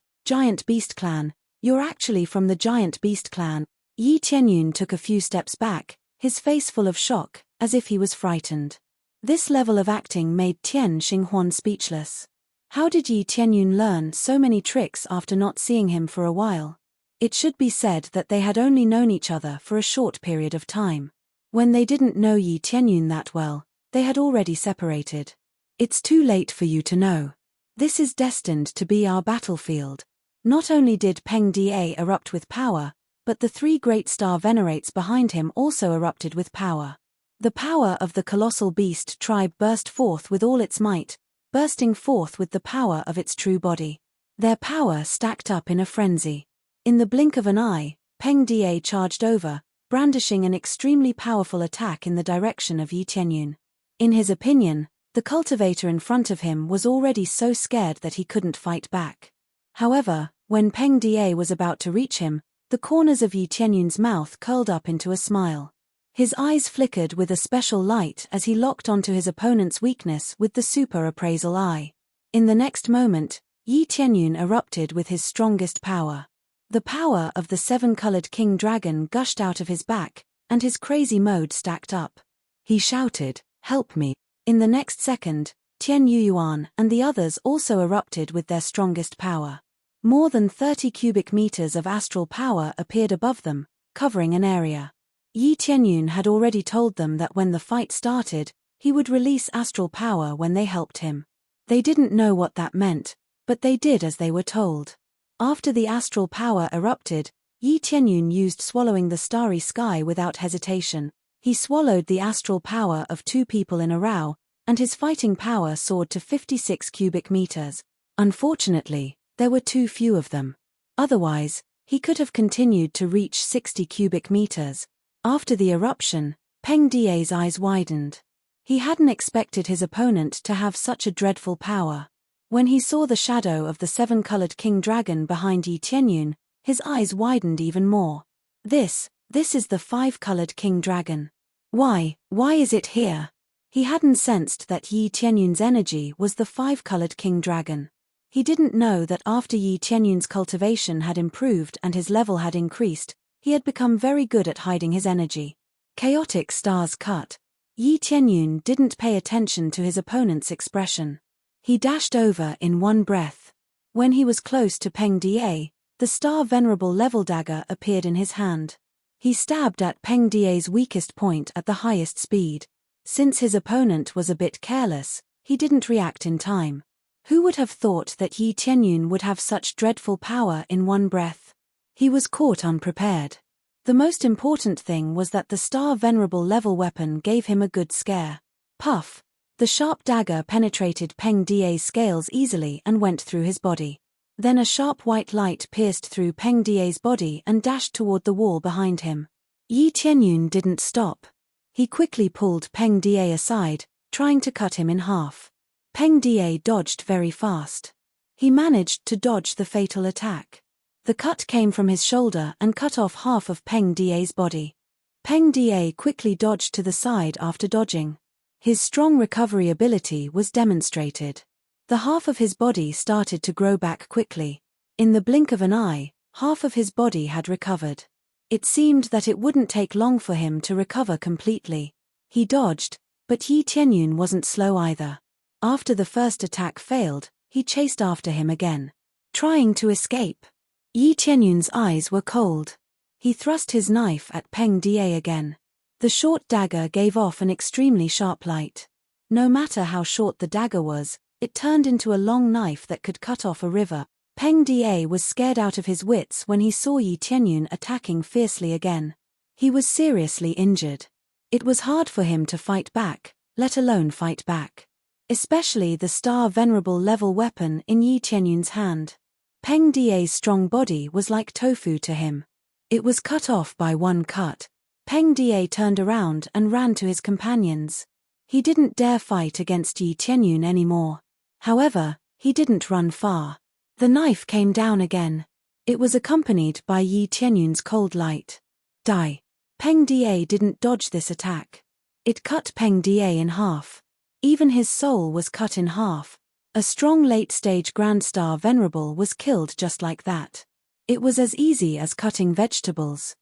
beast clan, you're actually from the giant beast clan. Yi Tianyun took a few steps back, his face full of shock, as if he was frightened. This level of acting made Tian Xinghuan speechless. How did Yi Tianyun learn so many tricks after not seeing him for a while? It should be said that they had only known each other for a short period of time. When they didn't know Yi Tianyun that well, they had already separated. It's too late for you to know. This is destined to be our battlefield. Not only did Peng Da erupt with power, but the three great star venerates behind him also erupted with power. The power of the colossal beast tribe burst forth with all its might, bursting forth with the power of its true body. Their power stacked up in a frenzy. In the blink of an eye, Peng Da charged over, brandishing an extremely powerful attack in the direction of Yi Tianyun. In his opinion, the cultivator in front of him was already so scared that he couldn't fight back. However, when Peng Da was about to reach him, the corners of Yi Tianyun's mouth curled up into a smile. His eyes flickered with a special light as he locked onto his opponent's weakness with the super appraisal eye. In the next moment, Yi Tianyun erupted with his strongest power. The power of the seven-colored king dragon gushed out of his back, and his crazy mode stacked up. He shouted, "Help me." In the next second, Tian Yuan and the others also erupted with their strongest power. More than 30 cubic meters of astral power appeared above them, covering an area. Yi Tianyun had already told them that when the fight started, he would release astral power when they helped him. They didn't know what that meant, but they did as they were told. After the astral power erupted, Yi Tianyun used swallowing the starry sky without hesitation. He swallowed the astral power of two people in a row, and his fighting power soared to 56 cubic meters. Unfortunately, there were too few of them. Otherwise, he could have continued to reach 60 cubic meters. After the eruption, Peng Da's eyes widened. He hadn't expected his opponent to have such a dreadful power. When he saw the shadow of the seven-colored king dragon behind Yi Tianyun, his eyes widened even more. This is the five-colored king dragon. Why is it here? He hadn't sensed that Yi Tianyun's energy was the five-colored king dragon. He didn't know that after Yi Tianyun's cultivation had improved and his level had increased, he had become very good at hiding his energy. Chaotic stars cut. Yi Tianyun didn't pay attention to his opponent's expression. He dashed over in one breath. When he was close to Peng Da, the star venerable level dagger appeared in his hand. He stabbed at Peng Da's weakest point at the highest speed. Since his opponent was a bit careless, he didn't react in time. Who would have thought that Yi Tianyun would have such dreadful power in one breath? He was caught unprepared. The most important thing was that the star venerable level weapon gave him a good scare. Puff! The sharp dagger penetrated Peng Da's scales easily and went through his body. Then a sharp white light pierced through Peng Da's body and dashed toward the wall behind him. Yi Tianyun didn't stop. He quickly pulled Peng Da aside, trying to cut him in half. Peng Da dodged very fast. He managed to dodge the fatal attack. The cut came from his shoulder and cut off half of Peng Da's body. Peng Da quickly dodged to the side after dodging. His strong recovery ability was demonstrated. The half of his body started to grow back quickly. In the blink of an eye, half of his body had recovered. It seemed that it wouldn't take long for him to recover completely. He dodged, but Yi Tianyun wasn't slow either. After the first attack failed, he chased after him again. Trying to escape. Yi Tianyun's eyes were cold. He thrust his knife at Peng Da again. The short dagger gave off an extremely sharp light. No matter how short the dagger was, it turned into a long knife that could cut off a river. Peng Da was scared out of his wits when he saw Yi Tianyun attacking fiercely again. He was seriously injured. It was hard for him to fight back, let alone fight back. Especially the star venerable level weapon in Yi Tianyun's hand. Peng Da's strong body was like tofu to him. It was cut off by one cut. Peng Da turned around and ran to his companions. He didn't dare fight against Yi Tianyun anymore. However, he didn't run far. The knife came down again. It was accompanied by Yi Tianyun's cold light. Die. Peng Da didn't dodge this attack. It cut Peng Da in half. Even his soul was cut in half. A strong late-stage Grand Star Venerable was killed just like that. It was as easy as cutting vegetables.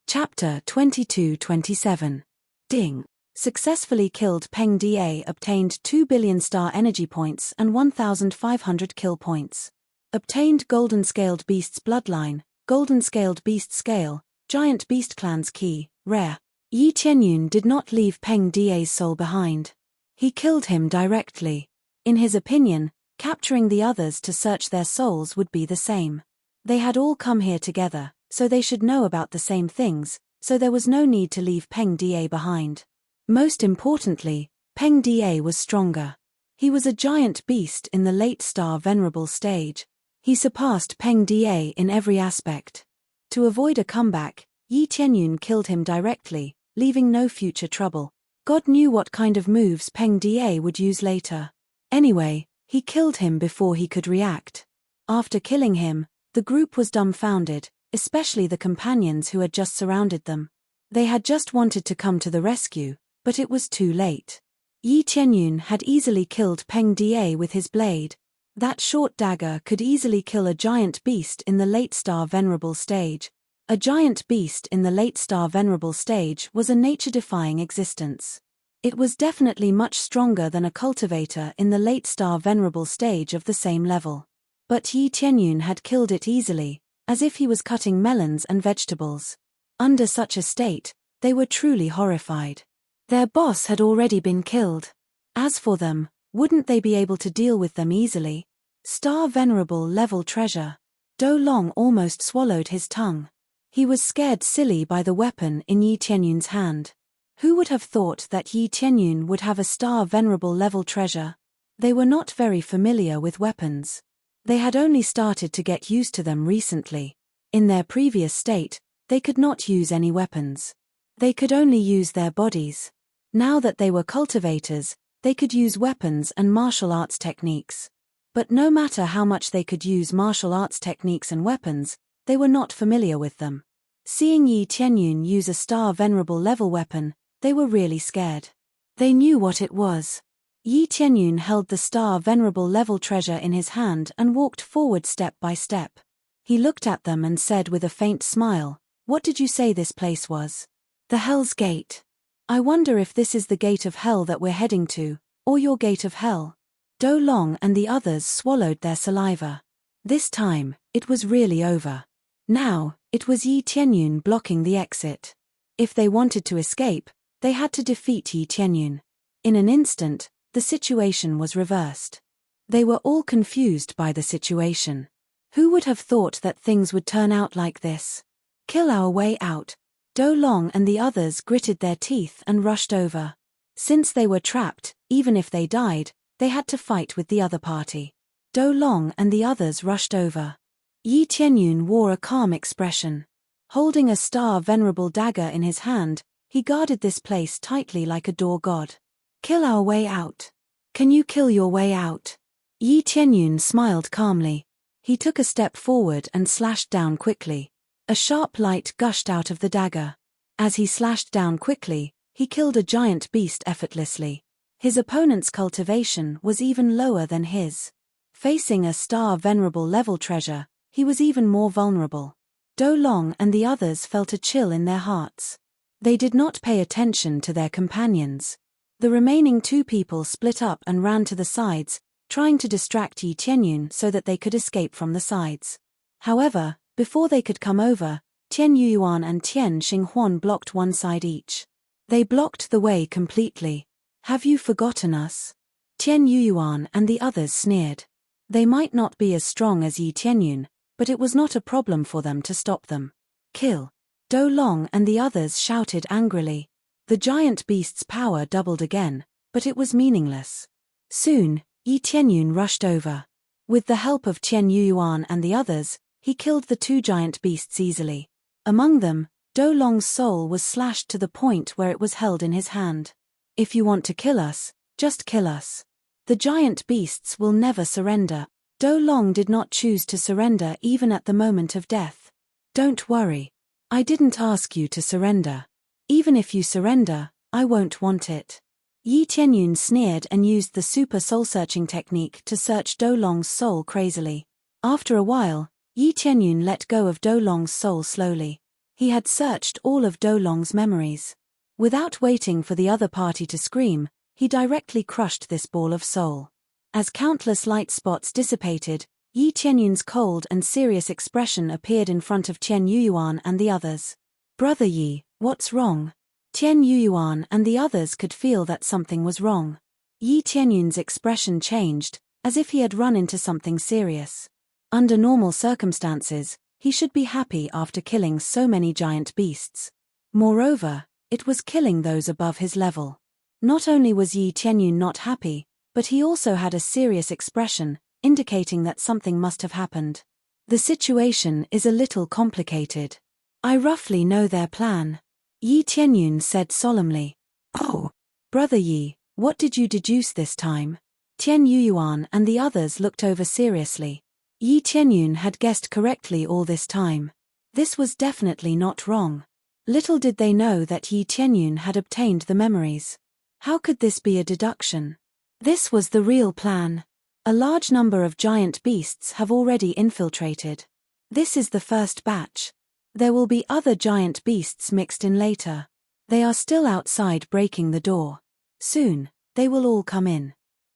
Chapter 22-27. Ding. Successfully killed Peng Da obtained 2 billion star energy points and 1,500 kill points. Obtained Golden Scaled Beast's Bloodline, Golden Scaled Beast Scale, Giant Beast Clan's Key, Rare. Yi Tianyun did not leave Peng Da's soul behind. He killed him directly. In his opinion, capturing the others to search their souls would be the same. They had all come here together, so they should know about the same things, so there was no need to leave Peng Da behind. Most importantly, Peng Da was stronger. He was a giant beast in the late star venerable stage. He surpassed Peng Da in every aspect. To avoid a comeback, Yi Tianyun killed him directly, leaving no future trouble. God knew what kind of moves Peng Da would use later. Anyway, he killed him before he could react. After killing him, the group was dumbfounded, especially the companions who had just surrounded them. They had just wanted to come to the rescue, but it was too late. Yi Tianyun had easily killed Peng Da with his blade. That short dagger could easily kill a giant beast in the late star venerable stage. A giant beast in the late star venerable stage was a nature-defying existence. It was definitely much stronger than a cultivator in the late star venerable stage of the same level. But Yi Tianyun had killed it easily, as if he was cutting melons and vegetables. Under such a state, they were truly horrified. Their boss had already been killed. As for them, wouldn't they be able to deal with them easily? Star venerable level treasure. Do Long almost swallowed his tongue. He was scared silly by the weapon in Yi Tianyun's hand. Who would have thought that Yi Tianyun would have a star venerable level treasure? They were not very familiar with weapons. They had only started to get used to them recently. In their previous state, they could not use any weapons. They could only use their bodies. Now that they were cultivators, they could use weapons and martial arts techniques. But no matter how much they could use martial arts techniques and weapons, they were not familiar with them. Seeing Yi Tianyun use a star venerable level weapon, they were really scared. They knew what it was. Yi Tianyun held the star venerable level treasure in his hand and walked forward step by step. He looked at them and said with a faint smile, "What did you say this place was?" "The Hell's Gate. I wonder if this is the gate of hell that we're heading to, or your gate of hell." Do Long and the others swallowed their saliva. This time, it was really over. Now, it was Yi Tianyun blocking the exit. If they wanted to escape, they had to defeat Yi Tianyun. In an instant, the situation was reversed. They were all confused by the situation. Who would have thought that things would turn out like this? "Kill our way out." Do Long and the others gritted their teeth and rushed over. Since they were trapped, even if they died, they had to fight with the other party. Do Long and the others rushed over. Yi Tianyun wore a calm expression. Holding a star venerable dagger in his hand, he guarded this place tightly like a door god. "Kill our way out. Can you kill your way out?" Yi Tianyun smiled calmly. He took a step forward and slashed down quickly. A sharp light gushed out of the dagger. As he slashed down quickly, he killed a giant beast effortlessly. His opponent's cultivation was even lower than his. Facing a star venerable level treasure, he was even more vulnerable. Do Long and the others felt a chill in their hearts. They did not pay attention to their companions. The remaining two people split up and ran to the sides, trying to distract Yi Tianyun so that they could escape from the sides. However, before they could come over, Tian Yuyuan and Tian Xinghuan blocked one side each. They blocked the way completely. "Have you forgotten us?" Tian Yuyuan and the others sneered. They might not be as strong as Yi Tianyun, but it was not a problem for them to stop them. "Kill!" Do Long and the others shouted angrily. The giant beast's power doubled again, but it was meaningless. Soon, Yi Tianyun rushed over. With the help of Tian Yuyuan and the others, he killed the two giant beasts easily. Among them, Do Long's soul was slashed to the point where it was held in his hand. "If you want to kill us, just kill us. The giant beasts will never surrender." Do Long did not choose to surrender even at the moment of death. "Don't worry. I didn't ask you to surrender. Even if you surrender, I won't want it." Yi Tianyun sneered and used the super soul-searching technique to search Do Long's soul crazily. After a while, Yi Tianyun let go of Do Long's soul slowly. He had searched all of Do Long's memories. Without waiting for the other party to scream, he directly crushed this ball of soul. As countless light spots dissipated, Yi Tianyun's cold and serious expression appeared in front of Tian Yuyuan and the others. "Brother Yi, what's wrong?" Tian Yuyuan and the others could feel that something was wrong. Yi Tianyun's expression changed, as if he had run into something serious. Under normal circumstances, he should be happy after killing so many giant beasts. Moreover, it was killing those above his level. Not only was Yi Tianyun not happy, but he also had a serious expression, indicating that something must have happened. "The situation is a little complicated. I roughly know their plan," Yi Tianyun said solemnly. "Oh, Brother Yi, what did you deduce this time?" Tian Yuyuan and the others looked over seriously. Yi Tianyun had guessed correctly all this time. This was definitely not wrong. Little did they know that Yi Tianyun had obtained the memories. How could this be a deduction? This was the real plan. A large number of giant beasts have already infiltrated. This is the first batch. There will be other giant beasts mixed in later. They are still outside breaking the door. Soon, they will all come in.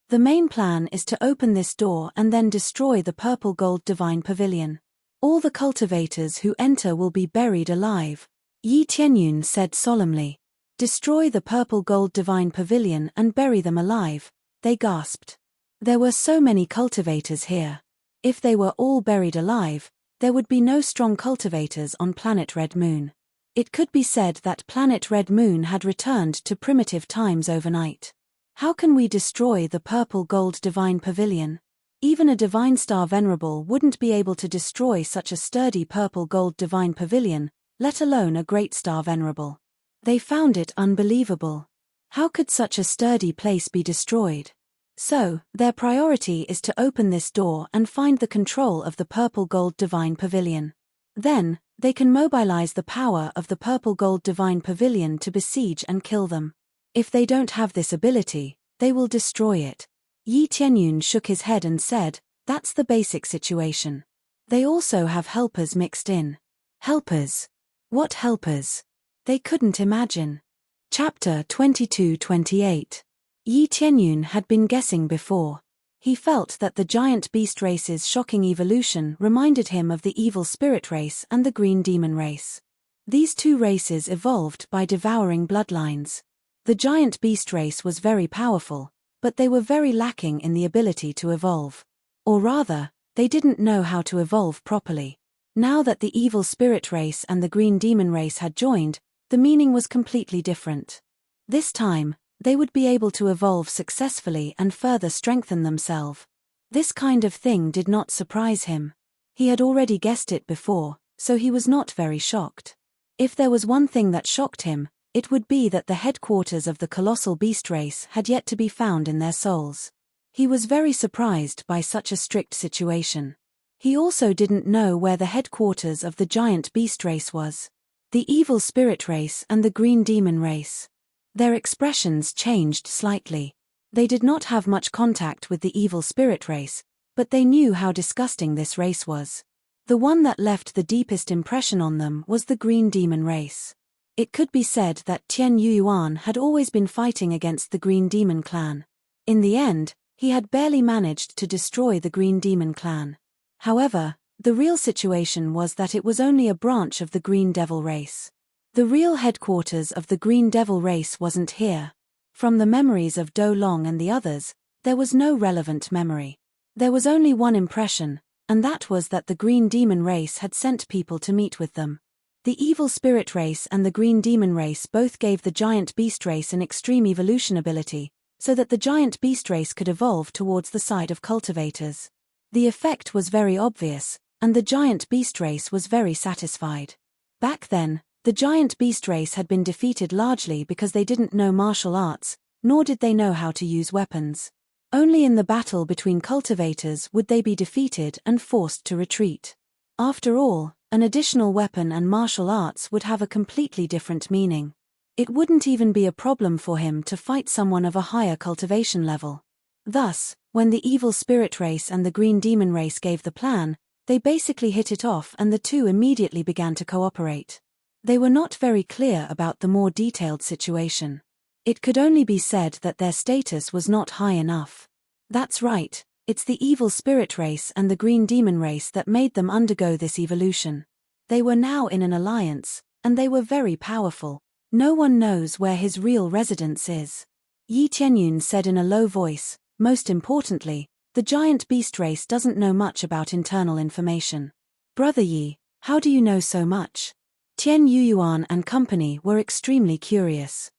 The main plan is to open this door and then destroy the purple gold divine pavilion. All the cultivators who enter will be buried alive, Yi Tianyun said solemnly. Destroy the purple gold divine pavilion and bury them alive, they gasped. There were so many cultivators here. If they were all buried alive, there would be no strong cultivators on planet Red Moon. It could be said that planet Red Moon had returned to primitive times overnight. How can we destroy the purple gold divine pavilion? Even a divine star venerable wouldn't be able to destroy such a sturdy purple gold divine pavilion, let alone a great star venerable. They found it unbelievable. How could such a sturdy place be destroyed? So, their priority is to open this door and find the control of the purple gold divine pavilion. Then, they can mobilize the power of the purple gold divine pavilion to besiege and kill them. If they don't have this ability, they will destroy it. Yi Tianyun shook his head and said, that's the basic situation. They also have helpers mixed in. Helpers? What helpers? They couldn't imagine. Chapter 22-28. Yi Tianyun had been guessing before. He felt that the giant beast race's shocking evolution reminded him of the evil spirit race and the green demon race. These two races evolved by devouring bloodlines. The giant beast race was very powerful, but they were very lacking in the ability to evolve. Or rather, they didn't know how to evolve properly. Now that the evil spirit race and the green demon race had joined, the meaning was completely different. This time, they would be able to evolve successfully and further strengthen themselves. This kind of thing did not surprise him. He had already guessed it before, so he was not very shocked. If there was one thing that shocked him, it would be that the headquarters of the colossal beast race had yet to be found in their souls. He was very surprised by such a strict situation. He also didn't know where the headquarters of the giant beast race was. The evil spirit race and the green demon race. Their expressions changed slightly. They did not have much contact with the evil spirit race, but they knew how disgusting this race was. The one that left the deepest impression on them was the green demon race. It could be said that Tian Yuan had always been fighting against the green demon clan. In the end, he had barely managed to destroy the green demon clan. However, the real situation was that it was only a branch of the green devil race. The real headquarters of the green devil race wasn't here. From the memories of Do Long and the others, there was no relevant memory. There was only one impression, and that was that the green demon race had sent people to meet with them. The evil spirit race and the green demon race both gave the giant beast race an extreme evolution ability, so that the giant beast race could evolve towards the side of cultivators. The effect was very obvious, and the giant beast race was very satisfied. Back then, the giant beast race had been defeated largely because they didn't know martial arts, nor did they know how to use weapons. Only in the battle between cultivators would they be defeated and forced to retreat. After all, an additional weapon and martial arts would have a completely different meaning. It wouldn't even be a problem for him to fight someone of a higher cultivation level. Thus, when the evil spirit race and the green demon race gave the plan, they basically hit it off and the two immediately began to cooperate. They were not very clear about the more detailed situation. It could only be said that their status was not high enough. That's right, it's the evil spirit race and the green demon race that made them undergo this evolution. They were now in an alliance, and they were very powerful. No one knows where his real residence is. Yi Tianyun said in a low voice, most importantly, the giant beast race doesn't know much about internal information. Brother Yi, how do you know so much? Tian Yuan and company were extremely curious.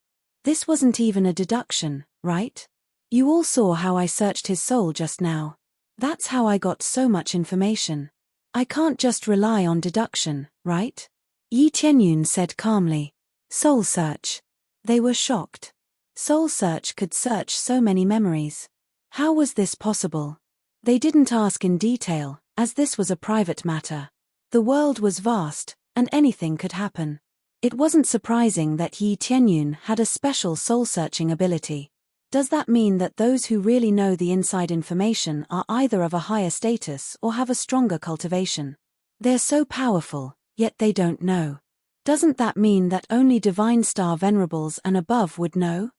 This wasn't even a deduction, right? You all saw how I searched his soul just now. That's how I got so much information. I can't just rely on deduction, right? Yi Tianyun said calmly. Soul search. They were shocked. Soul search could search so many memories. How was this possible? They didn't ask in detail, as this was a private matter. The world was vast, and anything could happen. It wasn't surprising that Yi Tianyun had a special soul-searching ability. Does that mean that those who really know the inside information are either of a higher status or have a stronger cultivation? They're so powerful, yet they don't know. Doesn't that mean that only Divine Star Venerables and above would know?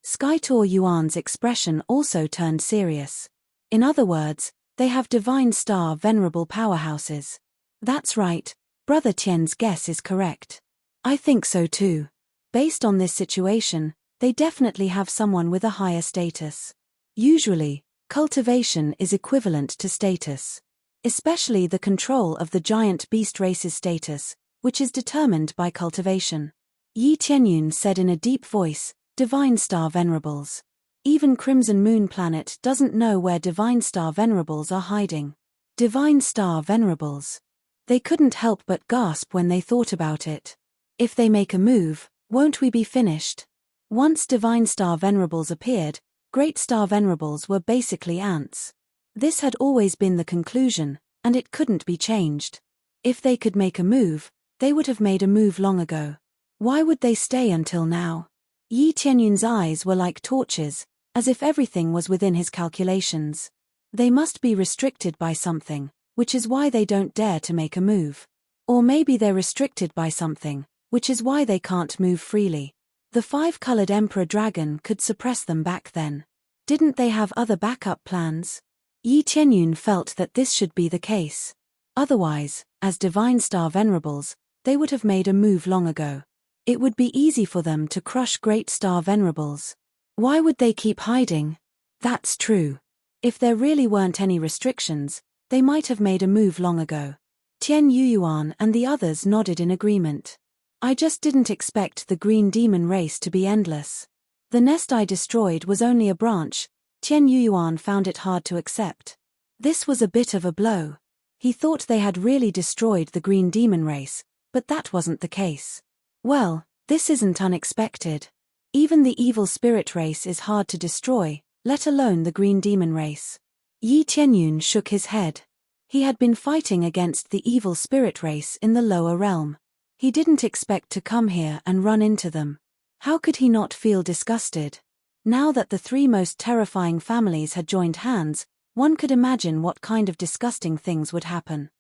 Skytor Yuan's expression also turned serious. In other words, they have Divine Star Venerable powerhouses. That's right, Brother Tian's guess is correct. I think so too. Based on this situation, they definitely have someone with a higher status. Usually, cultivation is equivalent to status. Especially the control of the giant beast race's status, which is determined by cultivation. Yi Tianyun said in a deep voice, Divine Star Venerables. Even Crimson Moon Planet doesn't know where Divine Star Venerables are hiding. Divine Star Venerables. They couldn't help but gasp when they thought about it. If they make a move, won't we be finished? Once Divine Star Venerables appeared, Great Star Venerables were basically ants. This had always been the conclusion, and it couldn't be changed. If they could make a move, they would have made a move long ago. Why would they stay until now? Yi Tianyun's eyes were like torches, as if everything was within his calculations. They must be restricted by something, which is why they don't dare to make a move. Or maybe they're restricted by something, which is why they can't move freely. The five-colored Emperor Dragon could suppress them back then. Didn't they have other backup plans? Yi Tianyun felt that this should be the case. Otherwise, as Divine Star Venerables, they would have made a move long ago. It would be easy for them to crush Great Star Venerables. Why would they keep hiding? That's true. If there really weren't any restrictions, they might have made a move long ago. Tian Yuyuan and the others nodded in agreement. I just didn't expect the green demon race to be endless. The nest I destroyed was only a branch. Tian Yuyuan found it hard to accept. This was a bit of a blow. He thought they had really destroyed the green demon race, but that wasn't the case. Well, this isn't unexpected. Even the evil spirit race is hard to destroy, let alone the green demon race. Yi Tianyun shook his head. He had been fighting against the evil spirit race in the lower realm. He didn't expect to come here and run into them. How could he not feel disgusted? Now that the three most terrifying families had joined hands, one could imagine what kind of disgusting things would happen.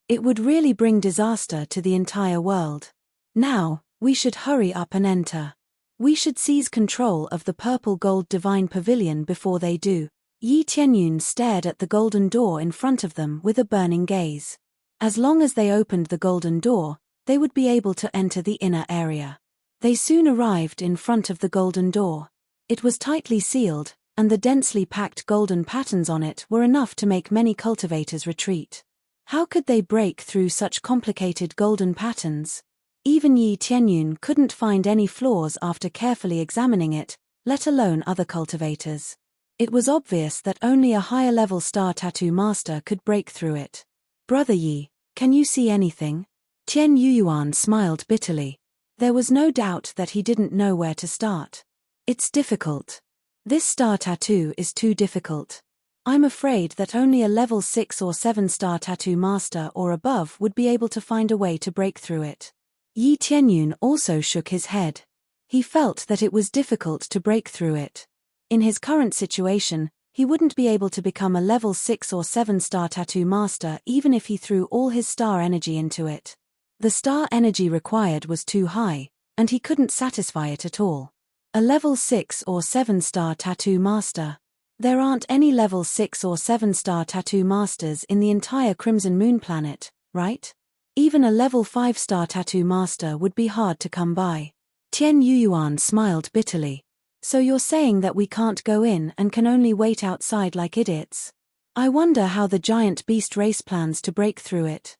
It would really bring disaster to the entire world. Now, we should hurry up and enter. We should seize control of the purple gold divine pavilion before they do. Yi Tianyun stared at the golden door in front of them with a burning gaze. As long as they opened the golden door, they would be able to enter the inner area. They soon arrived in front of the golden door. It was tightly sealed, and the densely packed golden patterns on it were enough to make many cultivators retreat. How could they break through such complicated golden patterns? Even Yi Tianyun couldn't find any flaws after carefully examining it, let alone other cultivators. It was obvious that only a higher-level star tattoo master could break through it. Brother Yi, can you see anything? Tian Yuyuan smiled bitterly. There was no doubt that he didn't know where to start. It's difficult. This star tattoo is too difficult. I'm afraid that only a level 6 or 7 star tattoo master or above would be able to find a way to break through it. Yi Tianyun also shook his head. He felt that it was difficult to break through it. In his current situation, he wouldn't be able to become a level 6 or 7 star tattoo master even if he threw all his star energy into it. The star energy required was too high, and he couldn't satisfy it at all. A level 6 or 7 star tattoo master. There aren't any level 6 or 7 star tattoo masters in the entire Crimson Moon Planet, right? Even a level 5 star tattoo master would be hard to come by. Tian Yuyuan smiled bitterly. So you're saying that we can't go in and can only wait outside like idiots? I wonder how the giant beast race plans to break through it.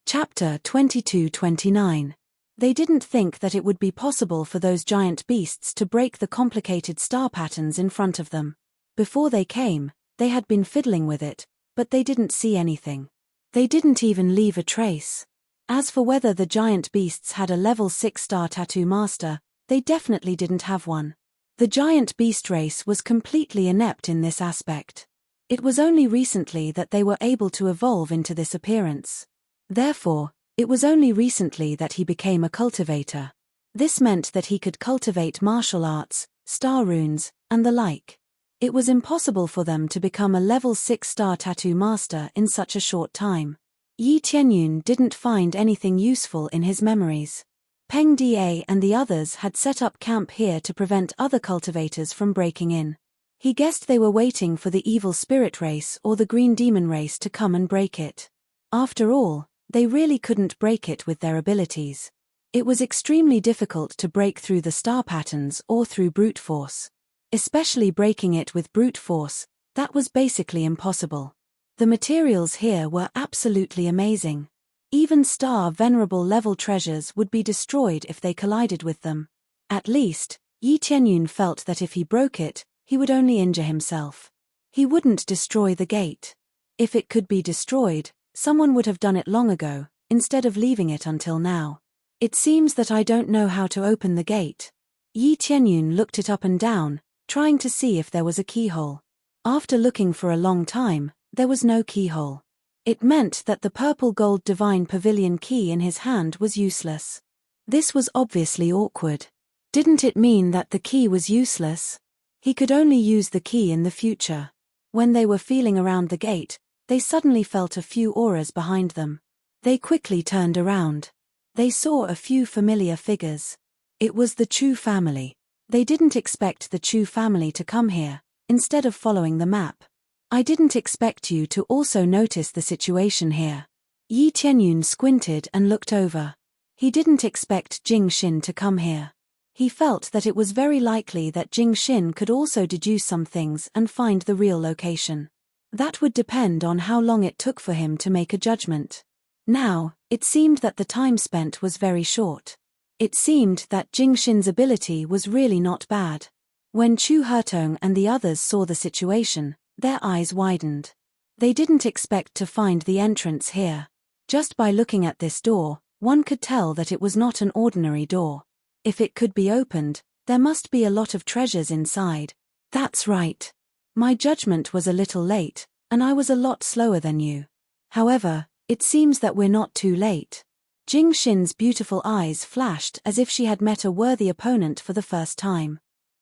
Chapter 22-29. They didn't think that it would be possible for those giant beasts to break the complicated star patterns in front of them. Before they came, they had been fiddling with it, but they didn't see anything. They didn't even leave a trace. As for whether the giant beasts had a level 6 star tattoo master, they definitely didn't have one. The giant beast race was completely inept in this aspect. It was only recently that they were able to evolve into this appearance. Therefore, it was only recently that he became a cultivator. This meant that he could cultivate martial arts, star runes, and the like. It was impossible for them to become a level 6 star tattoo master in such a short time. Yi Tianyun didn't find anything useful in his memories. Peng Da and the others had set up camp here to prevent other cultivators from breaking in. He guessed they were waiting for the evil spirit race or the green demon race to come and break it. After all, they really couldn't break it with their abilities. It was extremely difficult to break through the star patterns or through brute force. Especially breaking it with brute force, that was basically impossible. The materials here were absolutely amazing. Even star venerable level treasures would be destroyed if they collided with them. At least, Yi Tianyun felt that if he broke it, he would only injure himself. He wouldn't destroy the gate. If it could be destroyed, someone would have done it long ago, instead of leaving it until now. It seems that I don't know how to open the gate. Yi Tianyun looked it up and down, trying to see if there was a keyhole. After looking for a long time, there was no keyhole. It meant that the purple gold divine pavilion key in his hand was useless. This was obviously awkward. Didn't it mean that the key was useless? He could only use the key in the future. When they were feeling around the gate, they suddenly felt a few auras behind them. They quickly turned around. They saw a few familiar figures. It was the Chu family. They didn't expect the Chu family to come here, instead of following the map. I didn't expect you to also notice the situation here. Yi Tianyun squinted and looked over. He didn't expect Jing Xin to come here. He felt that it was very likely that Jing Xin could also deduce some things and find the real location. That would depend on how long it took for him to make a judgment. Now, it seemed that the time spent was very short. It seemed that Jing Xin's ability was really not bad. When Chu Hertong and the others saw the situation, their eyes widened. They didn't expect to find the entrance here. Just by looking at this door, one could tell that it was not an ordinary door. If it could be opened, there must be a lot of treasures inside. That's right. My judgment was a little late, and I was a lot slower than you. However, it seems that we're not too late. Jing Xin's beautiful eyes flashed as if she had met a worthy opponent for the first time.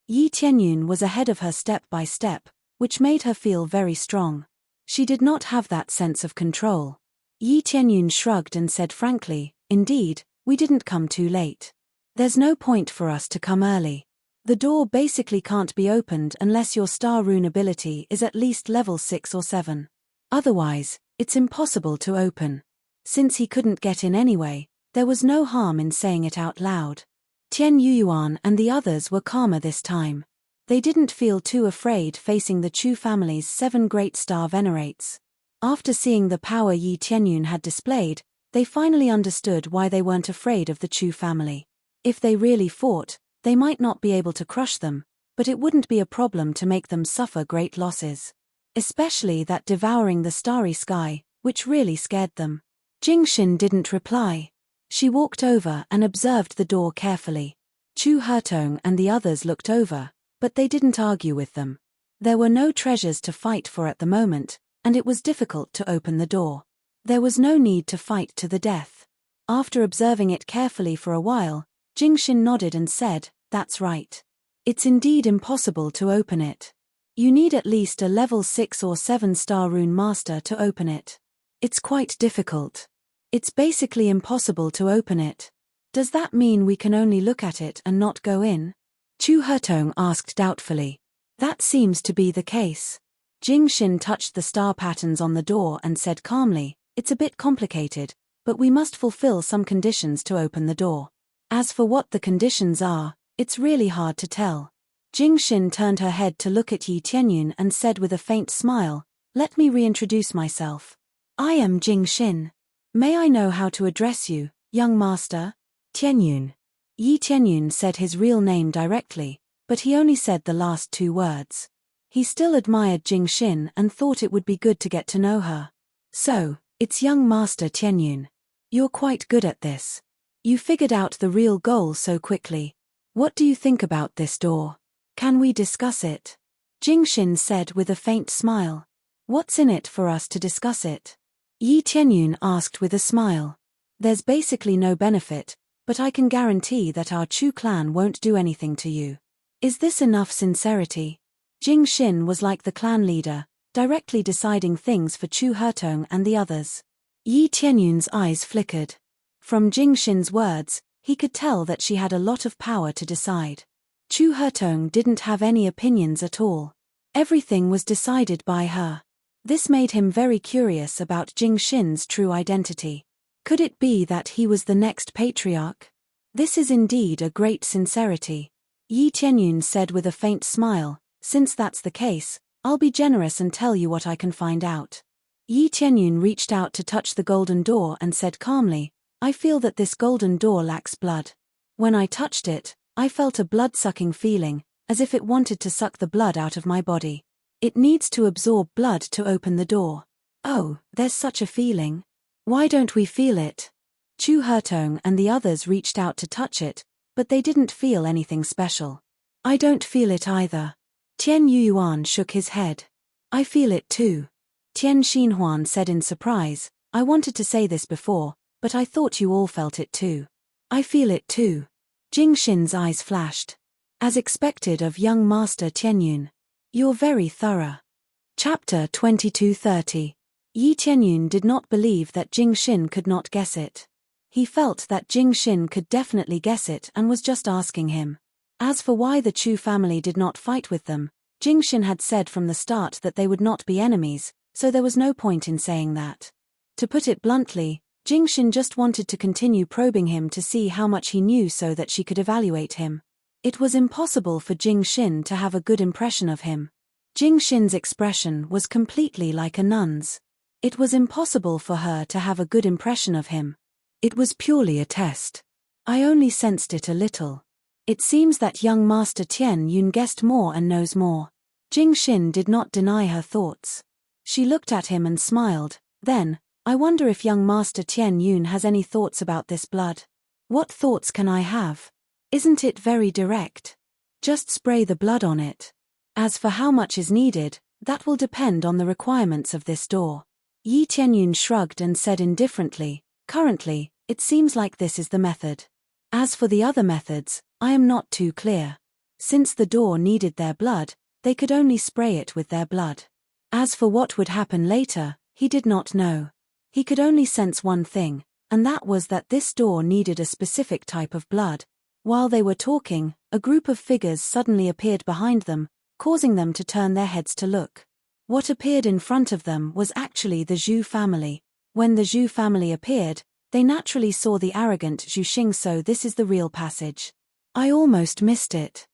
Yi Tianyun was ahead of her step by step, which made her feel very strong. She did not have that sense of control. Yi Tianyun shrugged and said frankly, "Indeed, we didn't come too late. There's no point for us to come early. The door basically can't be opened unless your star rune ability is at least level 6 or 7. Otherwise, it's impossible to open." Since he couldn't get in anyway, there was no harm in saying it out loud. Tian Yuyuan and the others were calmer this time. They didn't feel too afraid facing the Chu family's 7 great star venerates. After seeing the power Yi Tianyun had displayed, they finally understood why they weren't afraid of the Chu family. If they really fought, they might not be able to crush them, but it wouldn't be a problem to make them suffer great losses. Especially that devouring the starry sky, which really scared them. Jing Xin didn't reply. She walked over and observed the door carefully. Chu Hertong and the others looked over, but they didn't argue with them. There were no treasures to fight for at the moment, and it was difficult to open the door. There was no need to fight to the death. After observing it carefully for a while, Jing Xin nodded and said, "That's right. It's indeed impossible to open it. You need at least a level 6 or 7 star rune master to open it. It's quite difficult. It's basically impossible to open it. Does that mean we can only look at it and not go in?" Chu Hertong asked doubtfully. "That seems to be the case." Jing Xin touched the star patterns on the door and said calmly, "It's a bit complicated, but we must fulfill some conditions to open the door. As for what the conditions are, it's really hard to tell." Jing Xin turned her head to look at Yi Tianyun and said with a faint smile, "Let me reintroduce myself. I am Jing Xin. May I know how to address you, young master?" "Tianyun." Yi Tianyun said his real name directly, but he only said the last 2 words. He still admired Jing Xin and thought it would be good to get to know her. "So, it's young master Tianyun. You're quite good at this. You figured out the real goal so quickly. What do you think about this door? Can we discuss it?" Jing Xin said with a faint smile. "What's in it for us to discuss it?" Yi Tianyun asked with a smile. "There's basically no benefit, but I can guarantee that our Chu clan won't do anything to you. Is this enough sincerity?" Jing Xin was like the clan leader, directly deciding things for Chu Hertong and the others. Yi Tianyun's eyes flickered. From Jing Xin's words, he could tell that she had a lot of power to decide. Chu Hertong didn't have any opinions at all. Everything was decided by her. This made him very curious about Jing Xin's true identity. Could it be that he was the next patriarch? This is indeed a great sincerity. Yi Tianyun said with a faint smile, since that's the case, I'll be generous and tell you what I can find out. Yi Tianyun reached out to touch the golden door and said calmly, I feel that this golden door lacks blood. When I touched it, I felt a blood-sucking feeling, as if it wanted to suck the blood out of my body. It needs to absorb blood to open the door. Oh, there's such a feeling. Why don't we feel it? Chu Hertong and the others reached out to touch it, but they didn't feel anything special. I don't feel it either. Tian Yuan shook his head. I feel it too. Tian Xinhuan said in surprise, I wanted to say this before, but I thought you all felt it too. I feel it too. Jing Xin's eyes flashed. As expected of young Master Tianyun. You're very thorough. Chapter 2230. Yi Tianyun did not believe that Jing Xin could not guess it. He felt that Jing Xin could definitely guess it and was just asking him. As for why the Chu family did not fight with them, Jing Xin had said from the start that they would not be enemies, so there was no point in saying that. To put it bluntly, Jing Xin just wanted to continue probing him to see how much he knew so that she could evaluate him. It was impossible for Jing Xin to have a good impression of him. Jing Xin's expression was completely like a nun's. It was impossible for her to have a good impression of him. It was purely a test. I only sensed it a little. It seems that young Master Tian Yun guessed more and knows more. Jing Xin did not deny her thoughts. She looked at him and smiled, then, I wonder if young Master Tian Yun has any thoughts about this blood. What thoughts can I have? Isn't it very direct? Just spray the blood on it. As for how much is needed, that will depend on the requirements of this door. Yi Tianyun shrugged and said indifferently, currently, it seems like this is the method. As for the other methods, I am not too clear. Since the door needed their blood, they could only spray it with their blood. As for what would happen later, he did not know. He could only sense one thing, and that was that this door needed a specific type of blood. While they were talking, a group of figures suddenly appeared behind them, causing them to turn their heads to look. What appeared in front of them was actually the Zhu family. When the Zhu family appeared, they naturally saw the arrogant Zhu Xing, so this is the real passage. I almost missed it.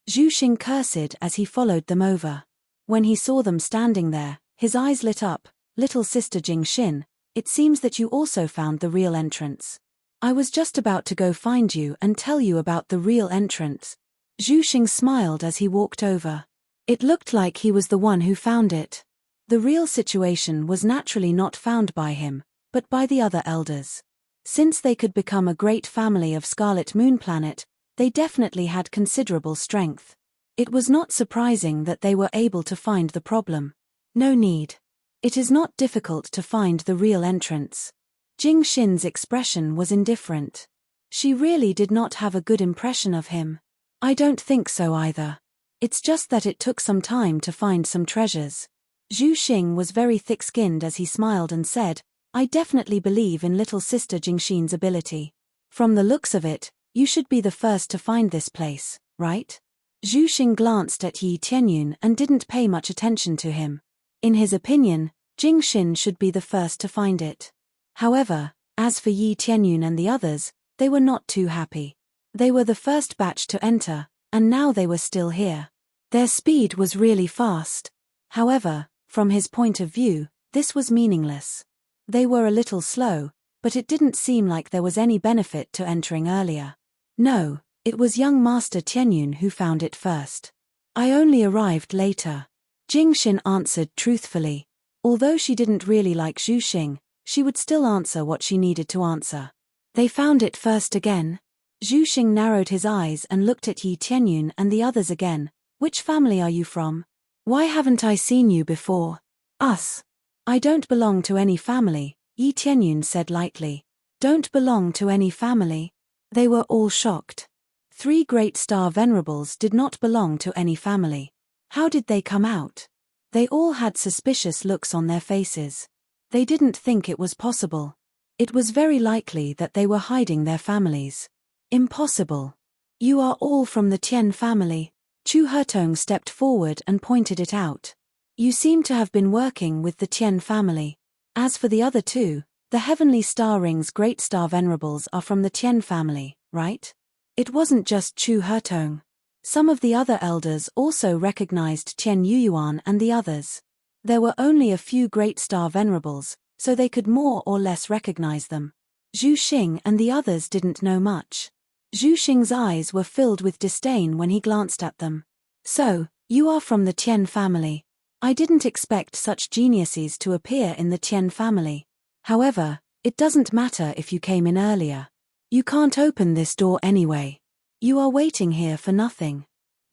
Zhu Xing cursed as he followed them over. When he saw them standing there, his eyes lit up. Little sister Jing Xin, it seems that you also found the real entrance. I was just about to go find you and tell you about the real entrance. Zhu Xing smiled as he walked over. It looked like he was the one who found it. The real situation was naturally not found by him, but by the other elders. Since they could become a great family of Scarlet Moon Planet, they definitely had considerable strength. It was not surprising that they were able to find the problem. No need. It is not difficult to find the real entrance. Jing Xin's expression was indifferent. She really did not have a good impression of him. I don't think so either. It's just that it took some time to find some treasures. Zhu Xing was very thick-skinned as he smiled and said, I definitely believe in little sister Jingxin's ability. From the looks of it, you should be the first to find this place, right? Zhu Xing glanced at Yi Tianyun and didn't pay much attention to him. In his opinion, Jing Xin should be the first to find it. However, as for Yi Tianyun and the others, they were not too happy. They were the first batch to enter, and now they were still here. Their speed was really fast. However, from his point of view, this was meaningless. They were a little slow, but it didn't seem like there was any benefit to entering earlier. No, it was young Master Tianyun who found it first. I only arrived later. Jing Xin answered truthfully. Although she didn't really like Zhu Xing, she would still answer what she needed to answer. They found it first again. Zhu Xing narrowed his eyes and looked at Yi Tianyun and the others again. Which family are you from? Why haven't I seen you before? Us. I don't belong to any family, Yi Tianyun said lightly. Don't belong to any family? They were all shocked. 3 great star venerables did not belong to any family. How did they come out? They all had suspicious looks on their faces. They didn't think it was possible. It was very likely that they were hiding their families. Impossible. You are all from the Tian family. Chu Hertong stepped forward and pointed it out. You seem to have been working with the Tian family. As for the other two, the Heavenly Star Ring's Great Star Venerables are from the Tian family, right? It wasn't just Chu Hertong. Some of the other elders also recognized Tian Yuyuan and the others. There were only a few Great Star Venerables, so they could more or less recognize them. Zhu Xing and the others didn't know much. Zhu Xing's eyes were filled with disdain when he glanced at them. So, you are from the Tian family. I didn't expect such geniuses to appear in the Tian family. However, it doesn't matter if you came in earlier. You can't open this door anyway. You are waiting here for nothing.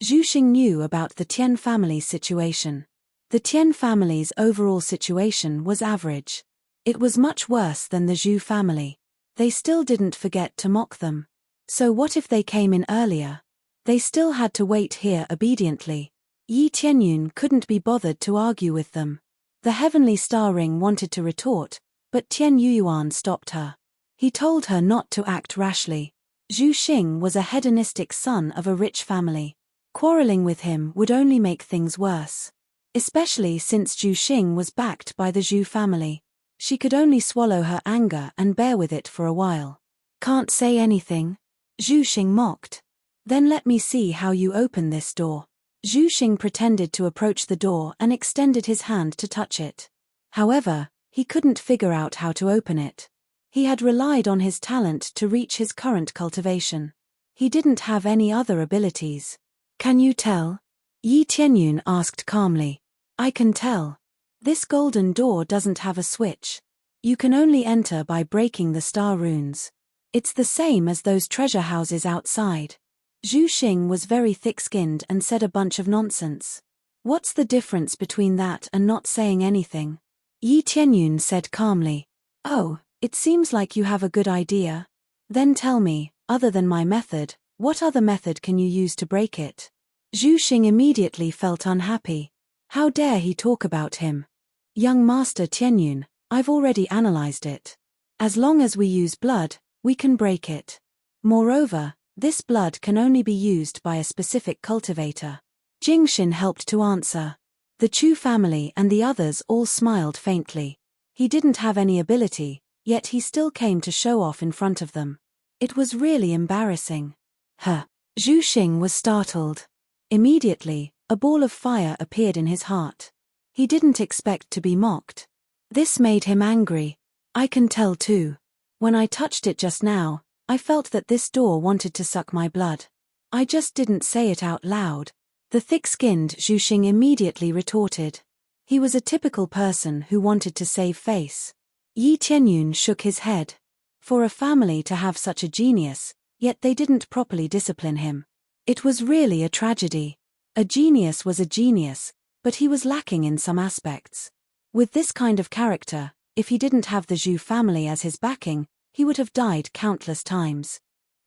Zhu Xing knew about the Tian family's situation. The Tian family's overall situation was average. It was much worse than the Zhu family. They still didn't forget to mock them. So what if they came in earlier? They still had to wait here obediently. Yi Tianyun couldn't be bothered to argue with them. The Heavenly Star Ring wanted to retort, but Tian Yuyuan stopped her. He told her not to act rashly. Zhu Xing was a hedonistic son of a rich family. Quarreling with him would only make things worse. Especially since Zhu Xing was backed by the Zhu family. She could only swallow her anger and bear with it for a while. Can't say anything? Zhu Xing mocked. Then let me see how you open this door. Zhu Xing pretended to approach the door and extended his hand to touch it. However, he couldn't figure out how to open it. He had relied on his talent to reach his current cultivation. He didn't have any other abilities. Can you tell? Yi Tianyun asked calmly. I can tell. This golden door doesn't have a switch. You can only enter by breaking the star runes. It's the same as those treasure houses outside. Zhu Xing was very thick-skinned and said a bunch of nonsense. What's the difference between that and not saying anything? Yi Tianyun said calmly. Oh, it seems like you have a good idea. Then tell me, other than my method, what other method can you use to break it? Zhu Xing immediately felt unhappy. How dare he talk about him? Young Master Tianyun, I've already analyzed it. As long as we use blood, we can break it. Moreover, this blood can only be used by a specific cultivator. Jingxin helped to answer. The Chu family and the others all smiled faintly. He didn't have any ability, yet he still came to show off in front of them. It was really embarrassing. Zhu Xing was startled. Immediately, a ball of fire appeared in his heart. He didn't expect to be mocked. This made him angry. I can tell too. When I touched it just now, I felt that this door wanted to suck my blood. I just didn't say it out loud. The thick-skinned Zhu Xing immediately retorted. He was a typical person who wanted to save face. Yi Tianyun shook his head. For a family to have such a genius, yet they didn't properly discipline him. It was really a tragedy. A genius was a genius, but he was lacking in some aspects. With this kind of character, if he didn't have the Zhu family as his backing, he would have died countless times.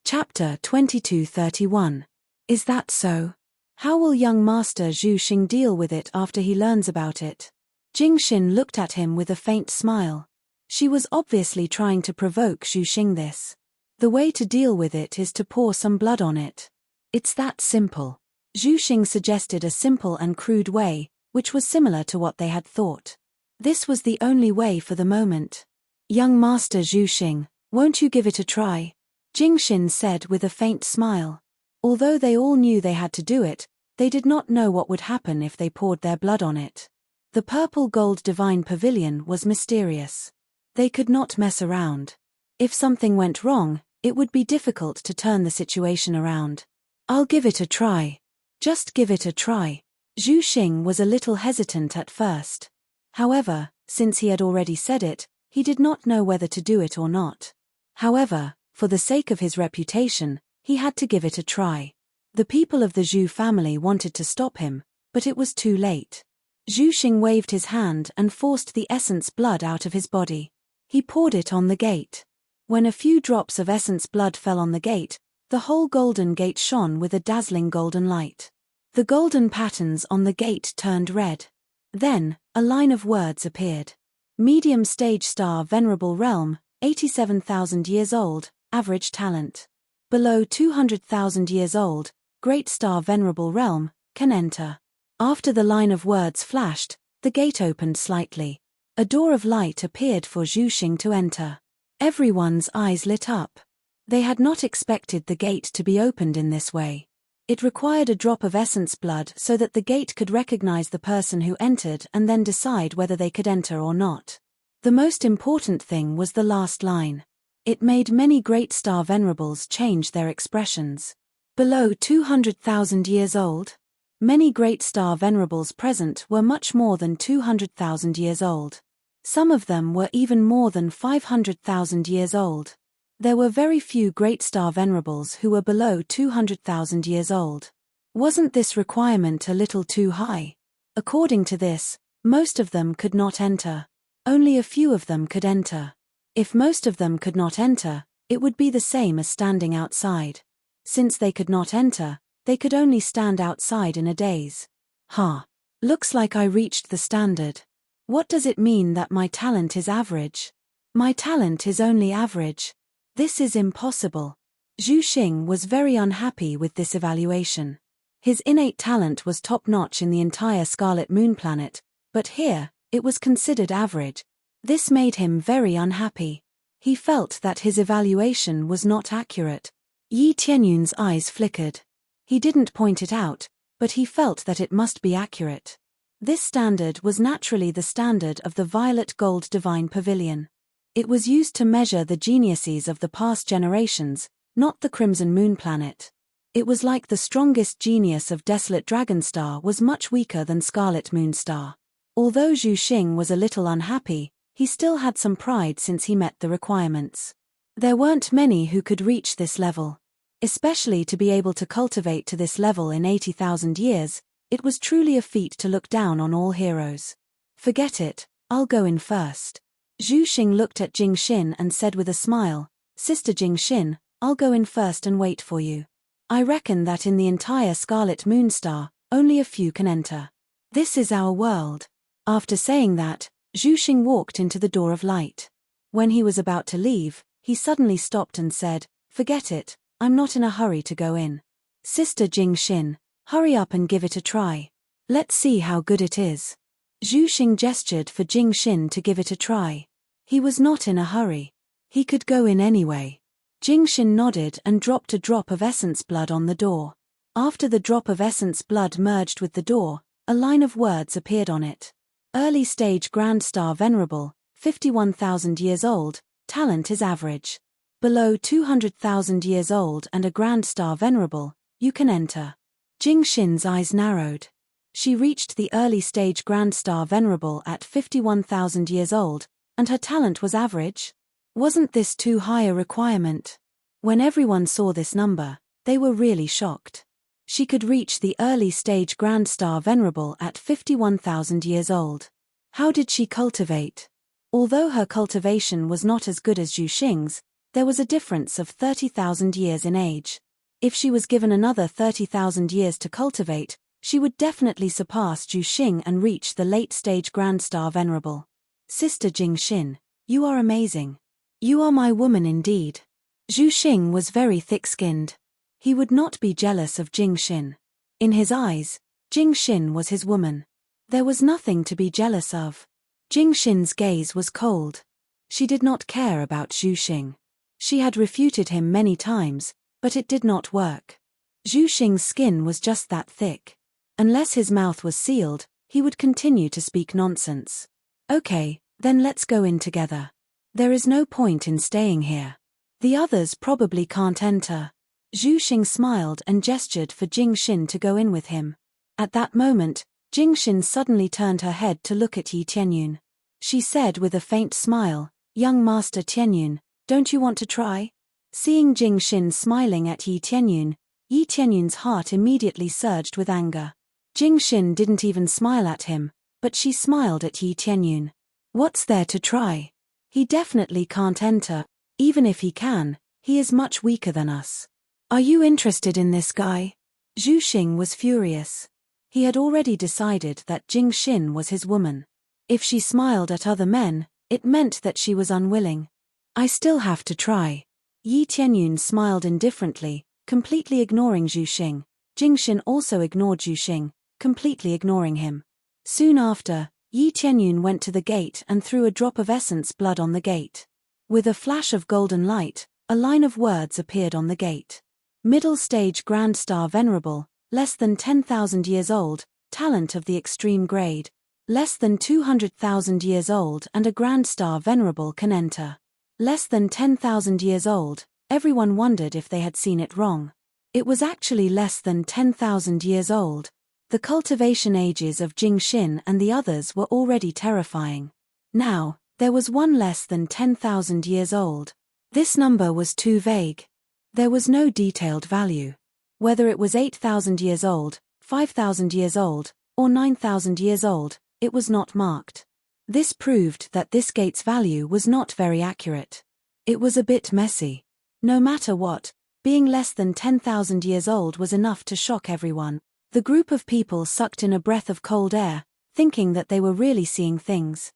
Chapter 2231. Is that so? How will young Master Zhu Xing deal with it after he learns about it? Jingxin looked at him with a faint smile. She was obviously trying to provoke Zhu Xing this. The way to deal with it is to pour some blood on it. It's that simple. Zhu Xing suggested a simple and crude way, which was similar to what they had thought. This was the only way for the moment. Young Master Zhu Xing, won't you give it a try? Jingxin said with a faint smile. Although they all knew they had to do it, they did not know what would happen if they poured their blood on it. The purple-gold divine pavilion was mysterious. They could not mess around. If something went wrong, it would be difficult to turn the situation around. I'll give it a try. Just give it a try. Zhu Xing was a little hesitant at first. However, since he had already said it, he did not know whether to do it or not. However, for the sake of his reputation, he had to give it a try. The people of the Zhu family wanted to stop him, but it was too late. Zhu Xing waved his hand and forced the essence blood out of his body. He poured it on the gate. When a few drops of essence blood fell on the gate, the whole golden gate shone with a dazzling golden light. The golden patterns on the gate turned red. Then, a line of words appeared. Medium stage star Venerable Realm, 87,000 years old, average talent. Below 200,000 years old, Great Star Venerable Realm, can enter. After the line of words flashed, the gate opened slightly. A door of light appeared for Zhu Xing to enter. Everyone's eyes lit up. They had not expected the gate to be opened in this way. It required a drop of essence blood so that the gate could recognize the person who entered and then decide whether they could enter or not. The most important thing was the last line. It made many Great Star Venerables change their expressions. Below 200,000 years old? Many Great Star Venerables present were much more than 200,000 years old. Some of them were even more than 500,000 years old. There were very few Great Star Venerables who were below 200,000 years old. Wasn't this requirement a little too high? According to this, most of them could not enter. Only a few of them could enter. If most of them could not enter, it would be the same as standing outside. Since they could not enter, they could only stand outside in a daze. Looks like I reached the standard. What does it mean that my talent is average? My talent is only average. This is impossible. Zhu Xing was very unhappy with this evaluation. His innate talent was top-notch in the entire Scarlet Moon planet, but here, it was considered average. This made him very unhappy. He felt that his evaluation was not accurate. Yi Tianyun's eyes flickered. He didn't point it out, but he felt that it must be accurate. This standard was naturally the standard of the Violet Gold Divine Pavilion. It was used to measure the geniuses of the past generations, not the Crimson Moon planet. It was like the strongest genius of Desolate Dragon Star was much weaker than Scarlet Moon Star. Although Zhu Xing was a little unhappy, he still had some pride since he met the requirements. There weren't many who could reach this level. Especially to be able to cultivate to this level in 80,000 years, it was truly a feat to look down on all heroes. Forget it, I'll go in first. Zhu Xing looked at Jing Xin and said with a smile, Sister Jing Xin, I'll go in first and wait for you. I reckon that in the entire Scarlet Moon Star, only a few can enter. This is our world. After saying that, Zhu Xing walked into the door of light. When he was about to leave, he suddenly stopped and said, Forget it, I'm not in a hurry to go in. Sister Jing Xin, hurry up and give it a try. Let's see how good it is. Zhu Xing gestured for Jing Xin to give it a try. He was not in a hurry. He could go in anyway. Jing Xin nodded and dropped a drop of essence blood on the door. After the drop of essence blood merged with the door, a line of words appeared on it. Early stage Grand Star Venerable, 51,000 years old, talent is average. Below 200,000 years old and a Grand Star Venerable, you can enter. Jing Xin's eyes narrowed. She reached the early stage Grand Star Venerable at 51,000 years old, and her talent was average? Wasn't this too high a requirement? When everyone saw this number, they were really shocked. She could reach the early stage Grand Star Venerable at 51,000 years old. How did she cultivate? Although her cultivation was not as good as Zhu Xing's, there was a difference of 30,000 years in age. If she was given another 30,000 years to cultivate, she would definitely surpass Zhu Xing and reach the late-stage Grand Star Venerable. Sister Jing Xin, you are amazing. You are my woman indeed. Zhu Xing was very thick-skinned. He would not be jealous of Jing Xin. In his eyes, Jing Xin was his woman. There was nothing to be jealous of. Jing Xin's gaze was cold. She did not care about Zhu Xing. She had refuted him many times, but it did not work. Zhu Xing's skin was just that thick. Unless his mouth was sealed, he would continue to speak nonsense. Okay, then let's go in together. There is no point in staying here. The others probably can't enter. Zhu Xing smiled and gestured for Jing Xin to go in with him. At that moment, Jing Xin suddenly turned her head to look at Yi Tianyun. She said with a faint smile, Young Master Tianyun, don't you want to try? Seeing Jing Xin smiling at Yi Tianyun's heart immediately surged with anger. Jing Xin didn't even smile at him, but she smiled at Yi Tianyun. What's there to try? He definitely can't enter. Even if he can, he is much weaker than us. Are you interested in this guy? Zhu Xing was furious. He had already decided that Jing Xin was his woman. If she smiled at other men, it meant that she was unwilling. I still have to try. Yi Tianyun smiled indifferently, completely ignoring Zhu Xing. Jing Xin also ignored Zhu Xing, completely ignoring him. Soon after, Yi Tianyun went to the gate and threw a drop of essence blood on the gate. With a flash of golden light, a line of words appeared on the gate. Middle stage Grand Star Venerable, less than 10,000 years old, talent of the extreme grade. Less than 200,000 years old and a Grand Star Venerable can enter. Less than 10,000 years old, everyone wondered if they had seen it wrong. It was actually less than 10,000 years old. The cultivation ages of Jing Xin and the others were already terrifying. Now, there was one less than 10,000 years old. This number was too vague. There was no detailed value. Whether it was 8,000 years old, 5,000 years old, or 9,000 years old, it was not marked. This proved that this gate's value was not very accurate. It was a bit messy. No matter what, being less than 10,000 years old was enough to shock everyone. The group of people sucked in a breath of cold air, thinking that they were really seeing things.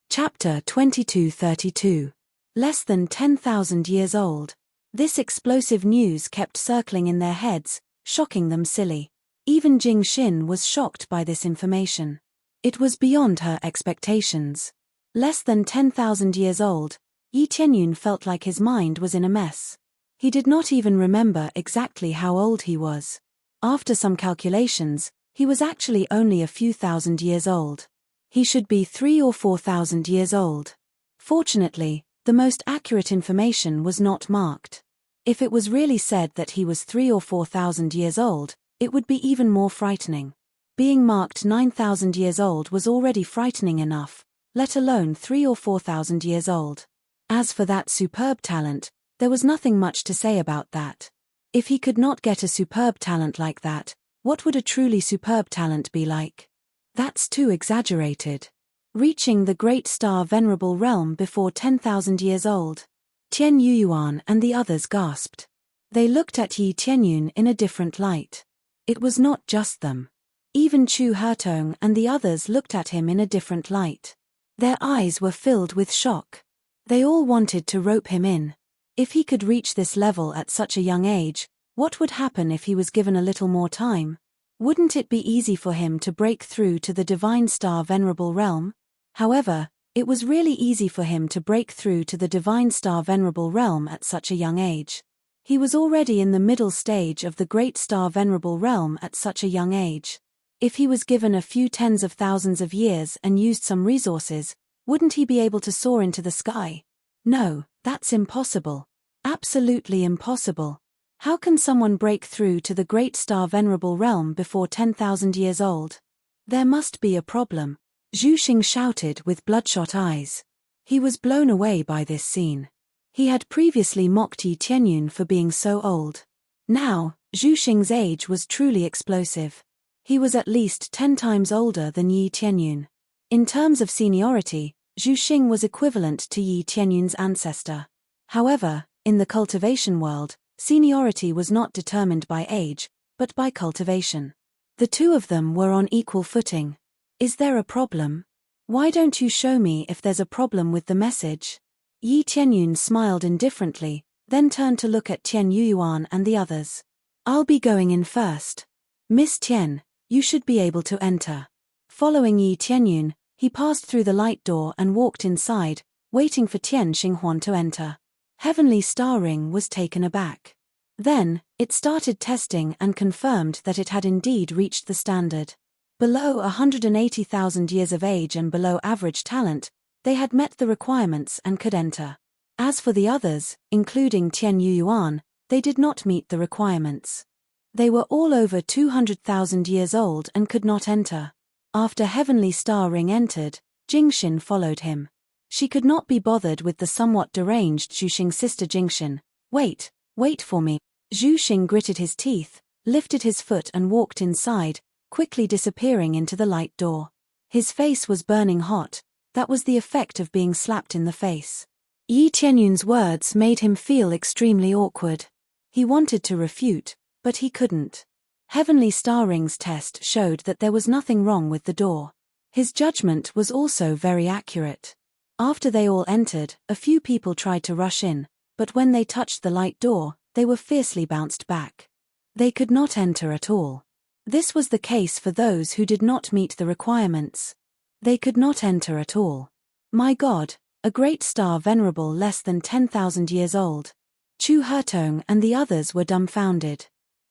Chapter 2232. Less than 10,000 years old. This explosive news kept circling in their heads, shocking them silly. Even Jing Xin was shocked by this information. It was beyond her expectations. Less than 10,000 years old, Yi Tianyun felt like his mind was in a mess. He did not even remember exactly how old he was. After some calculations, he was actually only a few thousand years old. He should be 3,000 or 4,000 years old. Fortunately, the most accurate information was not marked. If it was really said that he was 3,000 or 4,000 years old, it would be even more frightening. Being marked 9,000 years old was already frightening enough, let alone 3,000 or 4,000 years old. As for that superb talent, there was nothing much to say about that. If he could not get a superb talent like that, what would a truly superb talent be like? That's too exaggerated. Reaching the Great Star Venerable Realm before 10,000 years old. Tian Yuyuan and the others gasped. They looked at Yi Tianyun in a different light. It was not just them. Even Chu Hertong and the others looked at him in a different light. Their eyes were filled with shock. They all wanted to rope him in. If he could reach this level at such a young age, what would happen if he was given a little more time? Wouldn't it be easy for him to break through to the Divine Star Venerable Realm? However, it was really easy for him to break through to the Divine Star Venerable Realm at such a young age. He was already in the middle stage of the Great Star Venerable Realm at such a young age. If he was given a few tens of thousands of years and used some resources, wouldn't he be able to soar into the sky? No, that's impossible. Absolutely impossible. How can someone break through to the Great Star Venerable Realm before 10,000 years old? There must be a problem. Zhu Xing shouted with bloodshot eyes. He was blown away by this scene. He had previously mocked Yi Tianyun for being so old. Now, Zhu Xing's age was truly explosive. He was at least 10 times older than Yi Tianyun. In terms of seniority, Zhu Xing was equivalent to Yi Tianyun's ancestor. However, in the cultivation world, seniority was not determined by age, but by cultivation. The two of them were on equal footing. Is there a problem? Why don't you show me if there's a problem with the message? Yi Tianyun smiled indifferently, then turned to look at Tian Yuyuan and the others. I'll be going in first. Miss Tian, you should be able to enter. Following Yi Tianyun, he passed through the light door and walked inside, waiting for Tian Xinghuan to enter. Heavenly Star Ring was taken aback. Then, it started testing and confirmed that it had indeed reached the standard. Below 180,000 years of age and below average talent, they had met the requirements and could enter. As for the others, including Tian Yuyuan, they did not meet the requirements. They were all over 200,000 years old and could not enter. After Heavenly Star Ring entered, Jing Xin followed him. She could not be bothered with the somewhat deranged Zhu Xing sister Jing Xin. Wait for me. Zhu Xing gritted his teeth, lifted his foot and walked inside, quickly disappearing into the light door. His face was burning hot. That was the effect of being slapped in the face. Yi Tianyun's words made him feel extremely awkward. He wanted to refute, but he couldn't. Heavenly Star Rings test showed that there was nothing wrong with the door. His judgment was also very accurate. After they all entered, a few people tried to rush in, but when they touched the light door, they were fiercely bounced back. They could not enter at all. This was the case for those who did not meet the requirements. They could not enter at all. My God, a great star venerable less than 10,000 years old. Chu Hertong and the others were dumbfounded.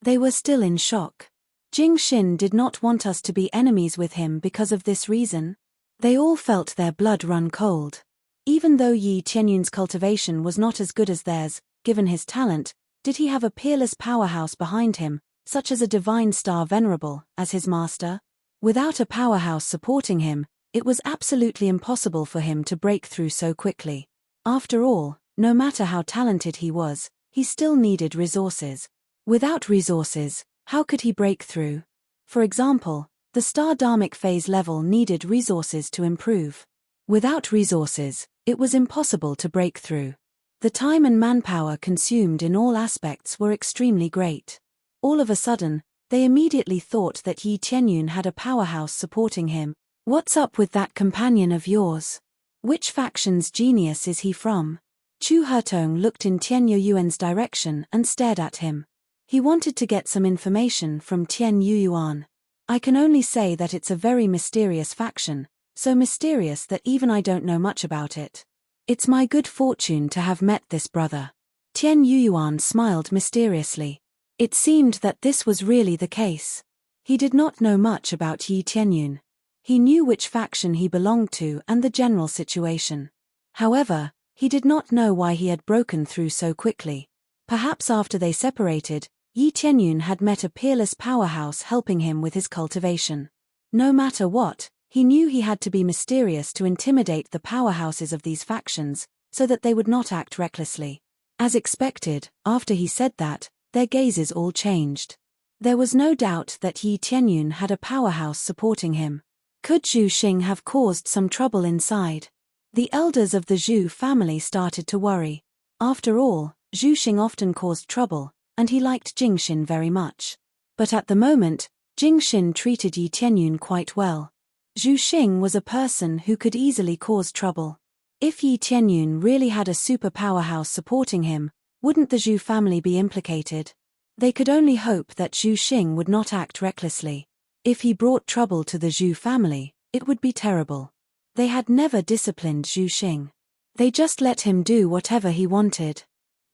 They were still in shock. Jing Xin did not want us to be enemies with him because of this reason. They all felt their blood run cold. Even though Yi Tianyun's cultivation was not as good as theirs, given his talent, did he have a peerless powerhouse behind him, such as a divine star venerable, as his master? Without a powerhouse supporting him, it was absolutely impossible for him to break through so quickly. After all, no matter how talented he was, he still needed resources. Without resources, how could he break through? For example, the star dharmic phase level needed resources to improve. Without resources, it was impossible to break through. The time and manpower consumed in all aspects were extremely great. All of a sudden, they immediately thought that Yi Tianyun had a powerhouse supporting him. What's up with that companion of yours? Which faction's genius is he from? Chu Hertong looked in Tian Yuan's direction and stared at him. He wanted to get some information from Tian Yuan. I can only say that it's a very mysterious faction, so mysterious that even I don't know much about it. It's my good fortune to have met this brother. Tian Yuan smiled mysteriously. It seemed that this was really the case. He did not know much about Yi Tianyun. He knew which faction he belonged to and the general situation. However, he did not know why he had broken through so quickly. Perhaps after they separated, Yi Tianyun had met a peerless powerhouse helping him with his cultivation. No matter what, he knew he had to be mysterious to intimidate the powerhouses of these factions, so that they would not act recklessly. As expected, after he said that, their gazes all changed. There was no doubt that Yi Tianyun had a powerhouse supporting him. Could Zhu Xing have caused some trouble inside? The elders of the Zhu family started to worry. After all, Zhu Xing often caused trouble, and he liked Jing Xin very much. But at the moment, Jing Xin treated Yi Tianyun quite well. Zhu Xing was a person who could easily cause trouble. If Yi Tianyun really had a super powerhouse supporting him, wouldn't the Zhu family be implicated? They could only hope that Zhu Xing would not act recklessly. If he brought trouble to the Zhu family, it would be terrible. They had never disciplined Zhu Xing. They just let him do whatever he wanted.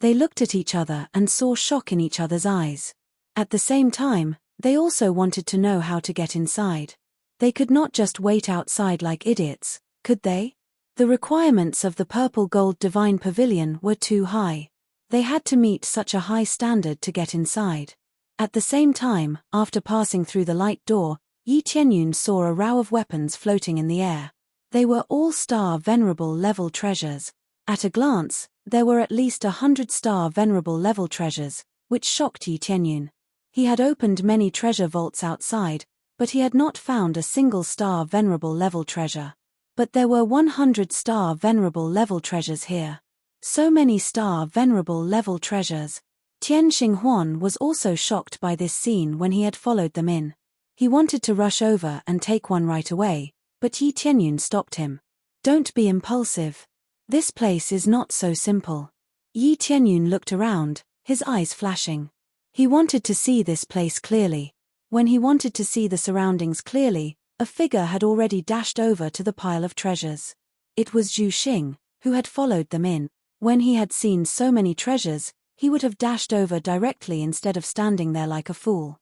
They looked at each other and saw shock in each other's eyes. At the same time, they also wanted to know how to get inside. They could not just wait outside like idiots, could they? The requirements of the Purple Gold Divine Pavilion were too high. They had to meet such a high standard to get inside. At the same time, after passing through the light door, Yi Tianyun saw a row of weapons floating in the air. They were all star venerable level treasures. At a glance, there were at least 100 star venerable level treasures, which shocked Yi Tianyun. He had opened many treasure vaults outside, but he had not found a single star venerable level treasure. But there were 100 star venerable level treasures here. So many star venerable level treasures. Tian Xinghuan was also shocked by this scene when he had followed them in. He wanted to rush over and take one right away, but Yi Tianyun stopped him. Don't be impulsive. This place is not so simple. Yi Tianyun looked around, his eyes flashing. He wanted to see this place clearly. When he wanted to see the surroundings clearly, a figure had already dashed over to the pile of treasures. It was Zhu Xing, who had followed them in. When he had seen so many treasures, he would have dashed over directly instead of standing there like a fool.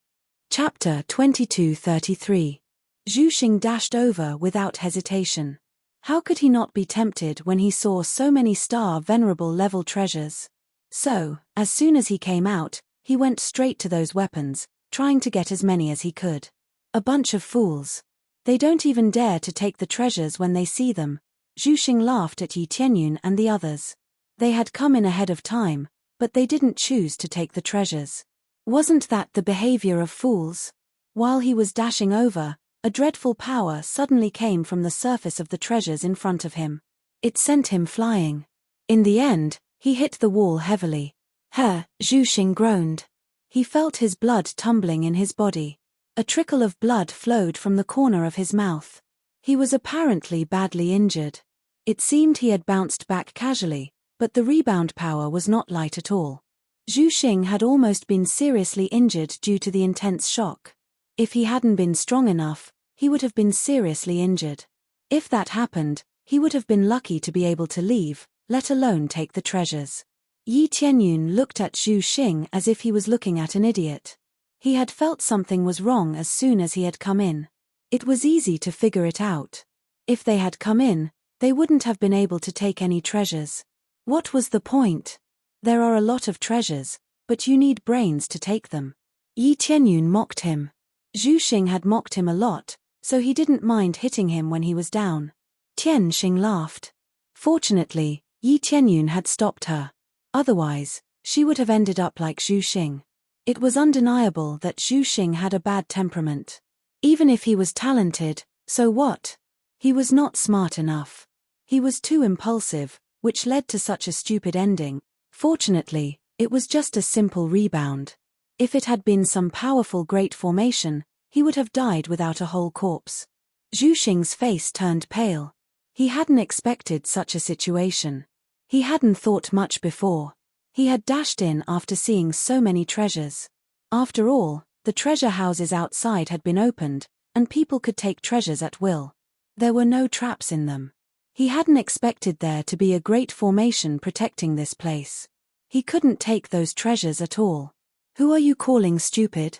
Chapter 2233. Zhu Xing dashed over without hesitation. How could he not be tempted when he saw so many star venerable level treasures? So, as soon as he came out, he went straight to those weapons, trying to get as many as he could. A bunch of fools. They don't even dare to take the treasures when they see them. Zhu Xing laughed at Yi Tianyun and the others. They had come in ahead of time, but they didn't choose to take the treasures. Wasn't that the behavior of fools? While he was dashing over, a dreadful power suddenly came from the surface of the treasures in front of him. It sent him flying. In the end, he hit the wall heavily. Zhu Xing groaned. He felt his blood tumbling in his body. A trickle of blood flowed from the corner of his mouth. He was apparently badly injured. It seemed he had bounced back casually, but the rebound power was not light at all. Zhu Xing had almost been seriously injured due to the intense shock. If he hadn't been strong enough, he would have been seriously injured. If that happened, he would have been lucky to be able to leave, let alone take the treasures. Yi Tianyun looked at Zhu Xing as if he was looking at an idiot. He had felt something was wrong as soon as he had come in. It was easy to figure it out. If they had come in, they wouldn't have been able to take any treasures. What was the point? There are a lot of treasures, but you need brains to take them. Yi Tianyun mocked him. Zhu Xing had mocked him a lot, so he didn't mind hitting him when he was down. Tian Xing laughed. Fortunately, Yi Tianyun had stopped her. Otherwise, she would have ended up like Zhu Xing. It was undeniable that Zhu Xing had a bad temperament. Even if he was talented, so what? He was not smart enough. He was too impulsive, which led to such a stupid ending. Fortunately, it was just a simple rebound. If it had been some powerful great formation, he would have died without a whole corpse. Zhu Xing's face turned pale. He hadn't expected such a situation. He hadn't thought much before. He had dashed in after seeing so many treasures. After all, the treasure houses outside had been opened, and people could take treasures at will. There were no traps in them. He hadn't expected there to be a great formation protecting this place. He couldn't take those treasures at all. Who are you calling stupid?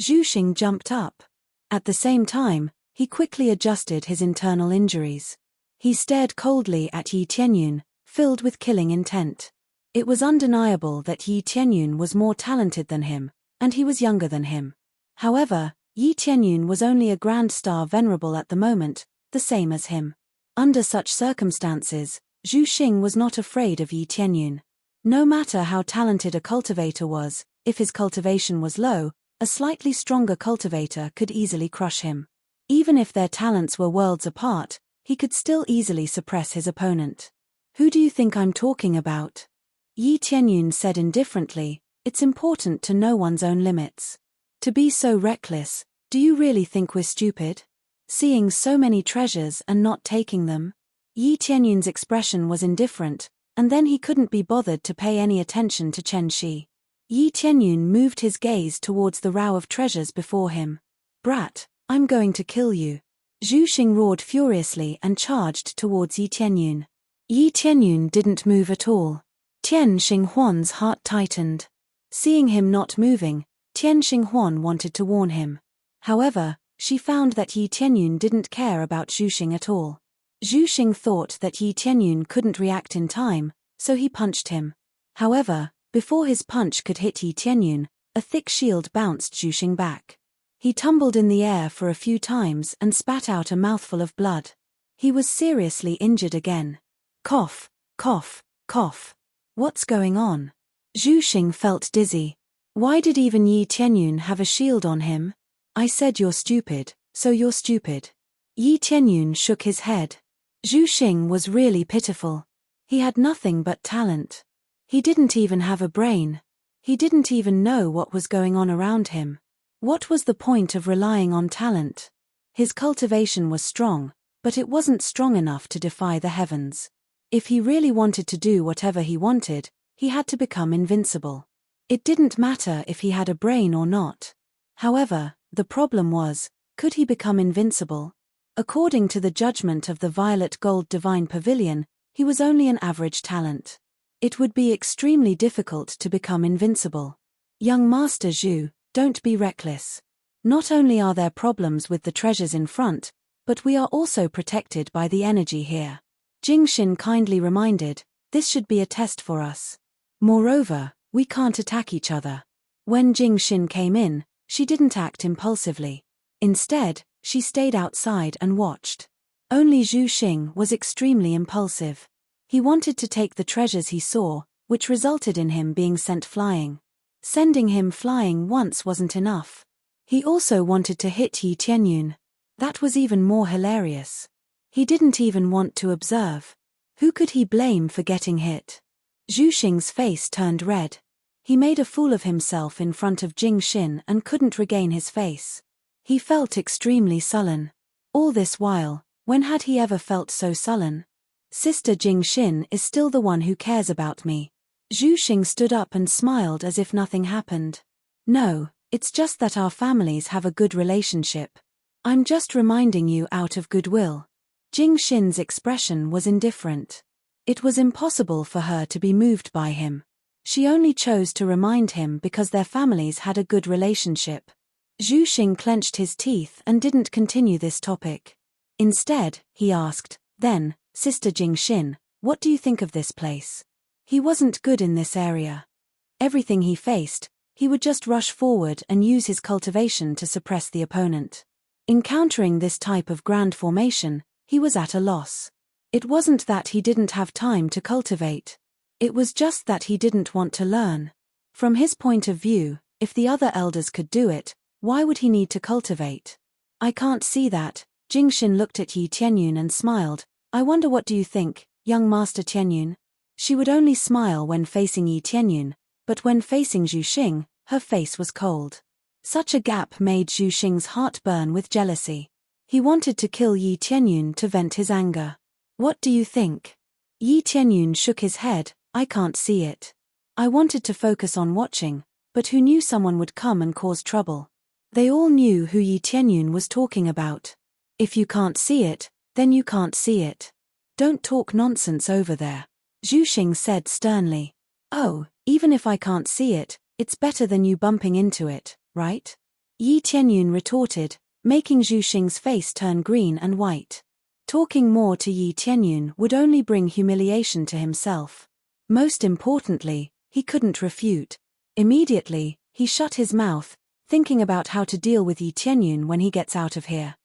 Zhu Xing jumped up. At the same time, he quickly adjusted his internal injuries. He stared coldly at Yi Tianyun, filled with killing intent. It was undeniable that Yi Tianyun was more talented than him, and he was younger than him. However, Yi Tianyun was only a Grand Star Venerable at the moment, the same as him. Under such circumstances, Zhu Xing was not afraid of Yi Tianyun. No matter how talented a cultivator was, if his cultivation was low, a slightly stronger cultivator could easily crush him. Even if their talents were worlds apart, he could still easily suppress his opponent. Who do you think I'm talking about? Yi Tianyun said indifferently, it's important to know one's own limits. To be so reckless, do you really think we're stupid? Seeing so many treasures and not taking them? Yi Tianyun's expression was indifferent, and then he couldn't be bothered to pay any attention to Chen Shi. Yi Tianyun moved his gaze towards the row of treasures before him. Brat, I'm going to kill you. Zhu Xing roared furiously and charged towards Yi Tianyun. Yi Tianyun didn't move at all. Tian Xinghuan's heart tightened. Seeing him not moving, Tian Xinghuan wanted to warn him. However, she found that Yi Tianyun didn't care about Zhu Xing at all. Zhu Xing thought that Yi Tianyun couldn't react in time, so he punched him. However, before his punch could hit Yi Tianyun, a thick shield bounced Zhu Xing back. He tumbled in the air for a few times and spat out a mouthful of blood. He was seriously injured again. Cough, cough, cough. What's going on? Zhu Xing felt dizzy. Why did even Yi Tianyun have a shield on him? I said you're stupid, so you're stupid. Yi Tianyun shook his head. Zhu Xing was really pitiful. He had nothing but talent. He didn't even have a brain. He didn't even know what was going on around him. What was the point of relying on talent? His cultivation was strong, but it wasn't strong enough to defy the heavens. If he really wanted to do whatever he wanted, he had to become invincible. It didn't matter if he had a brain or not. However, the problem was, could he become invincible? According to the judgment of the Violet Gold Divine Pavilion, he was only an average talent. It would be extremely difficult to become invincible. Young Master Zhu, don't be reckless. Not only are there problems with the treasures in front, but we are also protected by the energy here. Jing Xin kindly reminded, this should be a test for us. Moreover, we can't attack each other. When Jing Xin came in, she didn't act impulsively. Instead, she stayed outside and watched. Only Zhu Xing was extremely impulsive. He wanted to take the treasures he saw, which resulted in him being sent flying. Sending him flying once wasn't enough. He also wanted to hit Yi Tianyun. That was even more hilarious. He didn't even want to observe. Who could he blame for getting hit? Zhu Xing's face turned red. He made a fool of himself in front of Jing Xin and couldn't regain his face. He felt extremely sullen. All this while, when had he ever felt so sullen? Sister Jing Xin is still the one who cares about me. Zhu Xing stood up and smiled as if nothing happened. No, it's just that our families have a good relationship. I'm just reminding you out of goodwill. Jing Xin's expression was indifferent. It was impossible for her to be moved by him. She only chose to remind him because their families had a good relationship. Zhu Xing clenched his teeth and didn't continue this topic. Instead, he asked, "Then, Sister Jing Xin, what do you think of this place?" He wasn't good in this area. Everything he faced, he would just rush forward and use his cultivation to suppress the opponent. Encountering this type of grand formation, he was at a loss. It wasn't that he didn't have time to cultivate. It was just that he didn't want to learn. From his point of view, if the other elders could do it, why would he need to cultivate? I can't see that. Jing Xin looked at Yi Tianyun and smiled. I wonder what do you think, young Master Tianyun? She would only smile when facing Yi Tianyun, but when facing Zhu Xing, her face was cold. Such a gap made Zhu Xing's heart burn with jealousy. He wanted to kill Yi Tianyun to vent his anger. What do you think? Yi Tianyun shook his head. I can't see it. I wanted to focus on watching, but who knew someone would come and cause trouble? They all knew who Yi Tianyun was talking about. If you can't see it, then you can't see it. Don't talk nonsense over there. Zhu Xing said sternly. Oh, even if I can't see it, it's better than you bumping into it, right? Yi Tianyun retorted, making Zhu Xing's face turn green and white. Talking more to Yi Tianyun would only bring humiliation to himself. Most importantly, he couldn't refute. Immediately, he shut his mouth, thinking about how to deal with Yi Tianyun when he gets out of here.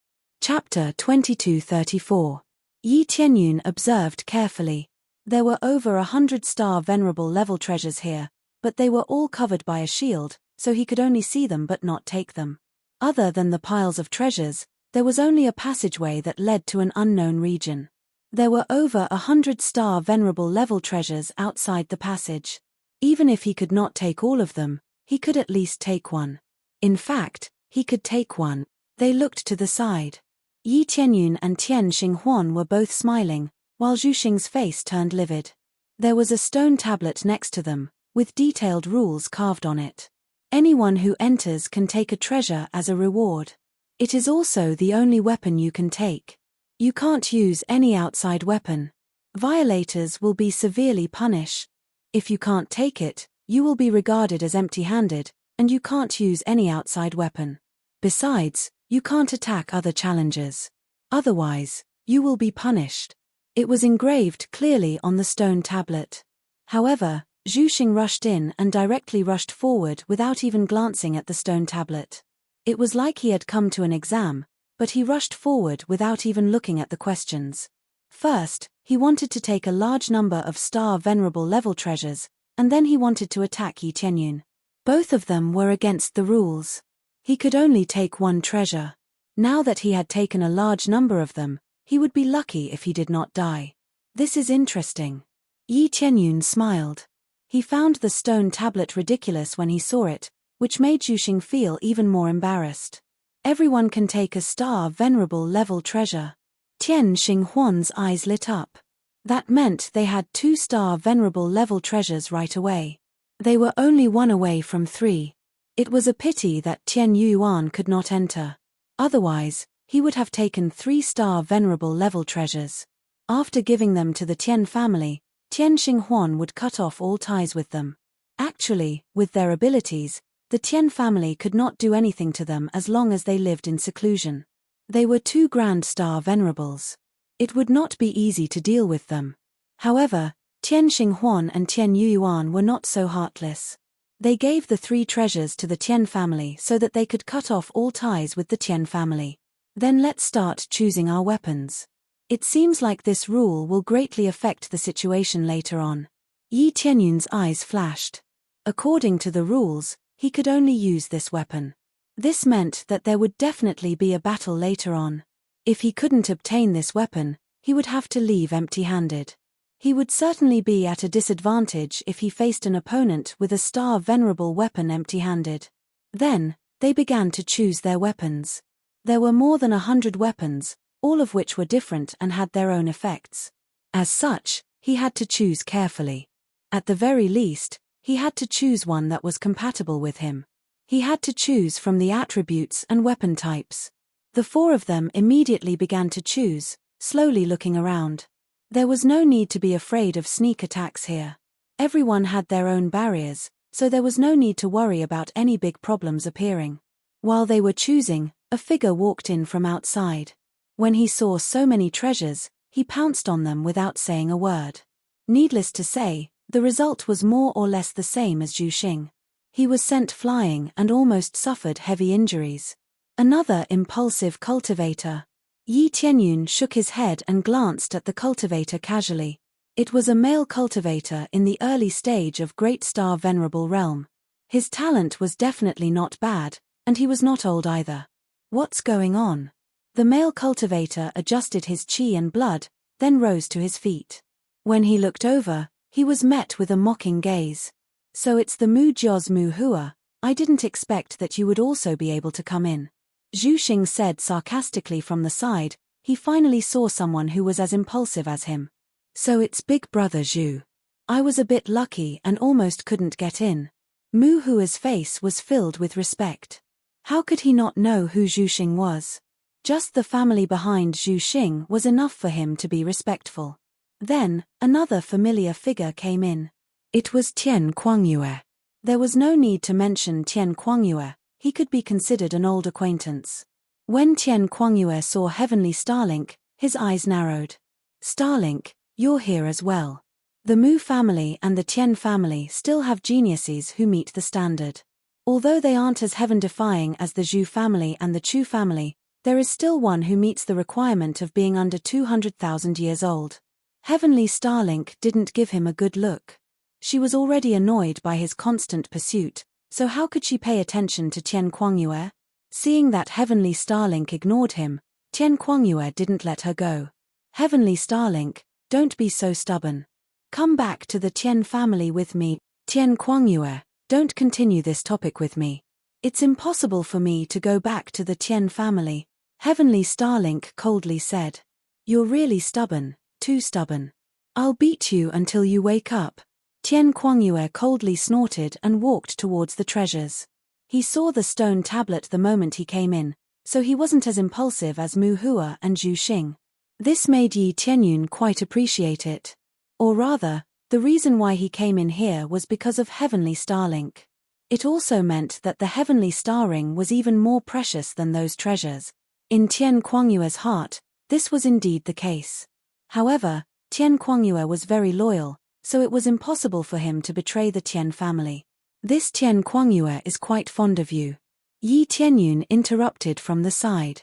Chapter 2234. Yi Tianyun observed carefully. There were over 100 star venerable level treasures here, but they were all covered by a shield, so he could only see them but not take them. Other than the piles of treasures, there was only a passageway that led to an unknown region. There were over 100 star venerable level treasures outside the passage. Even if he could not take all of them, he could at least take one. In fact, he could take one. They looked to the side. Yi Tianyun and Tian Xinghuan were both smiling, while Zhu Xing's face turned livid. There was a stone tablet next to them, with detailed rules carved on it. Anyone who enters can take a treasure as a reward. It is also the only weapon you can take. You can't use any outside weapon. Violators will be severely punished. If you can't take it, you will be regarded as empty-handed, and you can't use any outside weapon. Besides, you can't attack other challengers. Otherwise, you will be punished. It was engraved clearly on the stone tablet. However, Zhu Xing rushed in and directly rushed forward without even glancing at the stone tablet. It was like he had come to an exam, but he rushed forward without even looking at the questions. First, he wanted to take a large number of star venerable level treasures, and then he wanted to attack Yi Tianyun. Both of them were against the rules. He could only take one treasure. Now that he had taken a large number of them, he would be lucky if he did not die. This is interesting. Yi Tianyun smiled. He found the stone tablet ridiculous when he saw it, which made Zhu Xing feel even more embarrassed. Everyone can take a star venerable level treasure. Tian Xinghuan's eyes lit up. That meant they had 2 star venerable level treasures right away. They were only 1 away from 3. It was a pity that Tian Yuan could not enter. Otherwise, he would have taken 3 star venerable level treasures. After giving them to the Tian family, Tian Xinghuan would cut off all ties with them. Actually, with their abilities, the Tian family could not do anything to them as long as they lived in seclusion. They were 2 grand star venerables. It would not be easy to deal with them. However, Tian Xinghuan and Tian Yuan were not so heartless. They gave the 3 treasures to the Tian family so that they could cut off all ties with the Tian family. Then let's start choosing our weapons. It seems like this rule will greatly affect the situation later on. Yi Tianyun's eyes flashed. According to the rules, he could only use this weapon. This meant that there would definitely be a battle later on. If he couldn't obtain this weapon, he would have to leave empty-handed. He would certainly be at a disadvantage if he faced an opponent with a star venerable weapon empty-handed. Then, they began to choose their weapons. There were more than 100 weapons, all of which were different and had their own effects. As such, he had to choose carefully. At the very least, he had to choose one that was compatible with him. He had to choose from the attributes and weapon types. The four of them immediately began to choose, slowly looking around. There was no need to be afraid of sneak attacks here. Everyone had their own barriers, so there was no need to worry about any big problems appearing. While they were choosing, a figure walked in from outside. When he saw so many treasures, he pounced on them without saying a word. Needless to say, the result was more or less the same as Zhu Xing. He was sent flying and almost suffered heavy injuries. Another impulsive cultivator. Yi Tianyun shook his head and glanced at the cultivator casually. It was a male cultivator in the early stage of Great Star Venerable Realm. His talent was definitely not bad, and he was not old either. What's going on? The male cultivator adjusted his qi and blood, then rose to his feet. When he looked over, he was met with a mocking gaze. So it's the Mu Jiao's Mu Hua, I didn't expect that you would also be able to come in. Zhu Xing said sarcastically from the side. He finally saw someone who was as impulsive as him. So it's Big Brother Zhu. I was a bit lucky and almost couldn't get in. Mu Hua's face was filled with respect. How could he not know who Zhu Xing was? Just the family behind Zhu Xing was enough for him to be respectful. Then, another familiar figure came in. It was Tian Kuangyue. There was no need to mention Tian Kuangyue. He could be considered an old acquaintance. When Tian Kuangyue saw Heavenly Starlink, his eyes narrowed. Starlink, you're here as well. The Mu family and the Tian family still have geniuses who meet the standard. Although they aren't as heaven-defying as the Zhu family and the Chu family, there is still one who meets the requirement of being under 200,000 years old. Heavenly Starlink didn't give him a good look. She was already annoyed by his constant pursuit, so how could she pay attention to Tian Kuangyue? Seeing that Heavenly Starlink ignored him, Tian Kuangyue didn't let her go. Heavenly Starlink, don't be so stubborn. Come back to the Tian family with me. Tian Kuangyue, don't continue this topic with me. It's impossible for me to go back to the Tian family, Heavenly Starlink coldly said. You're really stubborn, too stubborn. I'll beat you until you wake up. Tian Kuangyue coldly snorted and walked towards the treasures. He saw the stone tablet the moment he came in, so he wasn't as impulsive as Mu Hua and Zhu Xing. This made Yi Tianyun quite appreciate it. Or rather, the reason why he came in here was because of Heavenly Starlink. It also meant that the Heavenly Star Ring was even more precious than those treasures. In Tian Kuangyue's heart, this was indeed the case. However, Tian Kuangyue was very loyal, so it was impossible for him to betray the Tian family. This Tian Kuangyue is quite fond of you. Yi Tianyun interrupted from the side.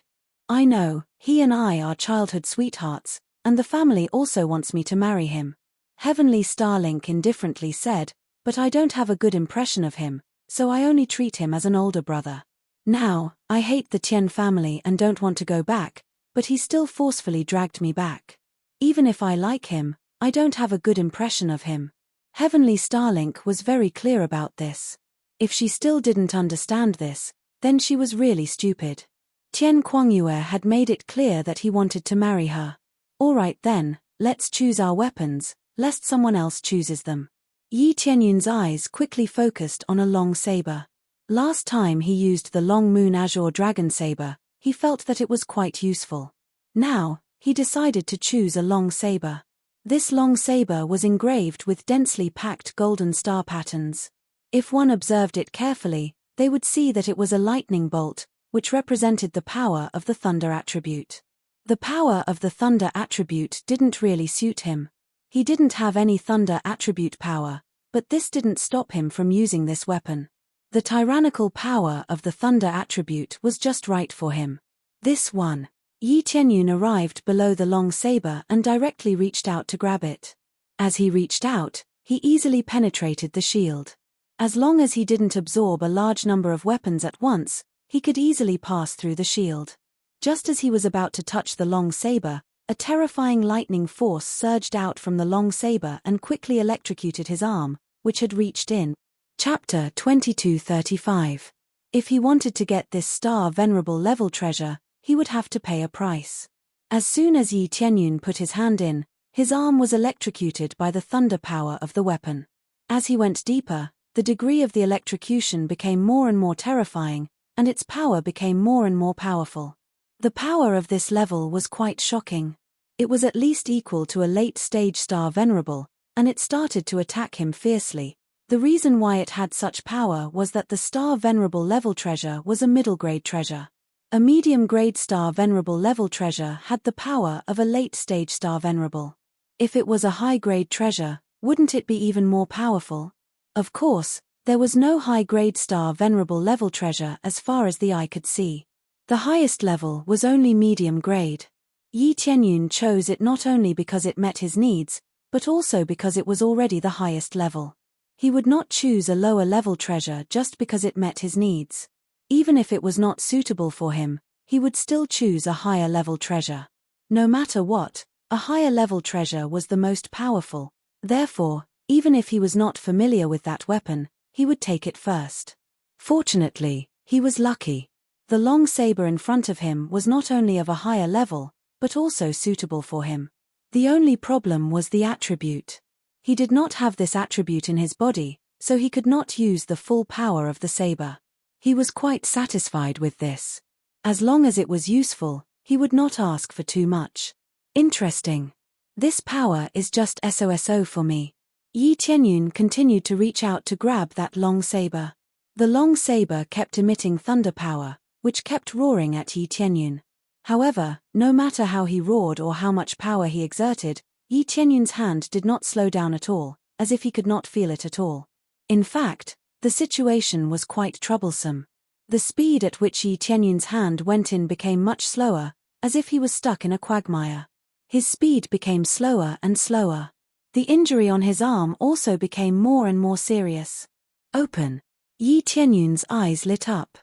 I know, he and I are childhood sweethearts, and the family also wants me to marry him. Heavenly Starlink indifferently said, but I don't have a good impression of him, so I only treat him as an older brother. Now, I hate the Tian family and don't want to go back, but he still forcefully dragged me back. Even if I like him, I don't have a good impression of him. Heavenly Starlink was very clear about this. If she still didn't understand this, then she was really stupid. Tian Kuangyue had made it clear that he wanted to marry her. Alright then, let's choose our weapons, lest someone else chooses them. Yi Tianyun's eyes quickly focused on a long saber. Last time he used the Long Moon Azure Dragon Saber, he felt that it was quite useful. Now, he decided to choose a long saber. This long saber was engraved with densely packed golden star patterns. If one observed it carefully, they would see that it was a lightning bolt, which represented the power of the thunder attribute. The power of the thunder attribute didn't really suit him. He didn't have any thunder attribute power, but this didn't stop him from using this weapon. The tyrannical power of the thunder attribute was just right for him. This one. Yi Tianyun arrived below the long saber and directly reached out to grab it. As he reached out, he easily penetrated the shield. As long as he didn't absorb a large number of weapons at once, he could easily pass through the shield. Just as he was about to touch the long saber, A terrifying lightning force surged out from the long saber and quickly electrocuted his arm, which had reached in. Chapter 2235. If he wanted to get this star venerable level treasure, he would have to pay a price. As soon as Yi Tianyun put his hand in, his arm was electrocuted by the thunder power of the weapon. As he went deeper, the degree of the electrocution became more and more terrifying, and its power became more and more powerful. The power of this level was quite shocking. It was at least equal to a late-stage star venerable, and it started to attack him fiercely. The reason why it had such power was that the star venerable level treasure was a middle-grade treasure. A medium-grade star venerable level treasure had the power of a late-stage star venerable. If it was a high-grade treasure, wouldn't it be even more powerful? Of course, there was no high-grade star venerable level treasure as far as the eye could see. The highest level was only medium grade. Yi Tianyun chose it not only because it met his needs, but also because it was already the highest level. He would not choose a lower level treasure just because it met his needs. Even if it was not suitable for him, he would still choose a higher level treasure. No matter what, a higher level treasure was the most powerful. Therefore, even if he was not familiar with that weapon, he would take it first. Fortunately, he was lucky. The long saber in front of him was not only of a higher level, but also suitable for him. The only problem was the attribute. He did not have this attribute in his body, so he could not use the full power of the saber. He was quite satisfied with this. As long as it was useful, he would not ask for too much. Interesting. This power is just SOSO for me. Yi Tianyun continued to reach out to grab that long saber. The long saber kept emitting thunder power, which kept roaring at Yi Tianyun. However, no matter how he roared or how much power he exerted, Yi Tianyun's hand did not slow down at all, as if he could not feel it at all. In fact, the situation was quite troublesome. The speed at which Yi Tianyun's hand went in became much slower, as if he was stuck in a quagmire. His speed became slower and slower. The injury on his arm also became more and more serious. Open. Yi Tianyun's eyes lit up.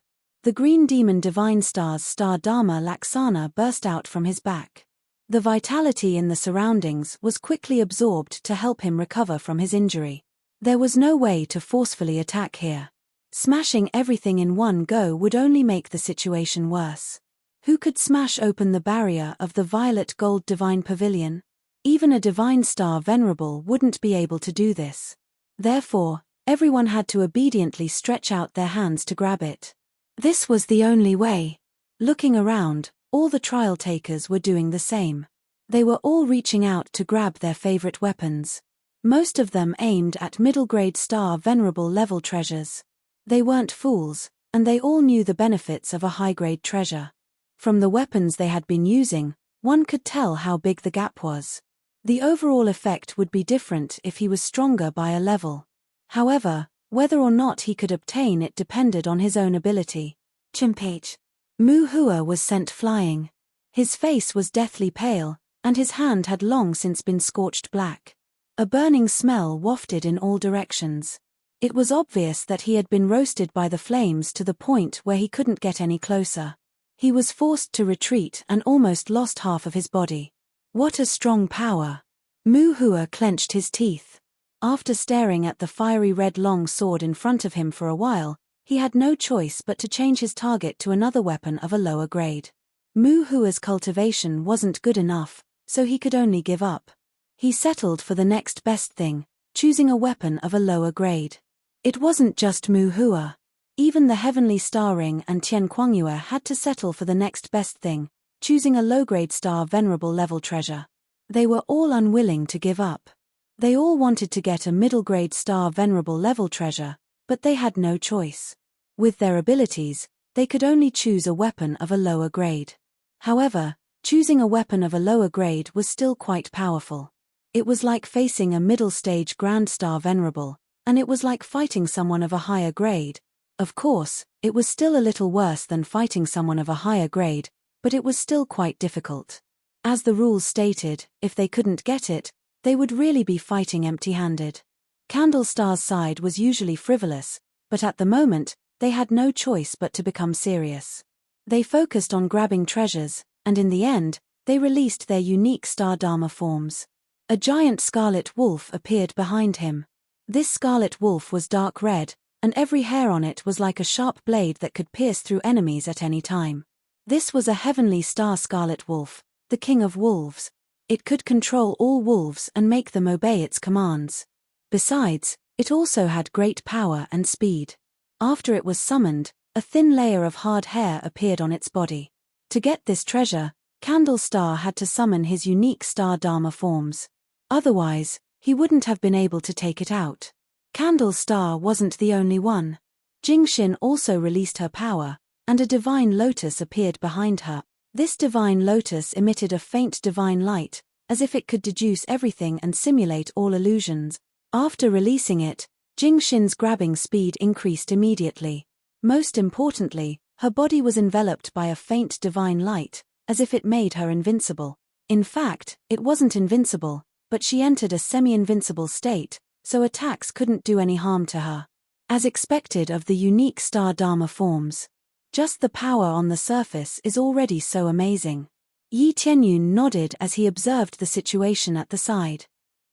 The green demon divine star's star Dharma Laksana burst out from his back. The vitality in the surroundings was quickly absorbed to help him recover from his injury. There was no way to forcefully attack here. Smashing everything in one go would only make the situation worse. Who could smash open the barrier of the violet gold divine pavilion? Even a divine star venerable wouldn't be able to do this. Therefore, everyone had to obediently stretch out their hands to grab it. This was the only way. Looking around, all the trial takers were doing the same. They were all reaching out to grab their favorite weapons. Most of them aimed at middle-grade star venerable level treasures. They weren't fools, and they all knew the benefits of a high-grade treasure. From the weapons they had been using, one could tell how big the gap was. The overall effect would be different if he was stronger by a level. However, whether or not he could obtain it depended on his own ability. Chimpage. Mu Hua was sent flying. His face was deathly pale, and his hand had long since been scorched black. A burning smell wafted in all directions. It was obvious that he had been roasted by the flames to the point where he couldn't get any closer. He was forced to retreat and almost lost half of his body. What a strong power! Mu Hua clenched his teeth. After staring at the fiery red long sword in front of him for a while, he had no choice but to change his target to another weapon of a lower grade. Mu Hua's cultivation wasn't good enough, so he could only give up. He settled for the next best thing, choosing a weapon of a lower grade. It wasn't just Mu Hua. Even the Heavenly Star Ring and Tian Kuangyue had to settle for the next best thing, choosing a low-grade star venerable level treasure. They were all unwilling to give up. They all wanted to get a middle-grade star venerable level treasure, but they had no choice. With their abilities, they could only choose a weapon of a lower grade. However, choosing a weapon of a lower grade was still quite powerful. It was like facing a middle-stage grand star venerable, and it was like fighting someone of a higher grade. Of course, it was still a little worse than fighting someone of a higher grade, but it was still quite difficult. As the rules stated, if they couldn't get it, they would really be fighting empty-handed. Candlestar's side was usually frivolous, but at the moment, they had no choice but to become serious. They focused on grabbing treasures, and in the end, they released their unique star Dharma forms. A giant scarlet wolf appeared behind him. This scarlet wolf was dark red, and every hair on it was like a sharp blade that could pierce through enemies at any time. This was a heavenly star scarlet wolf, the king of wolves. It could control all wolves and make them obey its commands. Besides, it also had great power and speed. After it was summoned, a thin layer of hard hair appeared on its body. To get this treasure, Candle Star had to summon his unique star Dharma forms. Otherwise, he wouldn't have been able to take it out. Candle Star wasn't the only one. Jingxin also released her power, and a divine lotus appeared behind her. This divine lotus emitted a faint divine light, as if it could deduce everything and simulate all illusions. After releasing it, Jingxin's grabbing speed increased immediately. Most importantly, her body was enveloped by a faint divine light, as if it made her invincible. In fact, it wasn't invincible, but she entered a semi-invincible state, so attacks couldn't do any harm to her. As expected of the unique star Dharma forms. Just the power on the surface is already so amazing. Yi Tianyun nodded as he observed the situation at the side.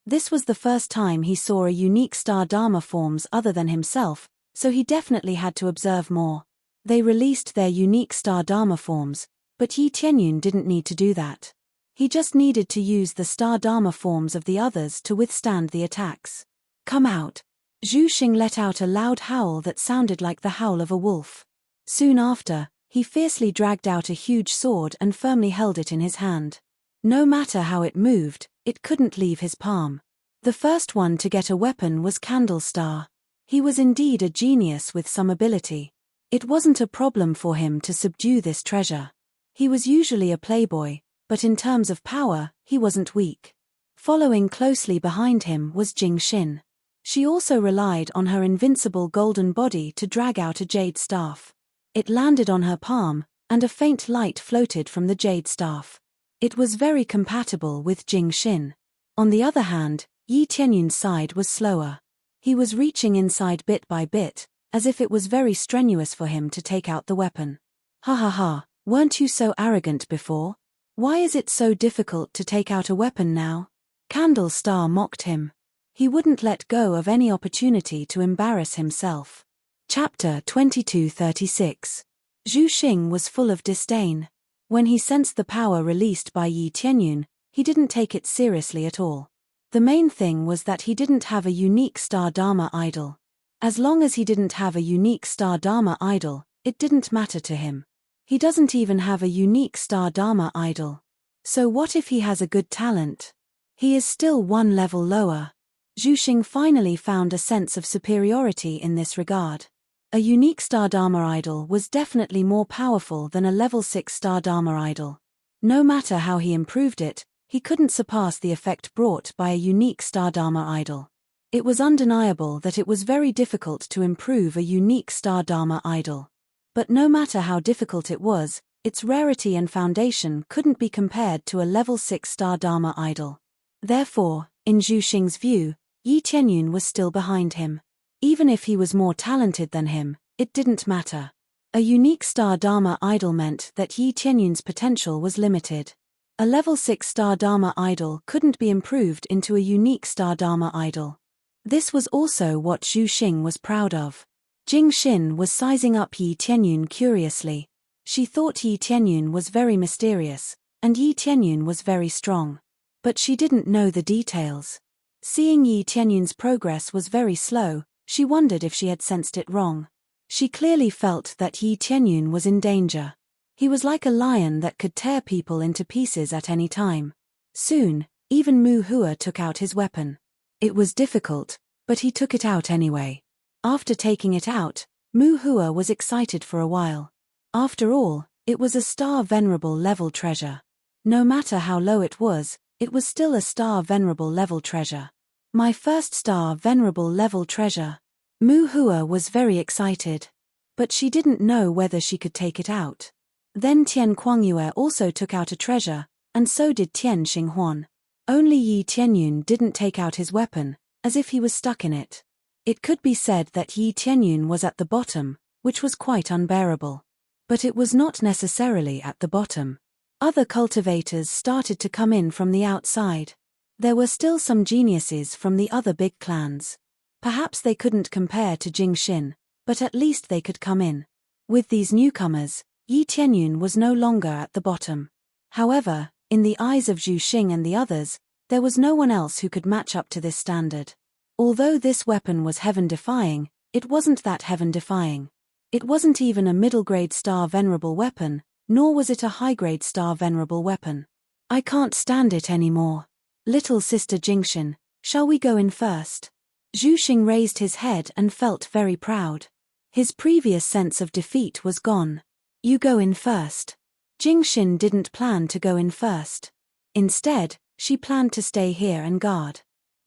This was the first time he saw a unique star Dharma forms other than himself, so he definitely had to observe more. They released their unique star Dharma forms, but Yi Tianyun didn't need to do that. He just needed to use the star Dharma forms of the others to withstand the attacks. Come out. Zhu Xing let out a loud howl that sounded like the howl of a wolf. Soon after, he fiercely dragged out a huge sword and firmly held it in his hand. No matter how it moved, it couldn't leave his palm. The first one to get a weapon was Candle Star. He was indeed a genius with some ability. It wasn't a problem for him to subdue this treasure. He was usually a playboy, but in terms of power, he wasn't weak. Following closely behind him was Jingxin. She also relied on her invincible golden body to drag out a jade staff. It landed on her palm, and a faint light floated from the jade staff. It was very compatible with Jingxin. On the other hand, Yi Tianyun's side was slower. He was reaching inside bit by bit, as if it was very strenuous for him to take out the weapon. Ha ha ha, weren't you so arrogant before? Why is it so difficult to take out a weapon now? Candle Star mocked him. He wouldn't let go of any opportunity to embarrass himself. Chapter 2236. Zhu Xing was full of disdain. When he sensed the power released by Yi Tianyun, he didn't take it seriously at all. The main thing was that he didn't have a unique star Dharma idol. As long as he didn't have a unique star Dharma idol, it didn't matter to him. He doesn't even have a unique star Dharma idol. So what if he has a good talent? He is still one level lower. Zhu Xing finally found a sense of superiority in this regard. A unique star Dharma idol was definitely more powerful than a level 6 star Dharma idol. No matter how he improved it, he couldn't surpass the effect brought by a unique star Dharma idol. It was undeniable that it was very difficult to improve a unique star Dharma idol. But no matter how difficult it was, its rarity and foundation couldn't be compared to a level 6 star Dharma idol. Therefore, in Zhu Xing's view, Yi Tianyun was still behind him. Even if he was more talented than him, it didn't matter. A unique star Dharma idol meant that Yi Tianyun's potential was limited. A level 6 star Dharma idol couldn't be improved into a unique star Dharma idol. This was also what Zhu Xing was proud of. Jingxin was sizing up Yi Tianyun curiously. She thought Yi Tianyun was very mysterious, and Yi Tianyun was very strong. But she didn't know the details. Seeing Yi Tianyun's progress was very slow, she wondered if she had sensed it wrong. She clearly felt that Yi Tianyun was in danger. He was like a lion that could tear people into pieces at any time. Soon, even Mu Hua took out his weapon. It was difficult, but he took it out anyway. After taking it out, Mu Hua was excited for a while. After all, it was a star venerable level treasure. No matter how low it was still a star venerable level treasure. My first star venerable level treasure. Mu Hua was very excited. But she didn't know whether she could take it out. Then Tian Kuangyue also took out a treasure, and so did Tian Xinghuan. Only Yi Tianyun didn't take out his weapon, as if he was stuck in it. It could be said that Yi Tianyun was at the bottom, which was quite unbearable. But it was not necessarily at the bottom. Other cultivators started to come in from the outside. There were still some geniuses from the other big clans. Perhaps they couldn't compare to Jing Xin, but at least they could come in. With these newcomers, Yi Tianyun was no longer at the bottom. However, in the eyes of Zhu Xing and the others, there was no one else who could match up to this standard. Although this weapon was heaven-defying, it wasn't that heaven-defying. It wasn't even a middle-grade star venerable weapon, nor was it a high-grade star venerable weapon. I can't stand it anymore. Little sister Jingxin, shall we go in first? Zhu Xing raised his head and felt very proud. His previous sense of defeat was gone. You go in first. Jingxin didn't plan to go in first. Instead, she planned to stay here and guard.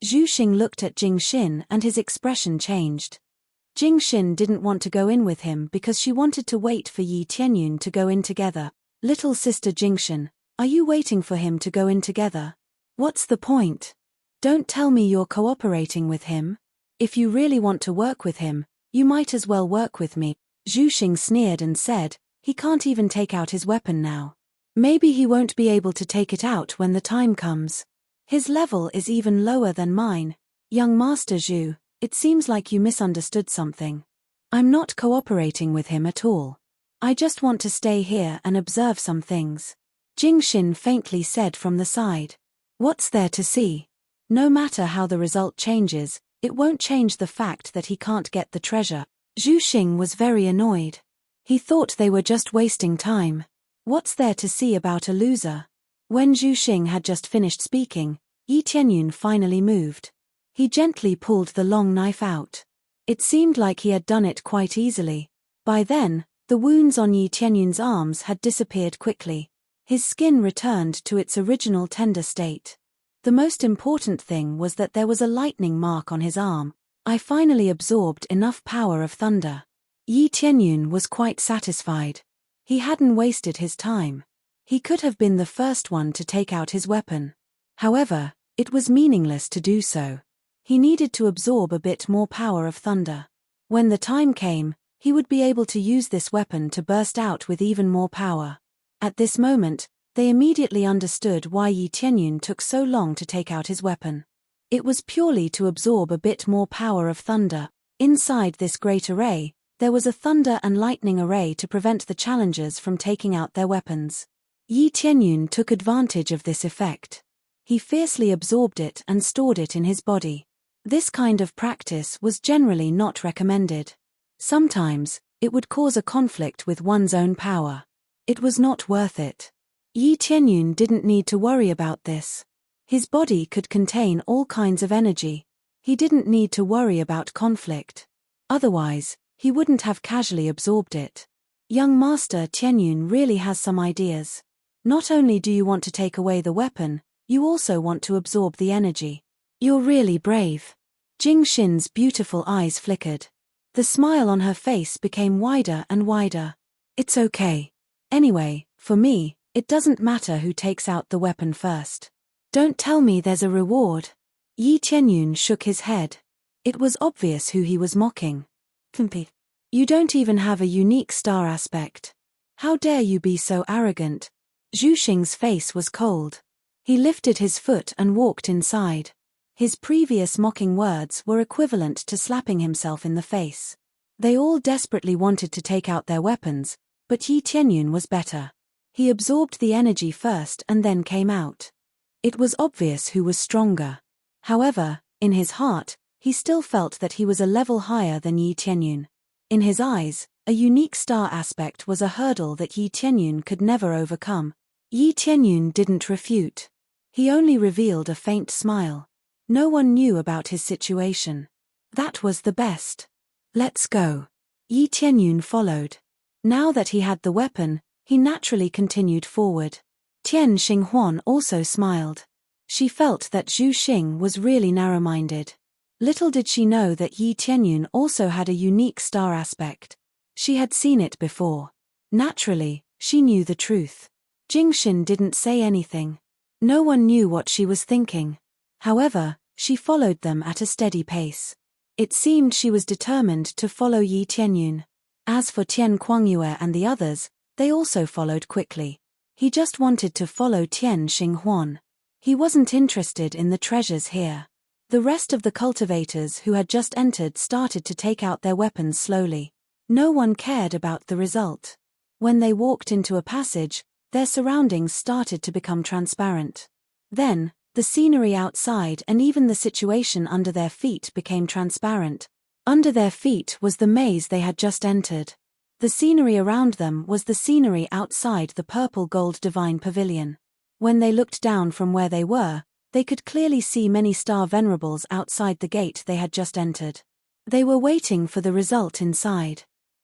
Zhu Xing looked at Jingxin and his expression changed. Jingxin didn't want to go in with him because she wanted to wait for Yi Tianyun to go in together. Little sister Jingxin, are you waiting for him to go in together? What's the point? Don't tell me you're cooperating with him. If you really want to work with him, you might as well work with me. Zhu Xing sneered and said, he can't even take out his weapon now. Maybe he won't be able to take it out when the time comes. His level is even lower than mine. Young Master Zhu, it seems like you misunderstood something. I'm not cooperating with him at all. I just want to stay here and observe some things. Jingxin faintly said from the side. What's there to see? No matter how the result changes, it won't change the fact that he can't get the treasure. Zhu Xing was very annoyed. He thought they were just wasting time. What's there to see about a loser? When Zhu Xing had just finished speaking, Yi Tianyun finally moved. He gently pulled the long knife out. It seemed like he had done it quite easily. By then, the wounds on Yi Tianyun's arms had disappeared quickly. His skin returned to its original tender state. The most important thing was that there was a lightning mark on his arm. I finally absorbed enough power of thunder. Yi Tianyun was quite satisfied. He hadn't wasted his time. He could have been the first one to take out his weapon. However, it was meaningless to do so. He needed to absorb a bit more power of thunder. When the time came, he would be able to use this weapon to burst out with even more power. At this moment, they immediately understood why Yi Tianyun took so long to take out his weapon. It was purely to absorb a bit more power of thunder. Inside this great array, there was a thunder and lightning array to prevent the challengers from taking out their weapons. Yi Tianyun took advantage of this effect. He fiercely absorbed it and stored it in his body. This kind of practice was generally not recommended. Sometimes, it would cause a conflict with one's own power. It was not worth it. Yi Tianyun didn't need to worry about this. His body could contain all kinds of energy. He didn't need to worry about conflict. Otherwise, he wouldn't have casually absorbed it. Young Master Tianyun really has some ideas. Not only do you want to take away the weapon, you also want to absorb the energy. You're really brave. Jingxin's beautiful eyes flickered. The smile on her face became wider and wider. It's okay. Anyway, for me, it doesn't matter who takes out the weapon first. Don't tell me there's a reward. Yi Tianyun shook his head. It was obvious who he was mocking. You don't even have a unique star aspect. How dare you be so arrogant? Zhu Xing's face was cold. He lifted his foot and walked inside. His previous mocking words were equivalent to slapping himself in the face. They all desperately wanted to take out their weapons, but Yi Tianyun was better. He absorbed the energy first and then came out. It was obvious who was stronger. However, in his heart, he still felt that he was a level higher than Yi Tianyun. In his eyes, a unique star aspect was a hurdle that Yi Tianyun could never overcome. Yi Tianyun didn't refute. He only revealed a faint smile. No one knew about his situation. That was the best. Let's go. Yi Tianyun followed. Now that he had the weapon, he naturally continued forward. Tian Xinghuan also smiled. She felt that Zhu Xing was really narrow-minded. Little did she know that Yi Tianyun also had a unique star aspect. She had seen it before. Naturally, she knew the truth. Jingxin didn't say anything. No one knew what she was thinking. However, she followed them at a steady pace. It seemed she was determined to follow Yi Tianyun. As for Tian Kuangyue and the others, they also followed quickly. He just wanted to follow Tian Xinghuan. He wasn't interested in the treasures here. The rest of the cultivators who had just entered started to take out their weapons slowly. No one cared about the result. When they walked into a passage, their surroundings started to become transparent. Then, the scenery outside and even the situation under their feet became transparent. Under their feet was the maze they had just entered. The scenery around them was the scenery outside the purple-gold divine pavilion. When they looked down from where they were, they could clearly see many star venerables outside the gate they had just entered. They were waiting for the result inside.